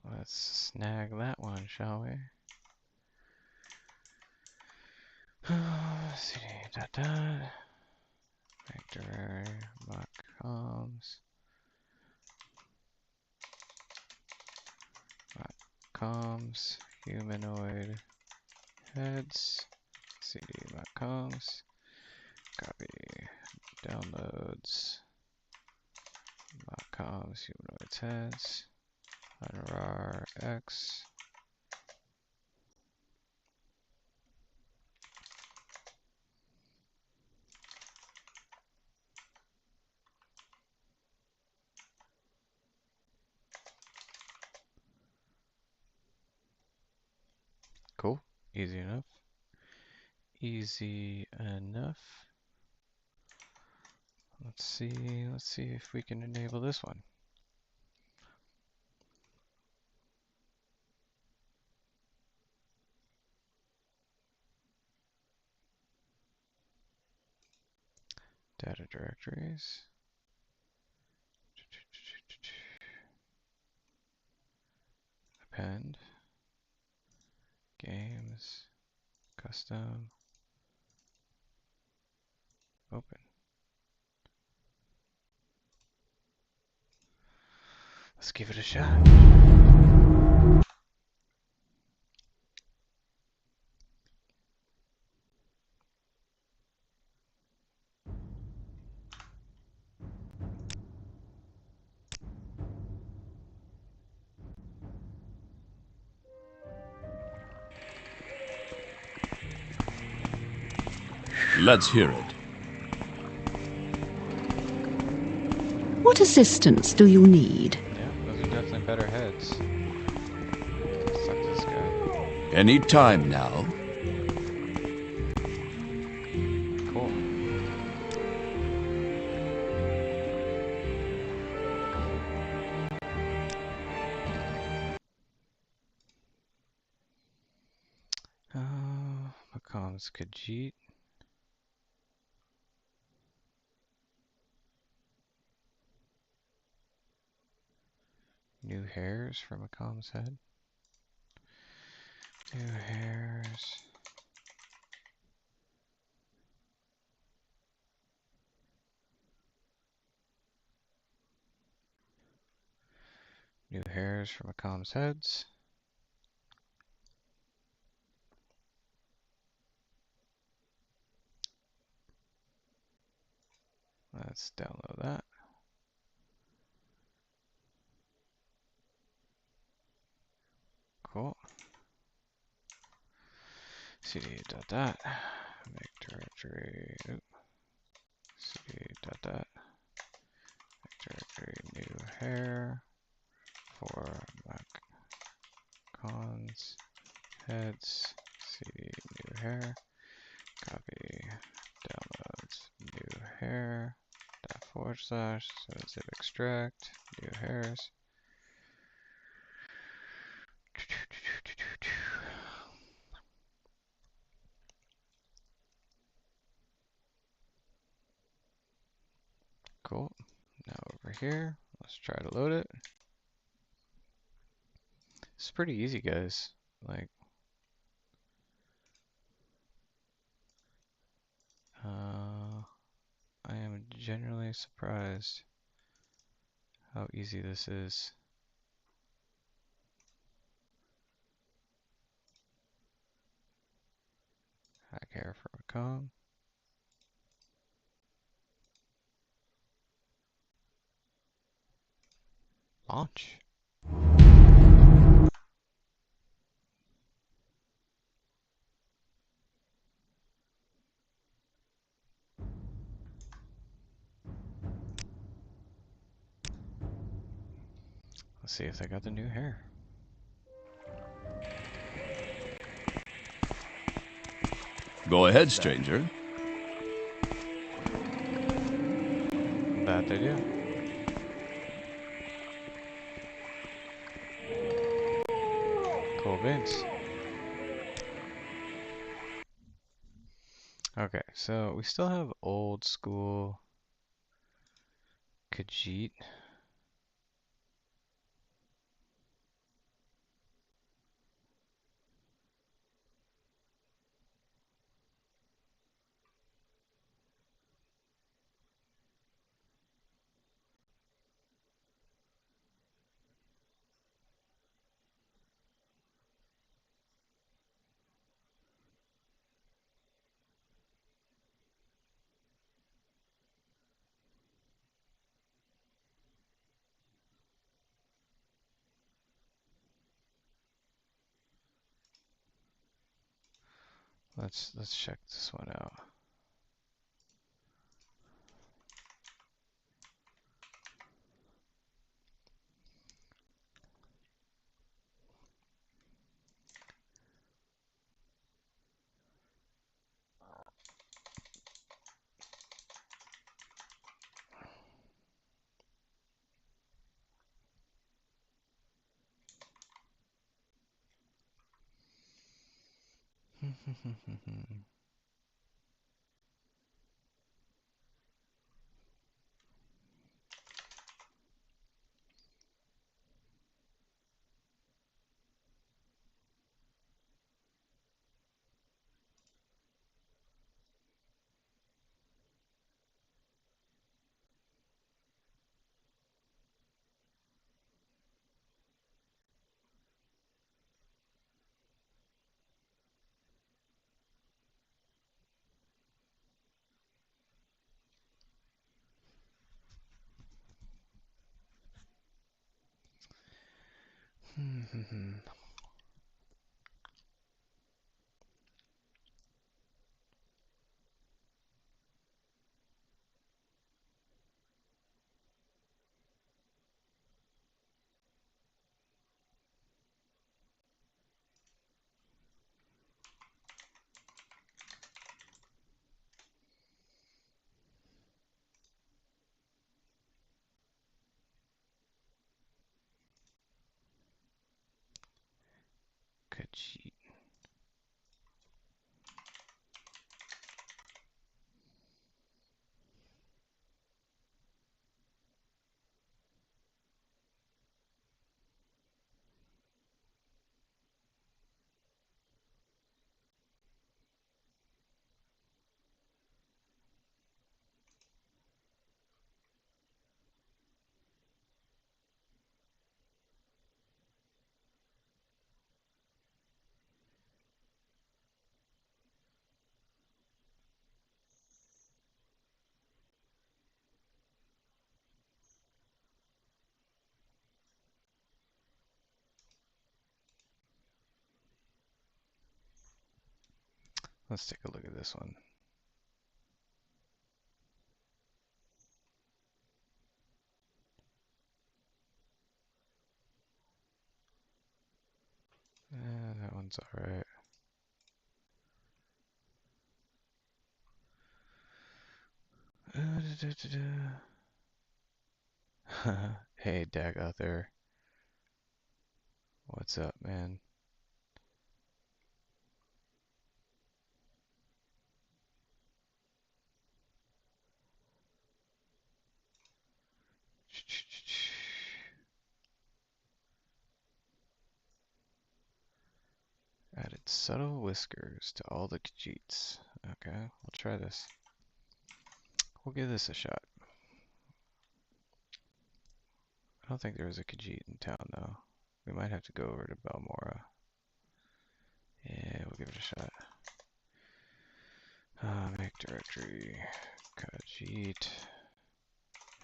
Let's snag that one, shall we? CD dot dot. Vector mock comms, humanoid heads, CD mock comms, copy, downloads, mock comms, humanoid heads, unrar x. Cool. Easy enough. Easy enough. Let's see if we can enable this one. Data directories. Append. Games. Custom. Open. Let's give it a shot. Let's hear it. What assistance do you need? Yeah, those are definitely better heads. Suck this guy. Any time now. Cool. Macom's Khajiit. New hairs for Macom's head. New hairs. New hairs for Macom's heads. Let's download that. Cool. cd dot dot. Make directory. cd dot dot. Make directory new hair for Macom's heads. cd new hair. Copy. Downloads new hair. // so zip extract new hairs. Cool. Now over here, let's try to load it. It's pretty easy, guys. Like, I am generally surprised how easy this is. Hack here for a com. Launch. Let's see if they got the new hair. Go ahead, stranger. That they do. Cool beans. Okay, so we still have old school Khajiit. Let's check this one out. Khajiit. Let's take a look at this one. That one's alright. Hey, Dag out there. What's up, man? Added subtle whiskers to all the Khajiits. Okay, we'll try this. We'll give this a shot. I don't think there was a Khajiit in town though. We might have to go over to Balmora. Yeah, we'll give it a shot. Make directory. Khajiit.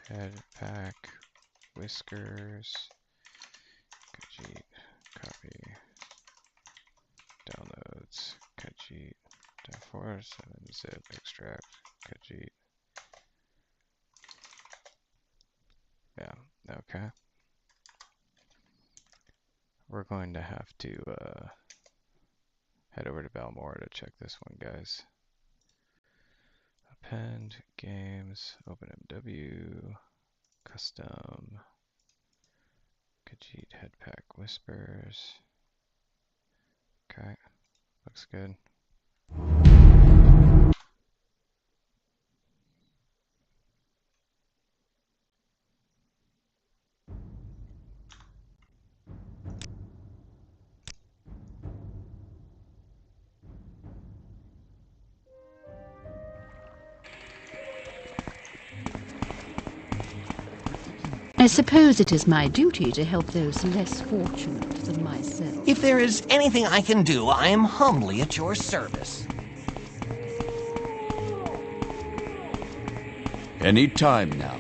Head pack. Whiskers. Khajiit. Copy. Downloads. Khajiit. .4 7-zip extract. Khajiit. Yeah, okay. We're going to have to head over to Balmora to check this one, guys. Append, games, OpenMW, custom, Khajiit headpack whispers. Okay, looks good. I suppose it is my duty to help those less fortunate than myself. If there is anything I can do, I am humbly at your service. Any time now.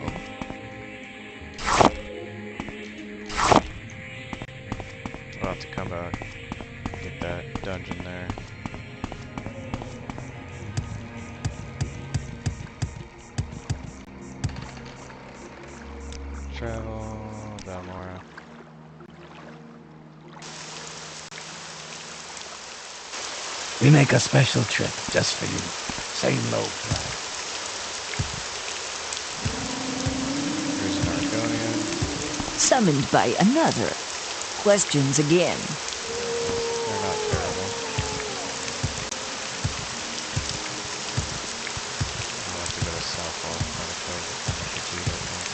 We'll have to come back, get that dungeon there. Travel, Balmora. We make a special trip just for you. Say low price. Here's an Argonian. Summoned by another. Questions again. They're not terrible. I'll have to go to Southwall and try to kill the Khajiit, I think.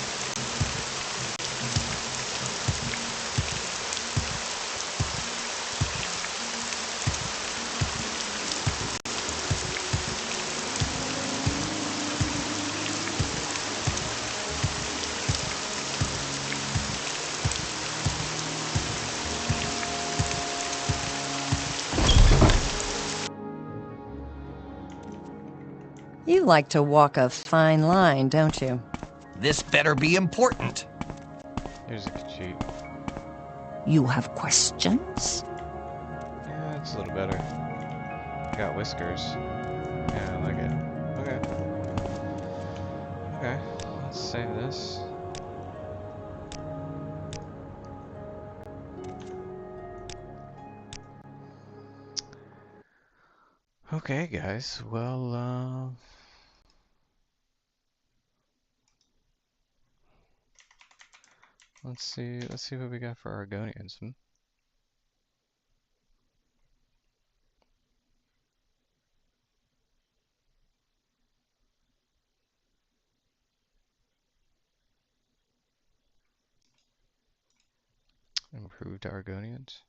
You like to walk a fine line, don't you? This better be important. Here's a Khajiit. You have questions? Yeah, it's a little better. Got whiskers. Yeah, I like it. Okay. Okay, let's save this. Okay, guys. Well, let's see what we got for Argonians. Improved Argonians.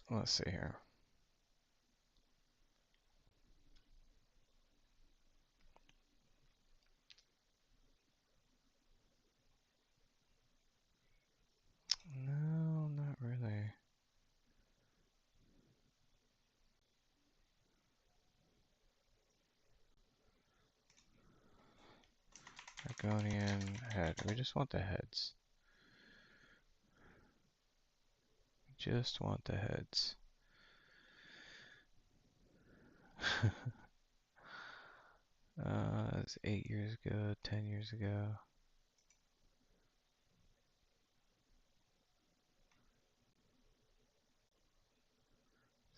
Let's see here. No, not really. Argonian head. We just want the heads. We just want the heads. That's 8 years ago, 10 years ago.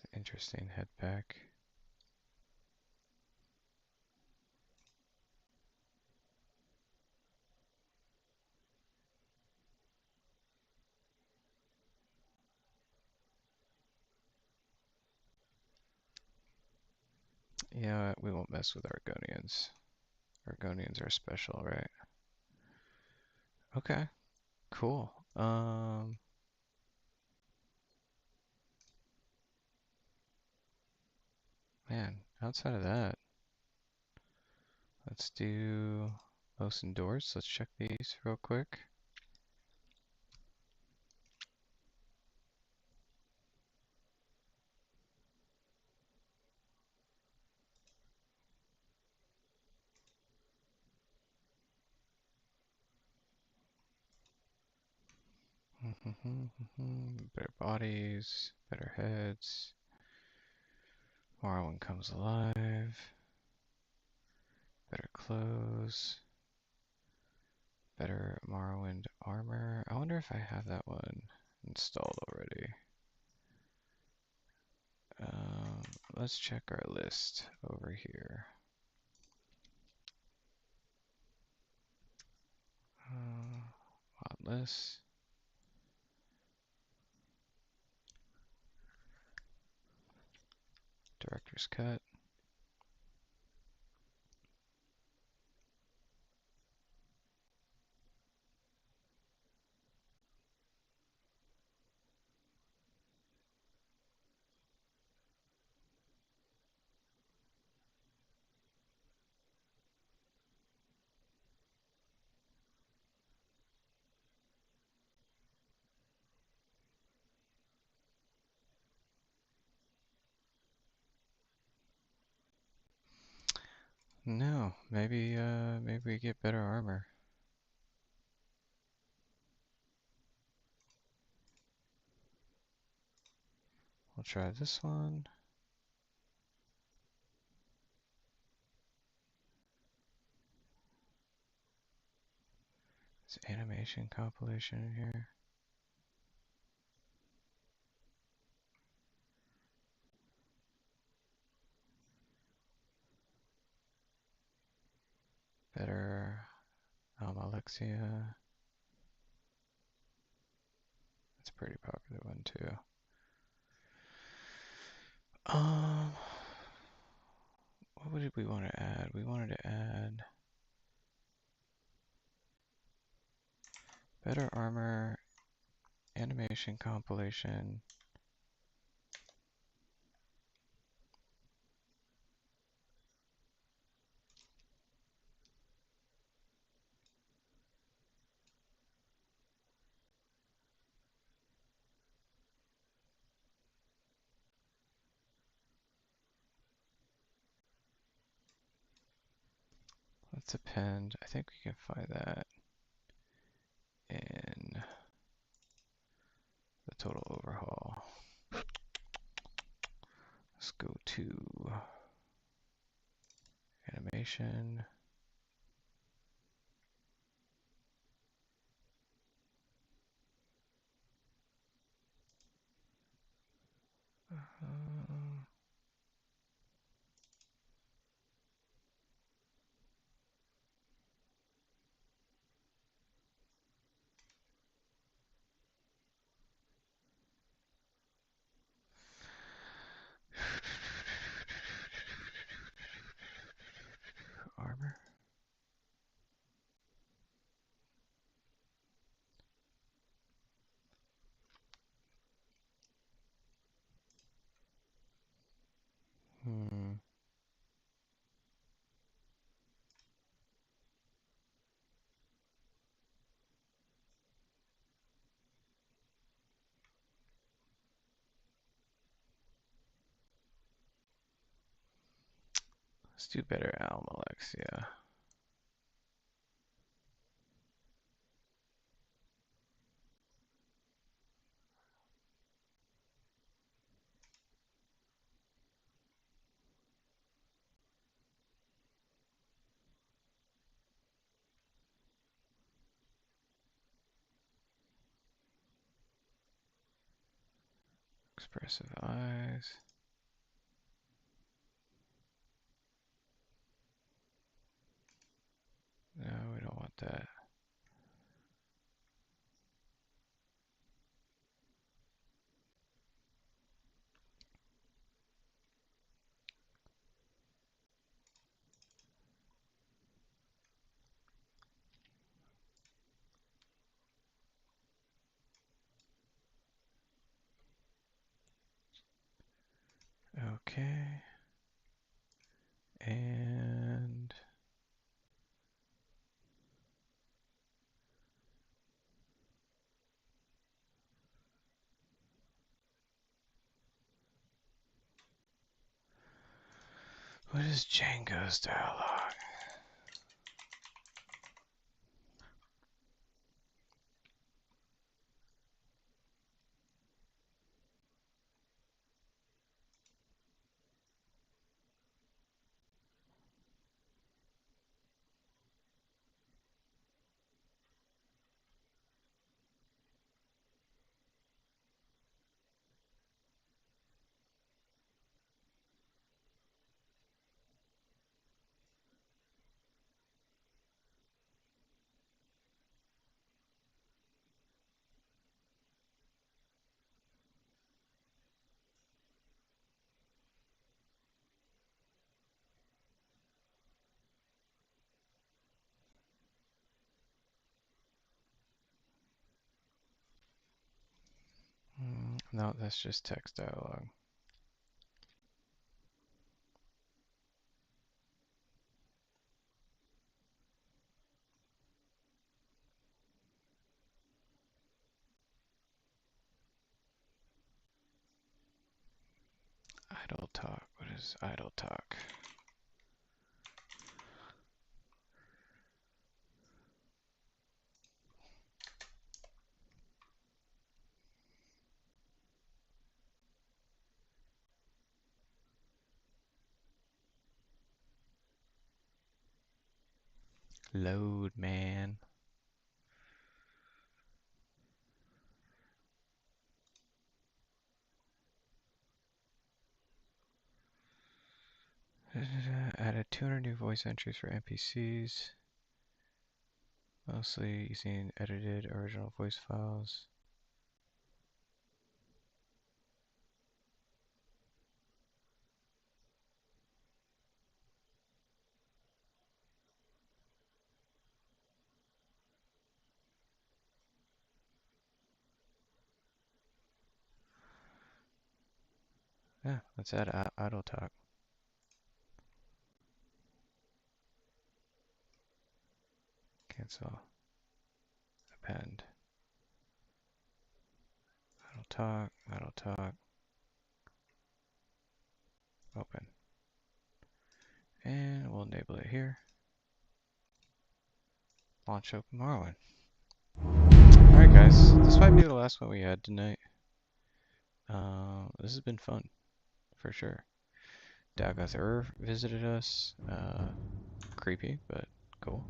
It's an interesting head pack. Yeah, we won't mess with Argonians. Argonians are special, right? Okay, cool. Man, outside of that, let's do most endorsed. Let's check these real quick. Better bodies, better heads. Morrowind comes alive. Better clothes. Better Morrowind armor. I wonder if I have that one installed already. Let's check our list over here. Mod list. Director's cut. No, maybe we get better armor. We'll try this one. It's animation compilation in here. Better Alexia. That's a pretty popular one too. What did we want to add? We wanted to add better armor, animation compilation. Let's append. I think we can find that in the total overhaul. Let's go to animation. Armor. Let's do better Alexia. Expressive eyes. No, we don't want that. Okay. And what is Django's dialogue? No, that's just text dialogue. Idle talk. What is idle talk? Load, man. Added 200 new voice entries for NPCs. Mostly using edited original voice files. Yeah, let's add idle talk. Cancel. Append. Idle talk. Idle talk. Open. And we'll enable it here. Launch Open Morrowind. Alright guys, this might be the last one we had tonight. This has been fun, for sure. Dagath visited us. Creepy, but cool.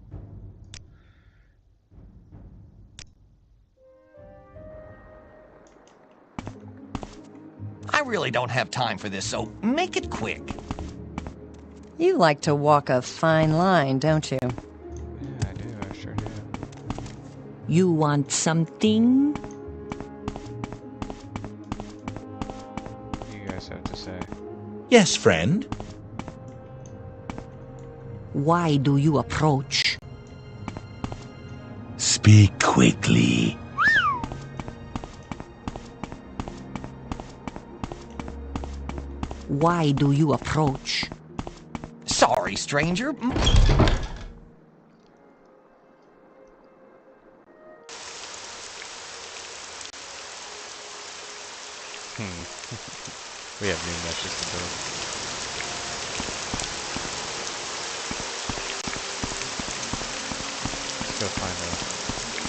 I really don't have time for this, so make it quick. You like to walk a fine line, don't you? Yeah, I do. I sure do. You want something? What do you guys have to say? Yes, friend? Why do you approach? Speak quickly. Why do you approach? Sorry, stranger. We have new matches to build. Let's go find a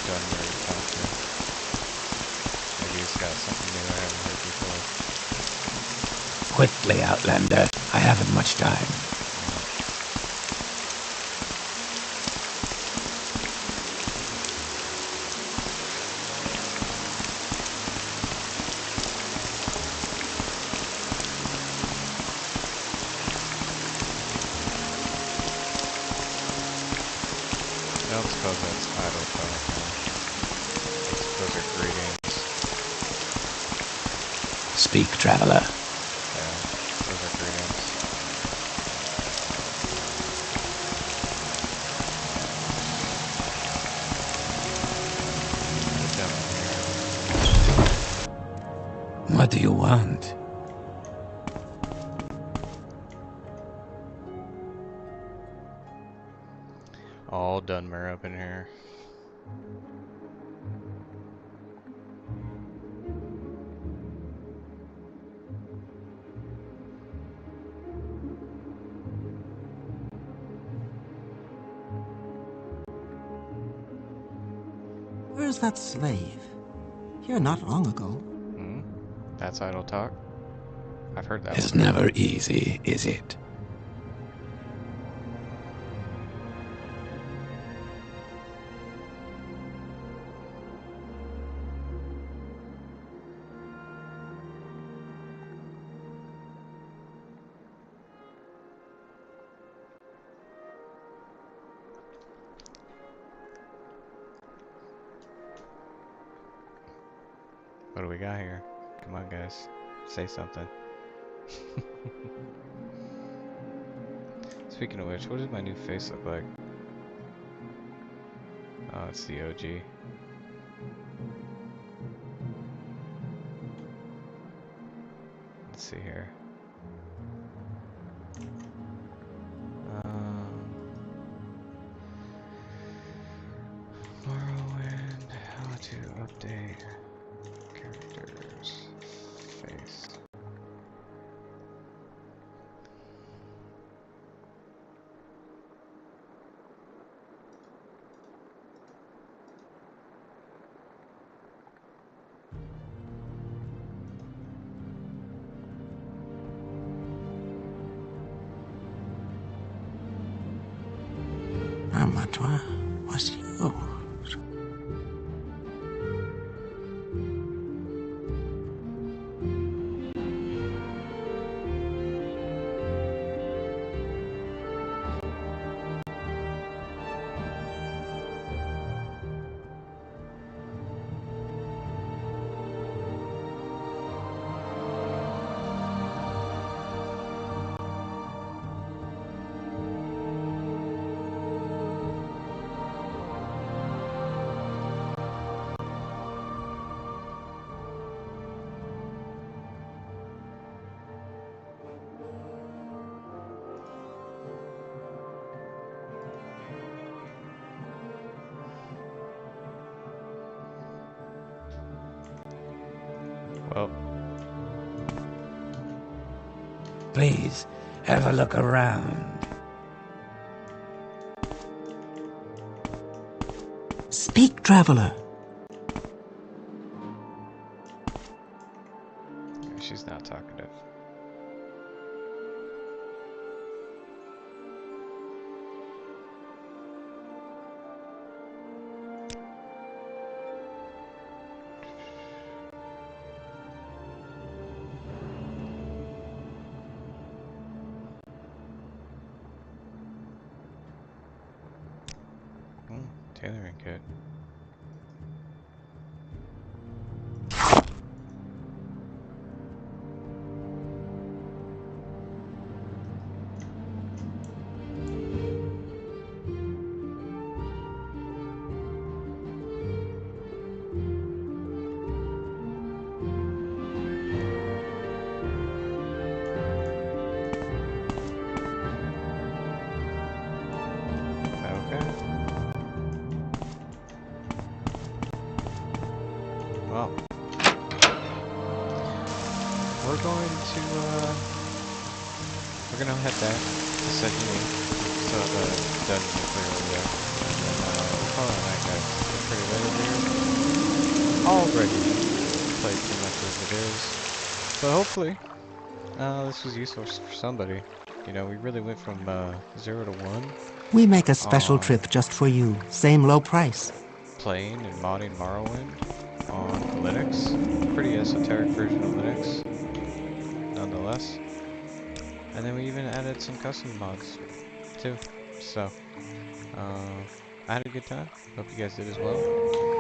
gunner to talk to. Maybe he's got something new I haven't heard before. Quickly, Outlander. I haven't much time. don't suppose that's idle talk. Those are greetings. Speak, traveler. Yeah, those are greetings. What do you want? All Dunmer up in here. Where's that slave? Here not long ago. Hmm? That's idle talk. I've heard that It's one before. never easy, is it? What do we got here? Come on, guys. Say something. Speaking of which, what does my new face look like? Oh, it's the OG. Let's see here. Morrowind, how to update characters' face. Armatois was you. Well, Please, have a look around. Speak, traveler. she's not talkative. Tailoring kit. Well, we're gonna head back to Second Week. So the dungeon clear over there. And then, we'll call it a night, guys. It's pretty late over here. Already played too much as it is. But hopefully, this was useful for somebody. You know, we really went from, 0 to 1. We make a special trip just for you. Same low price. Playing and modding Morrowind on Linux. Pretty esoteric version of Linux, nonetheless. And then we even added some custom mods, too. So, I had a good time. Hope you guys did as well.